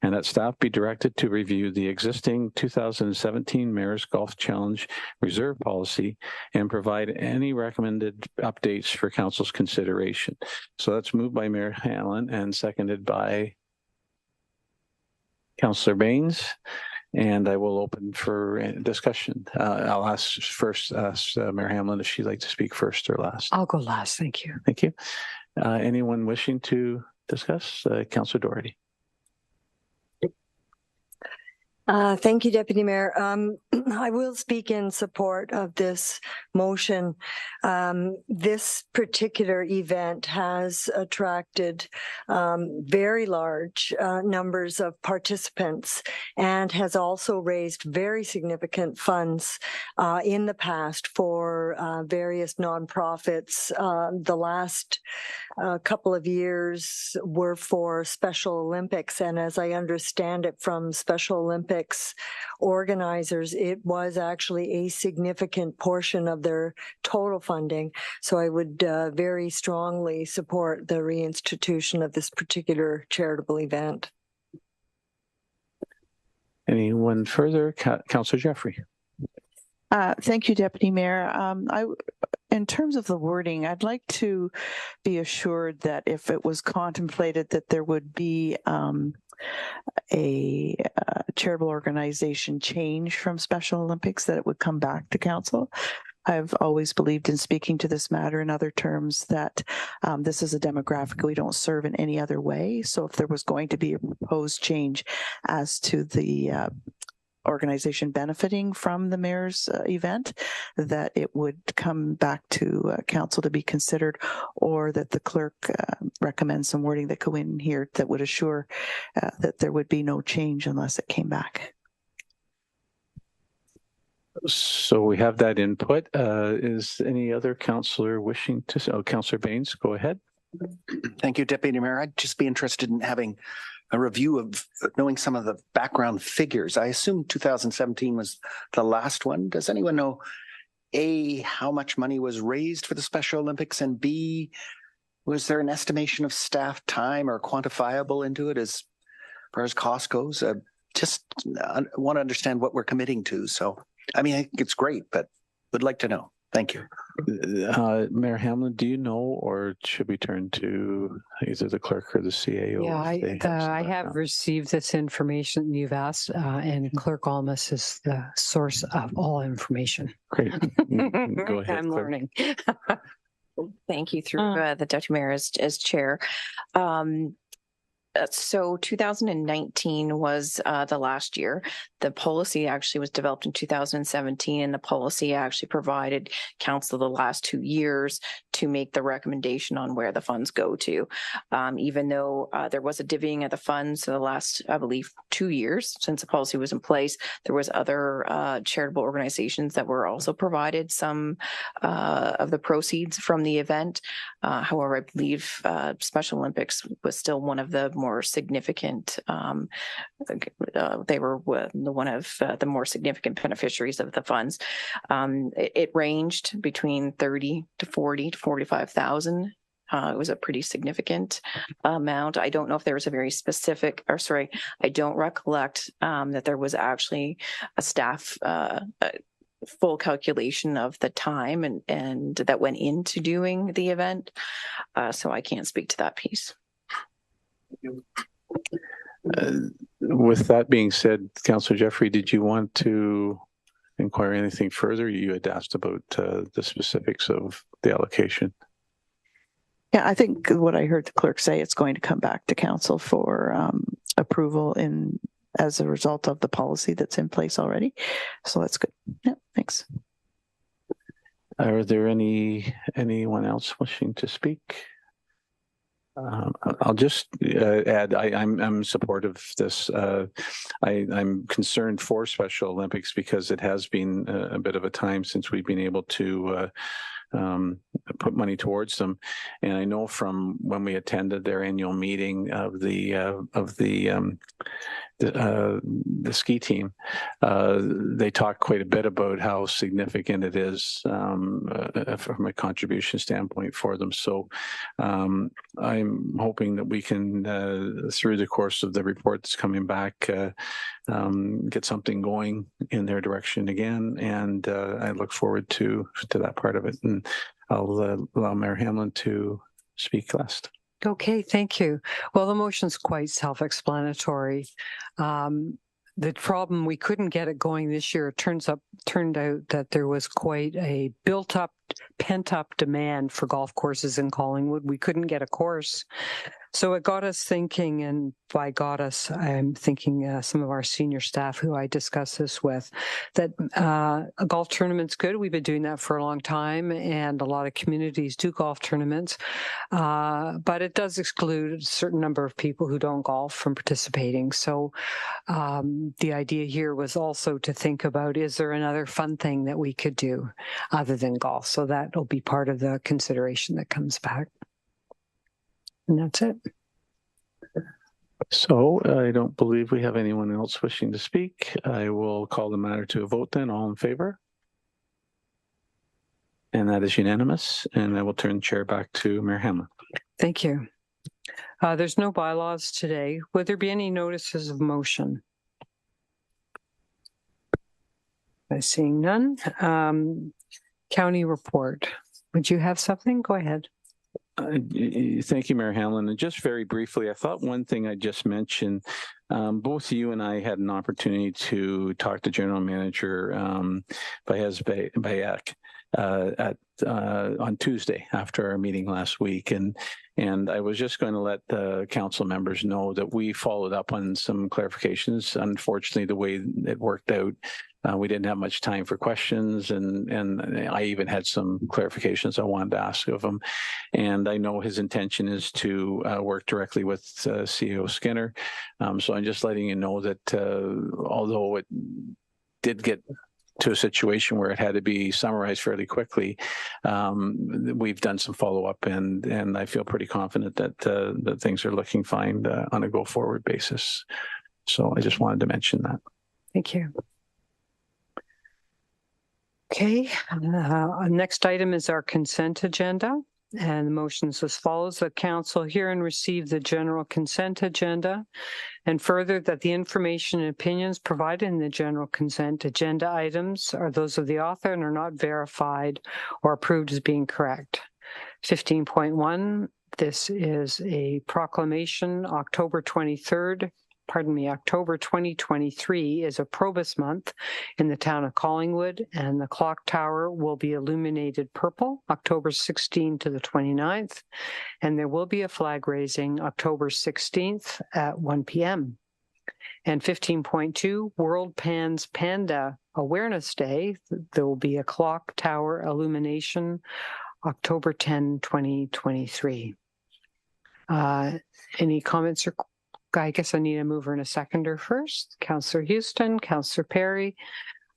And that staff be directed to review the existing 2017 Mayor's Golf Challenge reserve policy and provide any recommended updates for council's consideration. So that's moved by Mayor Hamlin and seconded by Councillor Baines, and I will open for discussion. I'll ask Mayor Hamlin if she'd like to speak first or last. I'll go last. Thank you. Thank you. Anyone wishing to discuss? Councillor Doherty. Thank you, Deputy Mayor. I will speak in support of this motion. This particular event has attracted very large numbers of participants and has also raised very significant funds in the past for various nonprofits. The last couple of years were for Special Olympics, and as I understand it from Special Olympics, Olympics organizers, it was actually a significant portion of their total funding. So I would very strongly support the reinstitution of this particular charitable event. Anyone further? Councillor Jeffrey. Thank you, Deputy Mayor. In terms of the wording, I'd like to be assured that if it was contemplated that there would be a charitable organization change from Special Olympics, that it would come back to council. I've always believed in speaking to this matter in other terms that this is a demographic we don't serve in any other way. So if there was going to be a proposed change as to the organization benefiting from the mayor's event, that it would come back to council to be considered, or that the clerk recommends some wording that go in here that would assure that there would be no change unless it came back. So we have that input. Is any other councillor wishing to? Oh, Councillor Baines, go ahead. Thank you, Deputy Mayor. I'd just be interested in having a review of knowing some of the background figures. I assume 2017 was the last one. Does anyone know, A, how much money was raised for the Special Olympics, and B, was there an estimation of staff time or quantifiable into it as far as cost goes? Just want to understand what we're committing to. So, I mean, I think it's great, but would like to know. Thank you. Mayor Hamlin, do you know, or should we turn to either the clerk or the CAO? Yeah, I have received this information you've asked, and Clerk Almas is the source of all information. Great. Go ahead. I'm learning. Thank you through the Deputy Mayor as chair. So 2019 was the last year. The policy actually was developed in 2017, and the policy actually provided council the last 2 years to make the recommendation on where the funds go to. Even though there was a divvying of the funds for the last, I believe, 2 years since the policy was in place, there was other charitable organizations that were also provided some of the proceeds from the event. However, I believe Special Olympics was still one of the more significant, they were one of the more significant beneficiaries of the funds. It ranged between 30 to 40 to 45,000. It was a pretty significant amount. I don't know if there was a very specific, or sorry, I don't recollect that there was actually a staff full calculation of the time and that went into doing the event. So I can't speak to that piece. With that being said, Councillor Jeffrey, did you want to inquire anything further? You had asked about the specifics of the allocation. Yeah, I think what I heard the clerk say, it's going to come back to council for approval as a result of the policy that's in place already. So that's good. Yeah, thanks. Are there anyone else wishing to speak? I'll just add, I'm supportive of this. I'm concerned for Special Olympics because it has been a bit of a time since we've been able to put money towards them. And I know from when we attended their annual meeting of the ski team, they talked quite a bit about how significant it is from a contribution standpoint for them. So I'm hoping that we can, through the course of the report that's coming back, get something going in their direction again. And I look forward to that part of it. And I'll allow Mayor Hamlin to speak last. Okay, thank you. Well, the motion's quite self-explanatory. The problem, we couldn't get it going this year. It turned out that there was quite a built-up, pent-up demand for golf courses in Collingwood. We couldn't get a course. So it got us thinking, and by got us, I'm thinking some of our senior staff who I discussed this with, that a golf tournament's good. We've been doing that for a long time, and a lot of communities do golf tournaments, but it does exclude a certain number of people who don't golf from participating. So the idea here was also to think about, is there another fun thing that we could do other than golf? So that will be part of the consideration that comes back. And that's it. So I don't believe we have anyone else wishing to speak. I will call the matter to a vote then. All in favor? And that is unanimous. And I will turn the chair back to Mayor Hamlin. Thank you. There's no bylaws today. Would there be any notices of motion? I'm seeing none. County report. Would you have something? Go ahead. Thank you, Mayor Hamlin. And just very briefly, I thought one thing I just mentioned, both you and I had an opportunity to talk to General Manager Bayek on Tuesday after our meeting last week. And I was just going to let the council members know that we followed up on some clarifications. Unfortunately, the way it worked out, we didn't have much time for questions, and I even had some clarifications I wanted to ask of him. And I know his intention is to work directly with CEO Skinner. So I'm just letting you know that although it did get to a situation where it had to be summarized fairly quickly, we've done some follow-up, and I feel pretty confident that that things are looking fine on a go-forward basis. So I just wanted to mention that. Thank you. Okay, next item is our consent agenda, and the motions as follows: the council hear and receive the general consent agenda, and further that the information and opinions provided in the general consent agenda items are those of the author and are not verified or approved as being correct. 15.1, this is a proclamation. October 2023 is a Probus month in the town of Collingwood, and the clock tower will be illuminated purple October 16th to the 29th, and there will be a flag raising October 16th at 1 p.m. And 15.2, World Pan's Panda Awareness Day. There will be a clock tower illumination October 10, 2023. Any comments or I guess I need a mover and a seconder first. Councillor Houston, Councillor Perry.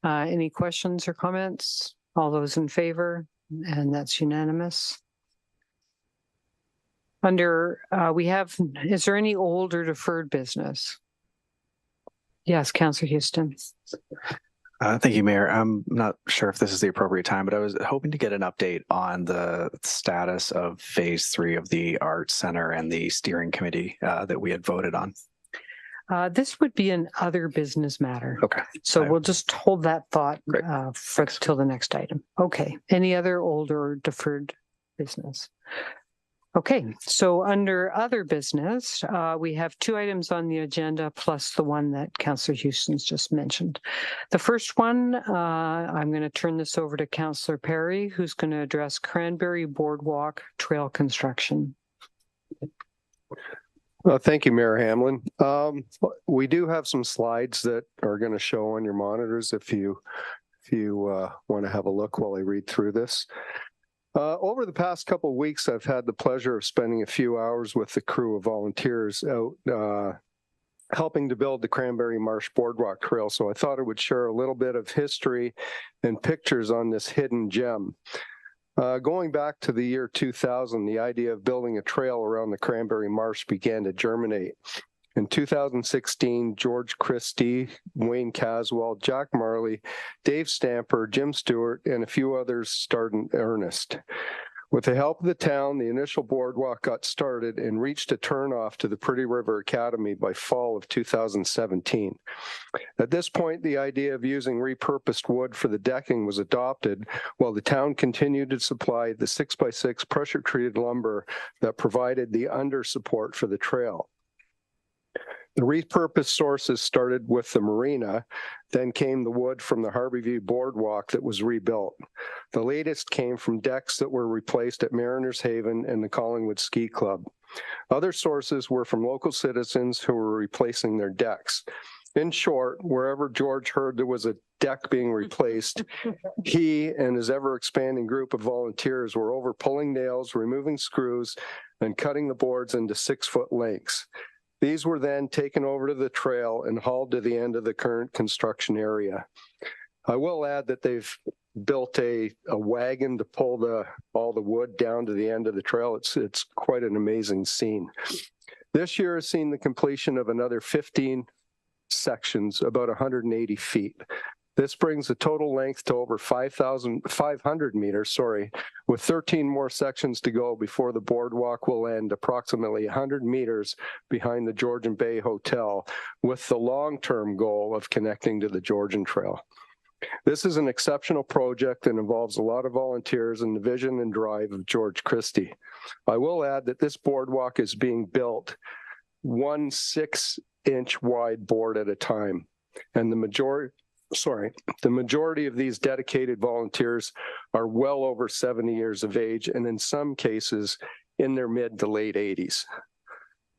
Any questions or comments? All those in favor? And that's unanimous. Under, is there any old or deferred business? Yes, Councillor Houston. Thank you, Mayor. I'm not sure if this is the appropriate time, but I was hoping to get an update on the status of phase 3 of the Arts Center and the steering committee that we had voted on. This would be an other business matter. Okay. So we'll just hold that thought till the next item. Okay. Any other old or deferred business? Okay, so under other business, we have 2 items on the agenda plus the one that Councillor Houston's just mentioned. The first one, I'm going to turn this over to Councillor Perry, who's going to address Cranberry Boardwalk Trail construction. Thank you, Mayor Hamlin. We do have some slides that are going to show on your monitors if you want to have a look while I read through this. Over the past couple of weeks, I've had the pleasure of spending a few hours with the crew of volunteers out helping to build the Cranberry Marsh Boardwalk Trail. So I thought I would share a little bit of history and pictures on this hidden gem. Going back to the year 2000, the idea of building a trail around the Cranberry Marsh began to germinate. In 2016, George Christie, Wayne Caswell, Jack Marley, Dave Stamper, Jim Stewart, and a few others started in earnest. With the help of the town, the initial boardwalk got started and reached a turnoff to the Pretty River Academy by fall of 2017. At this point, the idea of using repurposed wood for the decking was adopted, while the town continued to supply the 6x6 pressure-treated lumber that provided the under support for the trail. The repurposed sources started with the marina, then came the wood from the Harborview Boardwalk that was rebuilt. The latest came from decks that were replaced at Mariners Haven and the Collingwood Ski Club. Other sources were from local citizens who were replacing their decks. In short, wherever George heard there was a deck being replaced, he and his ever-expanding group of volunteers were over pulling nails, removing screws, and cutting the boards into 6-foot lengths. These were then taken over to the trail and hauled to the end of the current construction area. I will add that they've built a wagon to pull all the wood down to the end of the trail. It's quite an amazing scene. This year has seen the completion of another 15 sections, about 180 feet. This brings the total length to over 5,500 meters, with 13 more sections to go before the boardwalk will end approximately 100 meters behind the Georgian Bay Hotel, with the long-term goal of connecting to the Georgian Trail. This is an exceptional project and involves a lot of volunteers and the vision and drive of George Christie. I will add that this boardwalk is being built 1 6-inch wide board at a time, and the majority of these dedicated volunteers are well over 70 years of age, and in some cases in their mid to late 80s.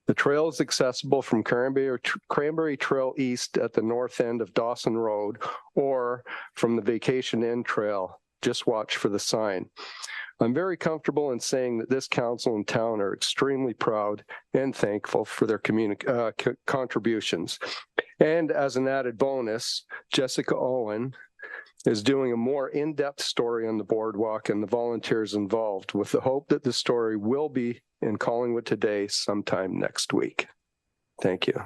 The trail is accessible from Cranberry Trail East at the north end of Dawson Road, or from the Vacation Inn Trail. Just watch for the sign. I'm very comfortable in saying that this council and town are extremely proud and thankful for their contributions. And as an added bonus, Jessica Owen is doing a more in-depth story on the boardwalk and the volunteers involved, with the hope that the story will be in Collingwood Today sometime next week. Thank you.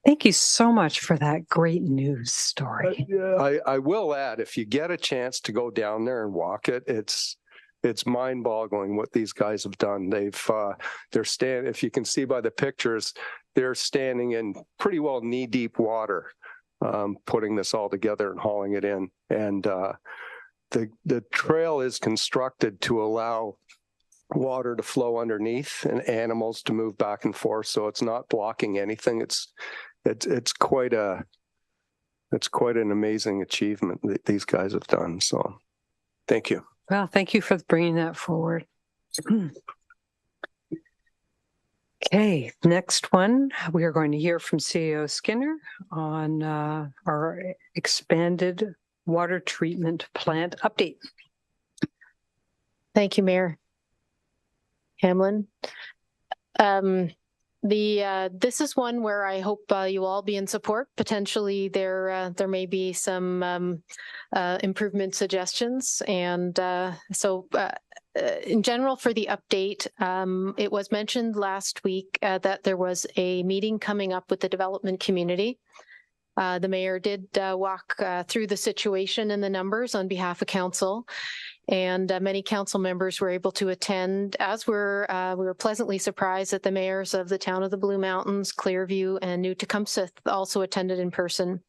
Thank you so much for that great news story. I will add, if you get a chance to go down there and walk it, it's mind-boggling what these guys have done. They're standing, if you can see by the pictures, they're standing in pretty well knee-deep water, putting this all together and hauling it in. And the trail is constructed to allow water to flow underneath and animals to move back and forth, so it's not blocking anything. It's quite an amazing achievement that these guys have done. So thank you. Well, thank you for bringing that forward. Okay, next one, we are going to hear from CEO Skinner on our expanded water treatment plant update. Thank you, Mayor Hamlin. This is one where I hope you all be in support. Potentially there may be some improvement suggestions. And in general, for the update, it was mentioned last week that there was a meeting coming up with the development community. The mayor did walk through the situation and the numbers on behalf of council, and many council members were able to attend, as we were pleasantly surprised that the mayors of the town of the Blue Mountains, Clearview, and New Tecumseh also attended in person.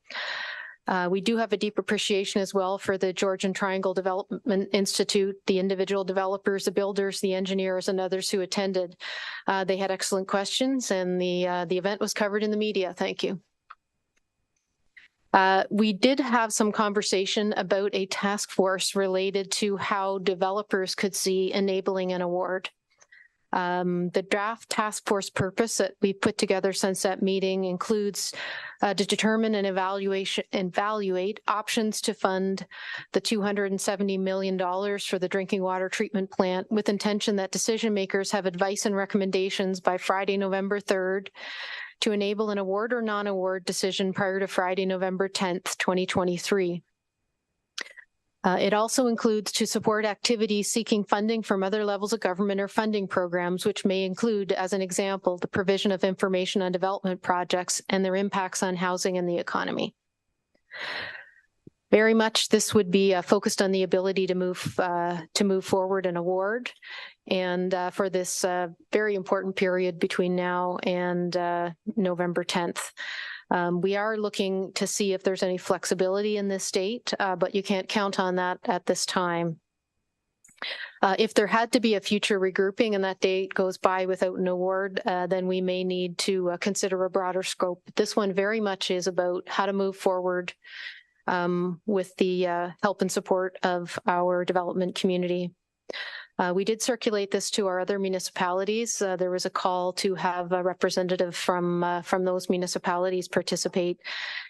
We do have a deep appreciation as well for the Georgian Triangle Development Institute, the individual developers, the builders, the engineers, and others who attended. They had excellent questions, and the event was covered in the media. Thank you. We did have some conversation about a task force related to how developers could see enabling an award. The draft task force purpose that we put together since that meeting includes to determine and evaluate options to fund the $270 million for the drinking water treatment plant, with intention that decision makers have advice and recommendations by Friday, November 3rd, to enable an award or non-award decision prior to Friday, November 10th, 2023. It also includes to support activities seeking funding from other levels of government or funding programs, which may include, as an example, the provision of information on development projects and their impacts on housing and the economy. Very much this would be focused on the ability to move forward an award, and for this very important period between now and November 10th. We are looking to see if there's any flexibility in this date, but you can't count on that at this time. If there had to be a future regrouping and that date goes by without an award, then we may need to consider a broader scope. This one very much is about how to move forward with the help and support of our development community. We did circulate this to our other municipalities. There was a call to have a representative from those municipalities participate,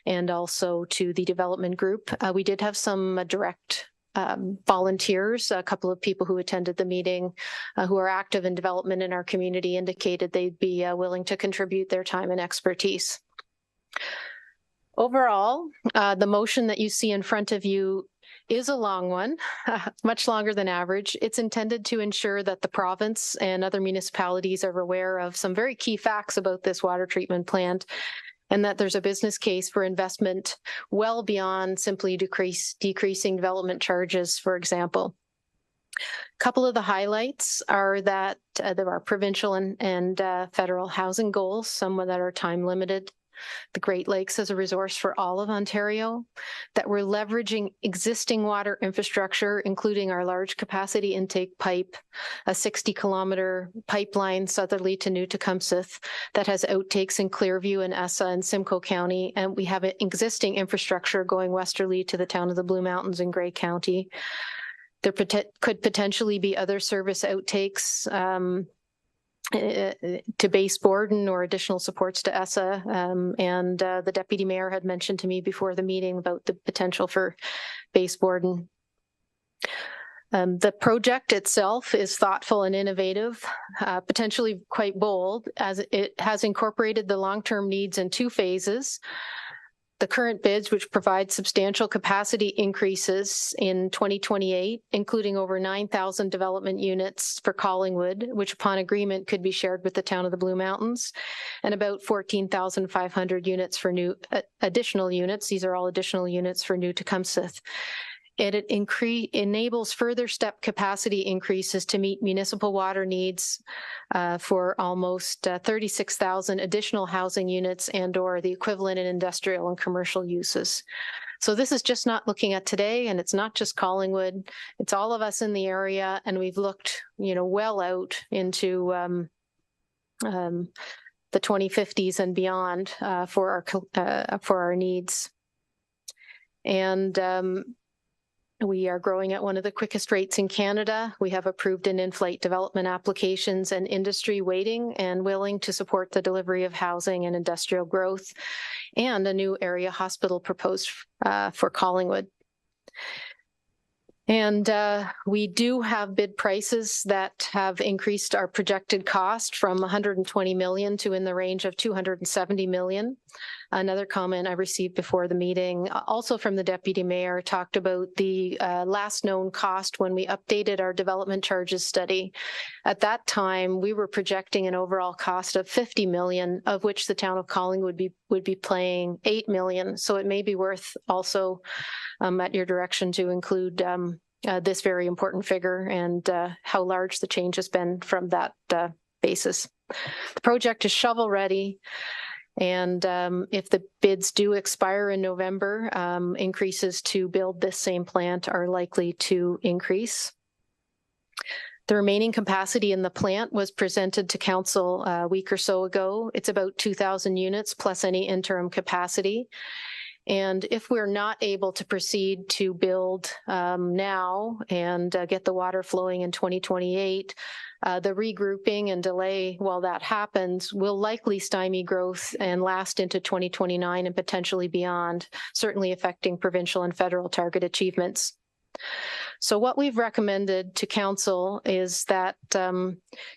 and also to the development group. We did have some direct volunteers. A couple of people who attended the meeting who are active in development in our community indicated they'd be willing to contribute their time and expertise. Overall, the motion that you see in front of you is a long one, much longer than average. It's intended to ensure that the province and other municipalities are aware of some very key facts about this water treatment plant, and that there's a business case for investment well beyond simply decreasing development charges, for example. A couple of the highlights are that there are provincial and federal housing goals, some that are time limited. The Great Lakes as a resource for all of Ontario, that we're leveraging existing water infrastructure, including our large capacity intake pipe, a 60-kilometer pipeline southerly to New Tecumseth that has outtakes in Clearview and Essa and Simcoe County, and we have an existing infrastructure going westerly to the town of the Blue Mountains in Grey County. There could potentially be other service outtakes to Base Borden or additional supports to ESSA. And the deputy mayor had mentioned to me before the meeting about the potential for Base Borden. The project itself is thoughtful and innovative, potentially quite bold, as it has incorporated the long-term needs in 2 phases. The current bids, which provide substantial capacity increases in 2028, including over 9,000 development units for Collingwood, which upon agreement could be shared with the town of the Blue Mountains, and about 14,500 units for new additional units. These are all additional units for New Tecumseth. It enables further step capacity increases to meet municipal water needs for almost 36,000 additional housing units and or the equivalent in industrial and commercial uses. So this is just not looking at today, and it's not just Collingwood, it's all of us in the area, and we've looked, well out into the 2050s and beyond for our needs. And we are growing at one of the quickest rates in Canada. We have approved and in-flight development applications and industry waiting and willing to support the delivery of housing and industrial growth, and a new area hospital proposed for Collingwood. And we do have bid prices that have increased our projected cost from 120 million to in the range of 270 million. Another comment I received before the meeting, also from the deputy mayor, talked about the last known cost when we updated our development charges study. At that time, we were projecting an overall cost of 50 million, of which the town of Collingwood would be paying 8 million. So it may be worth also at your direction to include this very important figure and how large the change has been from that basis. The project is shovel ready. And if the bids do expire in November, increases to build this same plant are likely to increase. The remaining capacity in the plant was presented to council a week or so ago. It's about 2,000 units plus any interim capacity. And if we're not able to proceed to build now and get the water flowing in 2028, the regrouping and delay while that happens will likely stymie growth and last into 2029 and potentially beyond, certainly affecting provincial and federal target achievements. So what we've recommended to council is that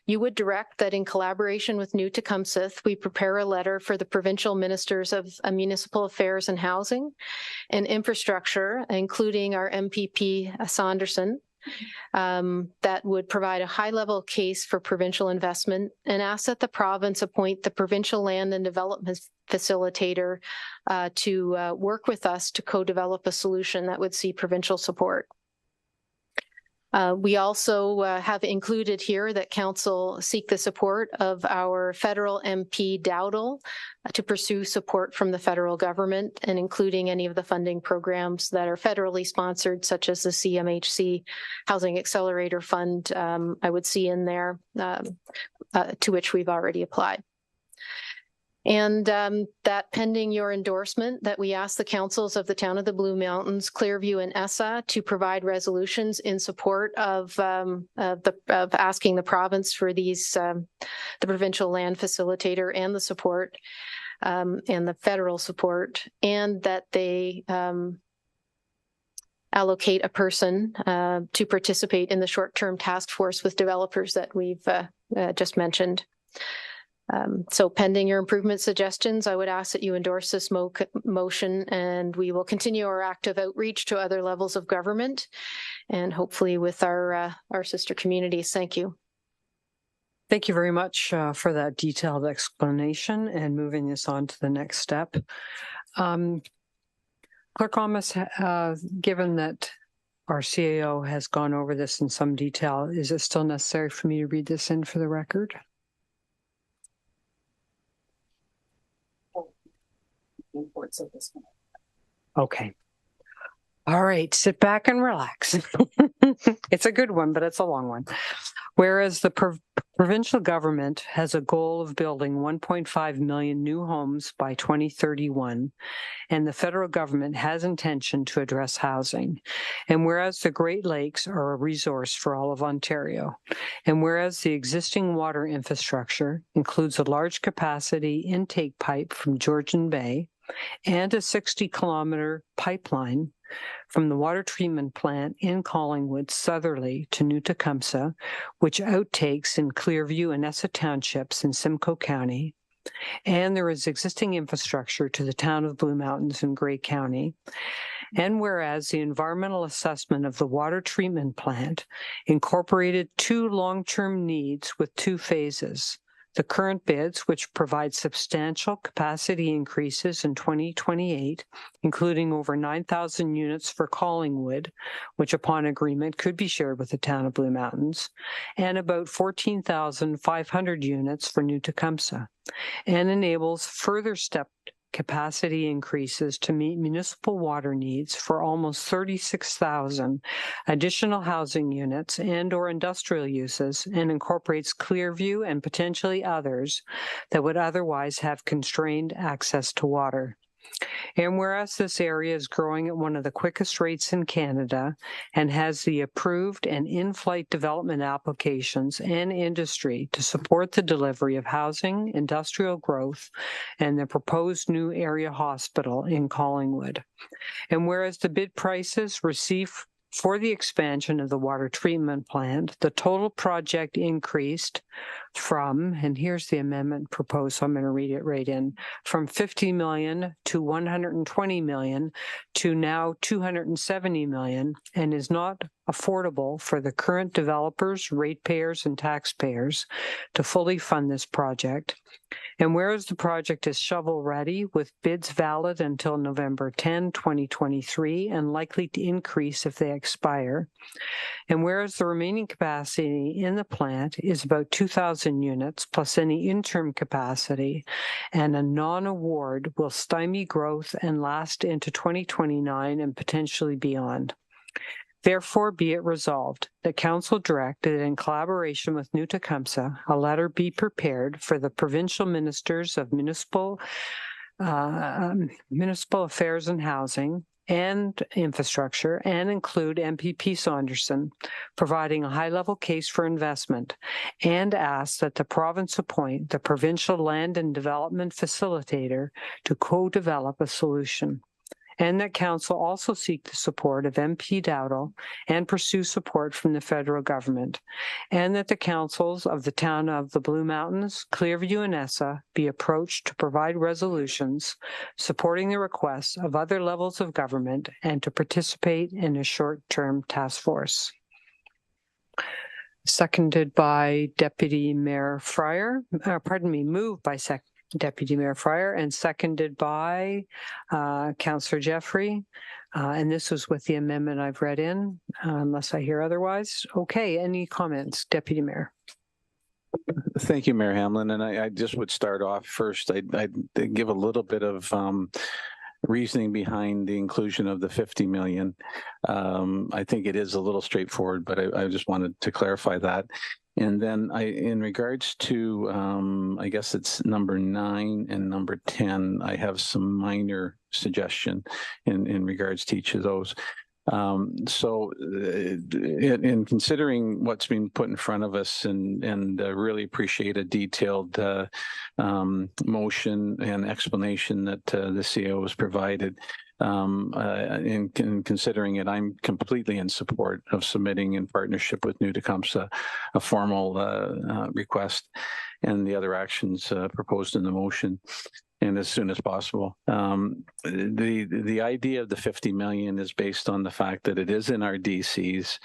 you would direct that in collaboration with New Tecumseth, we prepare a letter for the provincial ministers of municipal affairs and housing and infrastructure, including our MPP Saunderson, that would provide a high-level case for provincial investment and ask that the province appoint the provincial land and development facilitator to work with us to co-develop a solution that would see provincial support. We also have included here that council seek the support of our federal MP Dowdle to pursue support from the federal government, and including any of the funding programs that are federally sponsored, such as the CMHC Housing Accelerator Fund, I would see in there, to which we've already applied. And that pending your endorsement, that we ask the councils of the town of the Blue Mountains, Clearview and Essa to provide resolutions in support of asking the province for these, the provincial land facilitator and the support and the federal support, and that they allocate a person to participate in the short-term task force with developers that we've just mentioned. So pending your improvement suggestions, I would ask that you endorse this motion, and we will continue our active outreach to other levels of government and hopefully with our sister communities. Thank you. Thank you very much for that detailed explanation and moving this on to the next step. Clerk Amos, given that our CAO has gone over this in some detail, is it still necessary for me to read this in for the record? Okay. All right, sit back and relax. It's a good one, but it's a long one. Whereas the provincial government has a goal of building 1.5 million new homes by 2031, and the federal government has intention to address housing. And whereas the Great Lakes are a resource for all of Ontario, and whereas the existing water infrastructure includes a large capacity intake pipe from Georgian Bay and a 60-kilometer pipeline from the water treatment plant in Collingwood southerly to New Tecumseh, which outtakes in Clearview and Essa townships in Simcoe County, and there is existing infrastructure to the town of Blue Mountains in Grey County. And whereas the environmental assessment of the water treatment plant incorporated 2 long-term needs with 2 phases. The current bids, which provide substantial capacity increases in 2028, including over 9,000 units for Collingwood, which upon agreement could be shared with the town of Blue Mountains, and about 14,500 units for New Tecumseh, and enables further stepped capacity increases to meet municipal water needs for almost 36,000 additional housing units and or industrial uses, and incorporates Clearview and potentially others that would otherwise have constrained access to water. And whereas this area is growing at one of the quickest rates in Canada and has the approved and in-flight development applications and industry to support the delivery of housing, industrial growth, and the proposed new area hospital in Collingwood. And whereas the bid prices received for the expansion of the water treatment plant, the total project increased from, and here's the amendment proposed, so I'm going to read it right in, from 50 million to 120 million to now 270 million, and is not affordable for the current developers, ratepayers, and taxpayers to fully fund this project. And whereas the project is shovel-ready with bids valid until November 10, 2023, and likely to increase if they expire, and whereas the remaining capacity in the plant is about 2,000 units plus any interim capacity, and a non-award will stymie growth and last into 2029 and potentially beyond. Therefore, be it resolved that Council direct that in collaboration with New Tecumseh, a letter be prepared for the provincial ministers of municipal affairs and housing and infrastructure, and include MPP Saunderson, providing a high-level case for investment, and ask that the province appoint the provincial land and development facilitator to co-develop a solution. And that Council also seek the support of MP Dowdall and pursue support from the federal government, and that the councils of the town of the Blue Mountains, Clearview, and Essa be approached to provide resolutions supporting the requests of other levels of government and to participate in a short-term task force. Seconded by Deputy Mayor Fryer, moved by Deputy Mayor Fryer and seconded by Councillor Jeffrey. And this was with the amendment I've read in, unless I hear otherwise. Okay, any comments, Deputy Mayor? Thank you, Mayor Hamlin. And I just would start off first. I'd give a little bit of reasoning behind the inclusion of the 50 million. I think it is a little straightforward, but I just wanted to clarify that. And then in regards to, I guess it's number 9 and number 10, I have some minor suggestion in regards to each of those. So in considering what's been put in front of us and really appreciate a detailed motion and explanation that the CEO has provided. In considering it, I'm completely in support of submitting in partnership with New Tecumseh a formal request and the other actions proposed in the motion, and as soon as possible. The idea of the 50 million is based on the fact that it is in our DCs.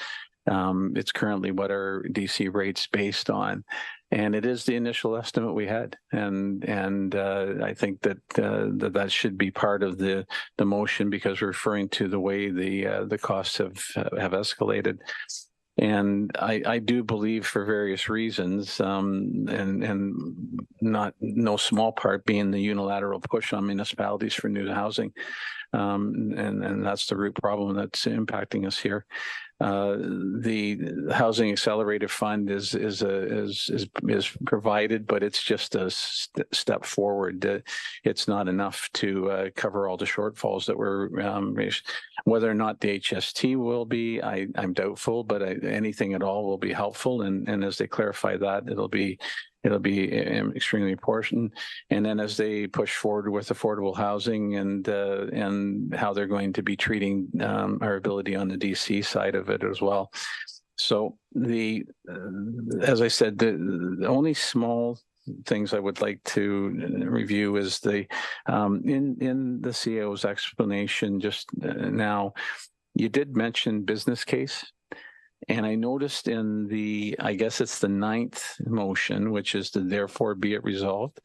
It's currently what our DC rate's based on, and it is the initial estimate we had. And I think that that should be part of the motion, because we're referring to the way the costs have escalated. And I do believe, for various reasons, and not no small part being the unilateral push on municipalities for new housing, and that's the root problem that's impacting us here. The Housing Accelerator Fund is provided, but it's just a step forward. It's not enough to cover all the shortfalls that were raised. Whether or not the HST will be, I'm doubtful, but anything at all will be helpful. And as they clarify that, it'll be extremely important. And then as they push forward with affordable housing and how they're going to be treating our ability on the DC side of it as well. So as I said, the only small things I would like to review is in the CEO's explanation just now, you did mention business case. And I noticed in I guess it's the 9th motion, which is the therefore be it resolved.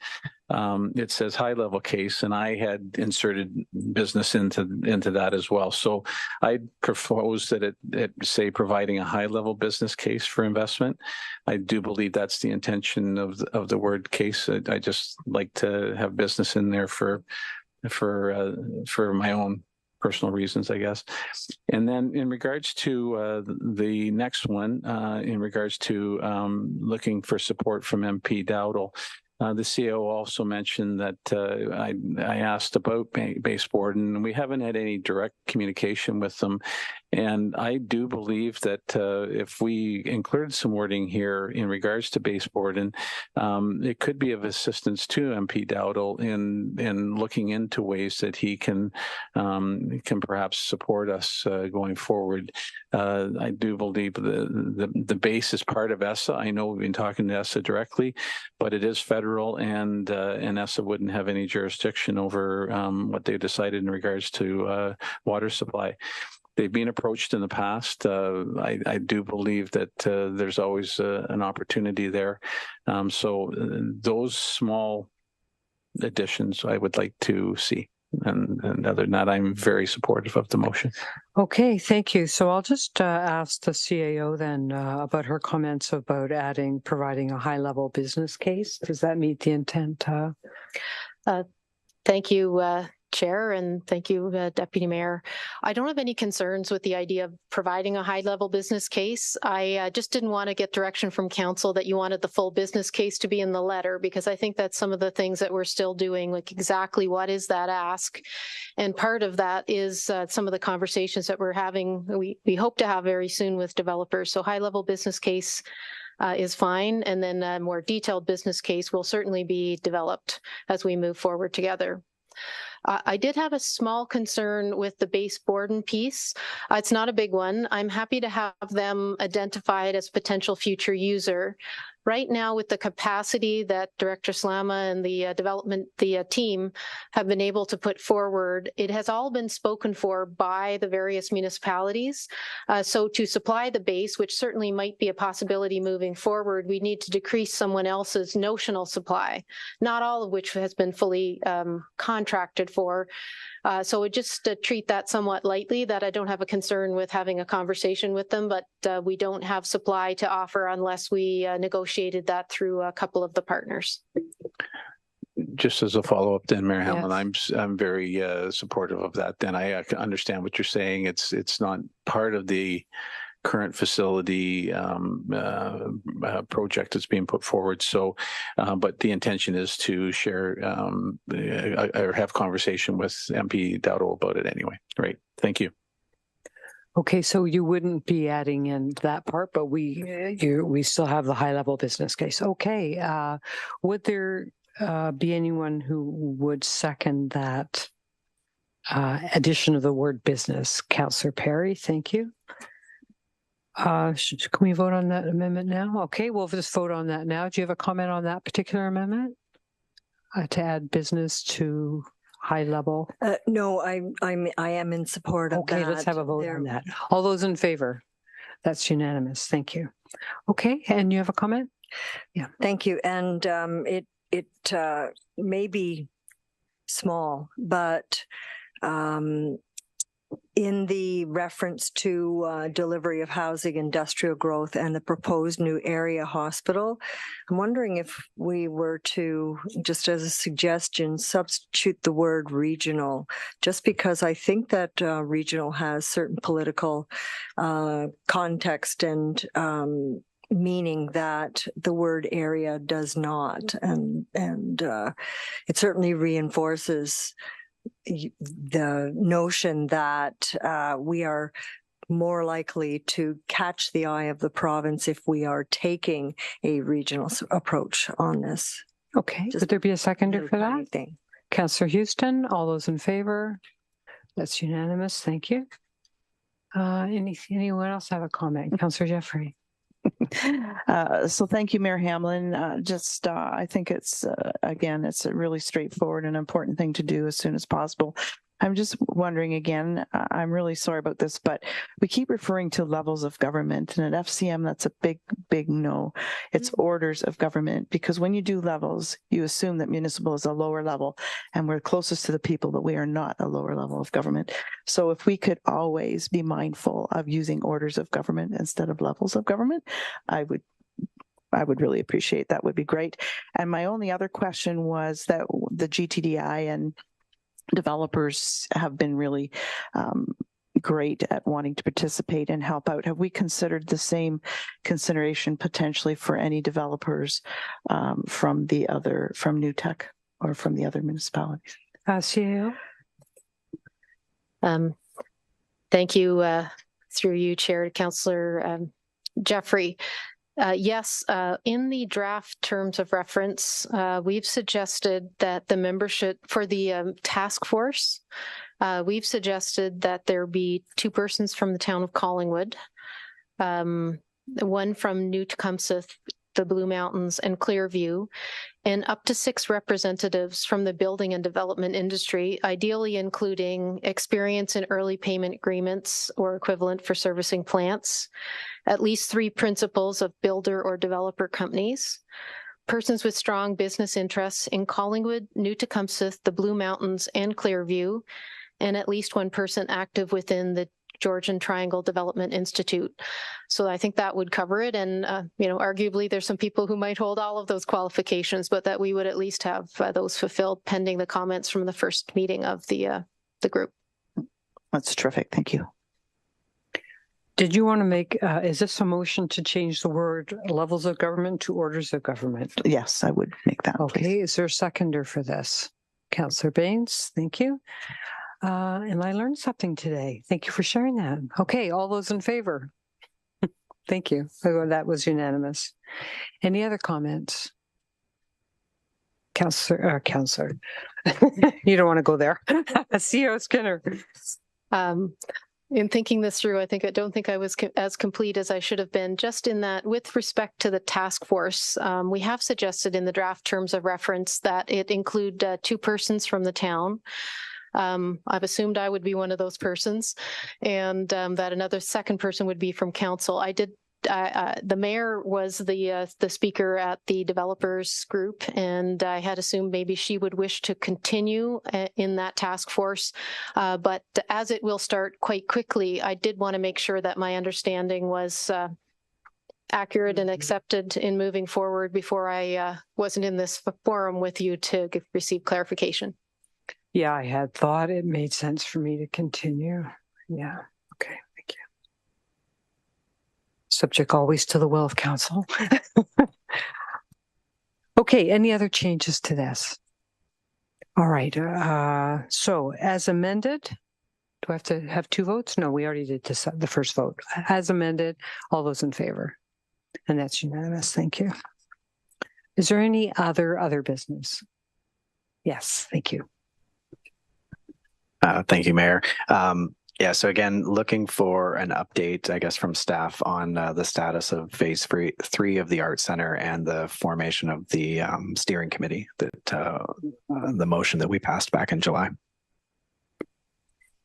It says high level case, and I had inserted business into that as well. So I propose that it say providing a high level business case for investment. I do believe that's the intention of the word case. I just like to have business in there for my own personal reasons, I guess. And then in regards to the next one, in regards to looking for support from MP Dowdall, the CEO also mentioned that I asked about baseboard, and we haven't had any direct communication with them. And I do believe that if we included some wording here in regards to baseboard, and it could be of assistance to MP Dowdall in looking into ways that he can perhaps support us going forward. I do believe the base is part of ESSA. I know we've been talking to ESSA directly, but it is federal, and ESSA wouldn't have any jurisdiction over what they decided in regards to water supply. They've been approached in the past. I do believe that there's always an opportunity there. So those small additions I would like to see. And other than that, I'm very supportive of the motion. Okay, thank you. So I'll just ask the CAO then about her comments about providing a high-level business case. Does that meet the intent? Thank you, Chair, and thank you, Deputy Mayor. I don't have any concerns with the idea of providing a high-level business case. I just didn't want to get direction from Council that you wanted the full business case to be in the letter, because I think that's some of the things that we're still doing, like exactly what is that ask? And part of that is some of the conversations that we're having, we hope to have very soon with developers. So high-level business case is fine, and then a more detailed business case will certainly be developed as we move forward together. I did have a small concern with the baseboard piece. It's not a big one. I'm happy to have them identified as potential future user. Right now, with the capacity that Director Slama and the team have been able to put forward, it has all been spoken for by the various municipalities. So to supply the base, which certainly might be a possibility moving forward, we need to decrease someone else's notional supply, not all of which has been fully contracted for. So we just treat that somewhat lightly, that I don't have a concern with having a conversation with them, but we don't have supply to offer unless we negotiated that through a couple of the partners. Just as a follow-up then, Mayor Hamlin, I'm very supportive of that. Then I understand what you're saying. It's not part of the current facility project that's being put forward. So, but the intention is to share or have conversation with MP Dowdall about it anyway. Great. Thank you. Okay, so you wouldn't be adding in that part, but we still have the high level business case. Okay, would there be anyone who would second that addition of the word business? Councillor Perry, thank you. Can we vote on that amendment now? Okay, we'll just vote on that now. Do you have a comment on that particular amendment? To add business to high level? No, I am in support of that. Okay, let's have a vote on that. All those in favor? That's unanimous. Thank you. Okay, and you have a comment? Yeah, thank you. And it may be small, but in the reference to delivery of housing, industrial growth, and the proposed new area hospital, I'm wondering if we were to, just as a suggestion, substitute the word regional, just because I think that regional has certain political context and meaning that the word area does not. And it certainly reinforces the notion that we are more likely to catch the eye of the province if we are taking a regional approach on this. Okay, would there be a seconder for that? Councillor Houston, all those in favor? That's unanimous. Thank you. Anyone else have a comment? Councillor Jeffrey. So thank you, Mayor Hamlin. I think it's, again, it's a really straightforward and important thing to do as soon as possible. I'm just wondering again, I'm really sorry about this, but we keep referring to levels of government, and at FCM, that's a big, big no. It's orders of government, because when you do levels, you assume that municipal is a lower level, and we're closest to the people, but we are not a lower level of government. So if we could always be mindful of using orders of government instead of levels of government, I would really appreciate that. Would be great. And my only other question was that the GTDI and developers have been really great at wanting to participate and help out. Have we considered the same consideration potentially for any developers from New Tech or from the other municipalities? CAO. Thank you, through you, Chair, Councillor Jeffrey. Yes, in the draft terms of reference, we've suggested that the membership for the task force, we've suggested that there be 2 persons from the town of Collingwood, 1 from New Tecumseh, the Blue Mountains, and Clearview, and up to 6 representatives from the building and development industry, ideally including experience in early payment agreements or equivalent for servicing plants, at least 3 principals of builder or developer companies, persons with strong business interests in Collingwood, New Tecumseh, the Blue Mountains, and Clearview, and at least 1 person active within the Georgian Triangle Development Institute. So I think that would cover it. And, arguably there's some people who might hold all of those qualifications, but that we would at least have those fulfilled pending the comments from the first meeting of the group. That's terrific. Thank you. Did you want to make, is this a motion to change the word levels of government to orders of government? Yes, I would make that. Okay, please. Is there a seconder for this? Councillor Baines, thank you. And I learned something today. Thank you for sharing that. Okay, all those in favor? Thank you. That was unanimous. Any other comments? Councillor, you don't want to go there. CEO Skinner. In thinking this through, I don't think I was as complete as I should have been, just in that with respect to the task force, we have suggested in the draft terms of reference that it include 2 persons from the town. I've assumed I would be one of those persons, and that another 2nd person would be from council. The mayor was the speaker at the developers group, and I had assumed maybe she would wish to continue in that task force. But as it will start quite quickly, I did want to make sure that my understanding was accurate and accepted in moving forward before I wasn't in this forum with you to receive clarification. Yeah, I had thought it made sense for me to continue. Yeah. Okay. Thank you. Subject always to the will of council. Okay. Any other changes to this? All right. So as amended, Do I have to have two votes? No, we already did the first vote. As amended, all those in favor? And that's unanimous. Thank you. Is there any other business? Yes, thank you. Thank you, Mayor. Yeah, so again, looking for an update, I guess, from staff on the status of phase three of the Art Center and the formation of the steering committee, that the motion that we passed back in July.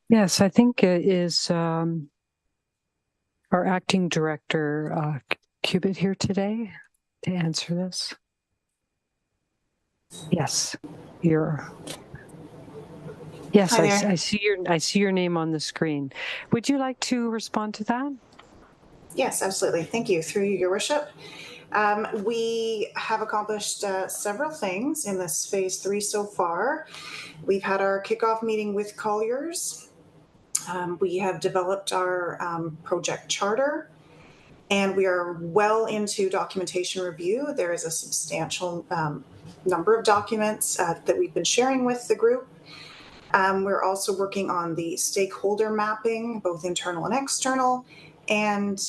Yes, I think it is our acting director, Cubitt, here today to answer this. Yes, Yes, I see your name on the screen. Would you like to respond to that? Yes, absolutely. Thank you. Through your worship. We have accomplished several things in this phase 3 so far. We've had our kickoff meeting with Colliers. We have developed our project charter, and we are well into documentation review. There is a substantial number of documents that we've been sharing with the group. We're also working on the stakeholder mapping, both internal and external, and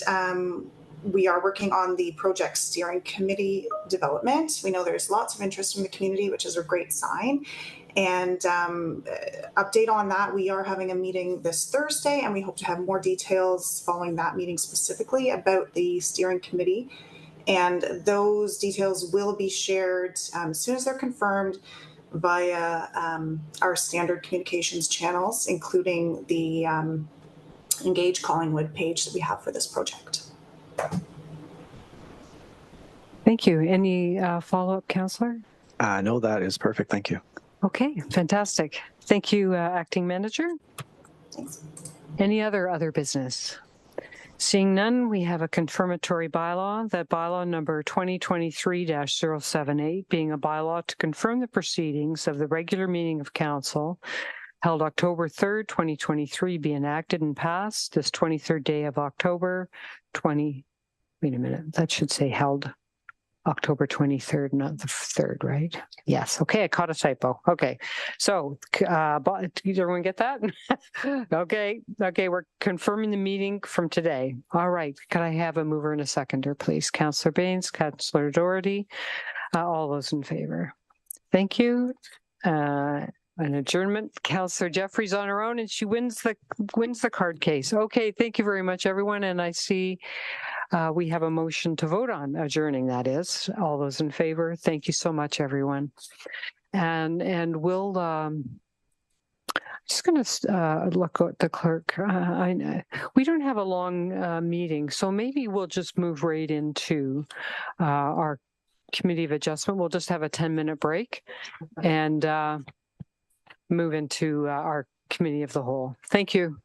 we are working on the project steering committee development. We know there's lots of interest from the community, which is a great sign. And update on that, we are having a meeting this Thursday, and we hope to have more details following that meeting specifically about the steering committee. And those details will be shared as soon as they're confirmed via our standard communications channels, including the Engage Collingwood page that we have for this project. Thank you. Any follow-up, Councillor? No, that is perfect. Thank you. Okay, fantastic. Thank you, Acting Manager. Thanks. Any other business? Seeing none, we have a confirmatory bylaw, that bylaw number 2023-078, being a bylaw to confirm the proceedings of the regular meeting of council held October 3rd, 2023, be enacted and passed this 23rd day of October wait a minute, that should say held October 23rd, not the 3rd, right? Yes. Okay, I caught a typo. Okay, so did everyone get that? Okay, we're confirming the meeting from today. All right, could I have a mover and a seconder, please? Councillor Baines, Councillor Doherty, all those in favor. Thank you. An adjournment. Councillor Jeffries on her own, and she wins the card case. Okay, thank you very much, everyone. And I see we have a motion to vote on adjourning. That is, all those in favor. Thank you so much, everyone. And we'll just going to look at the clerk. We don't have a long meeting, so maybe we'll just move right into our committee of adjustment. We'll just have a 10-minute break and move into our committee of the whole. Thank you.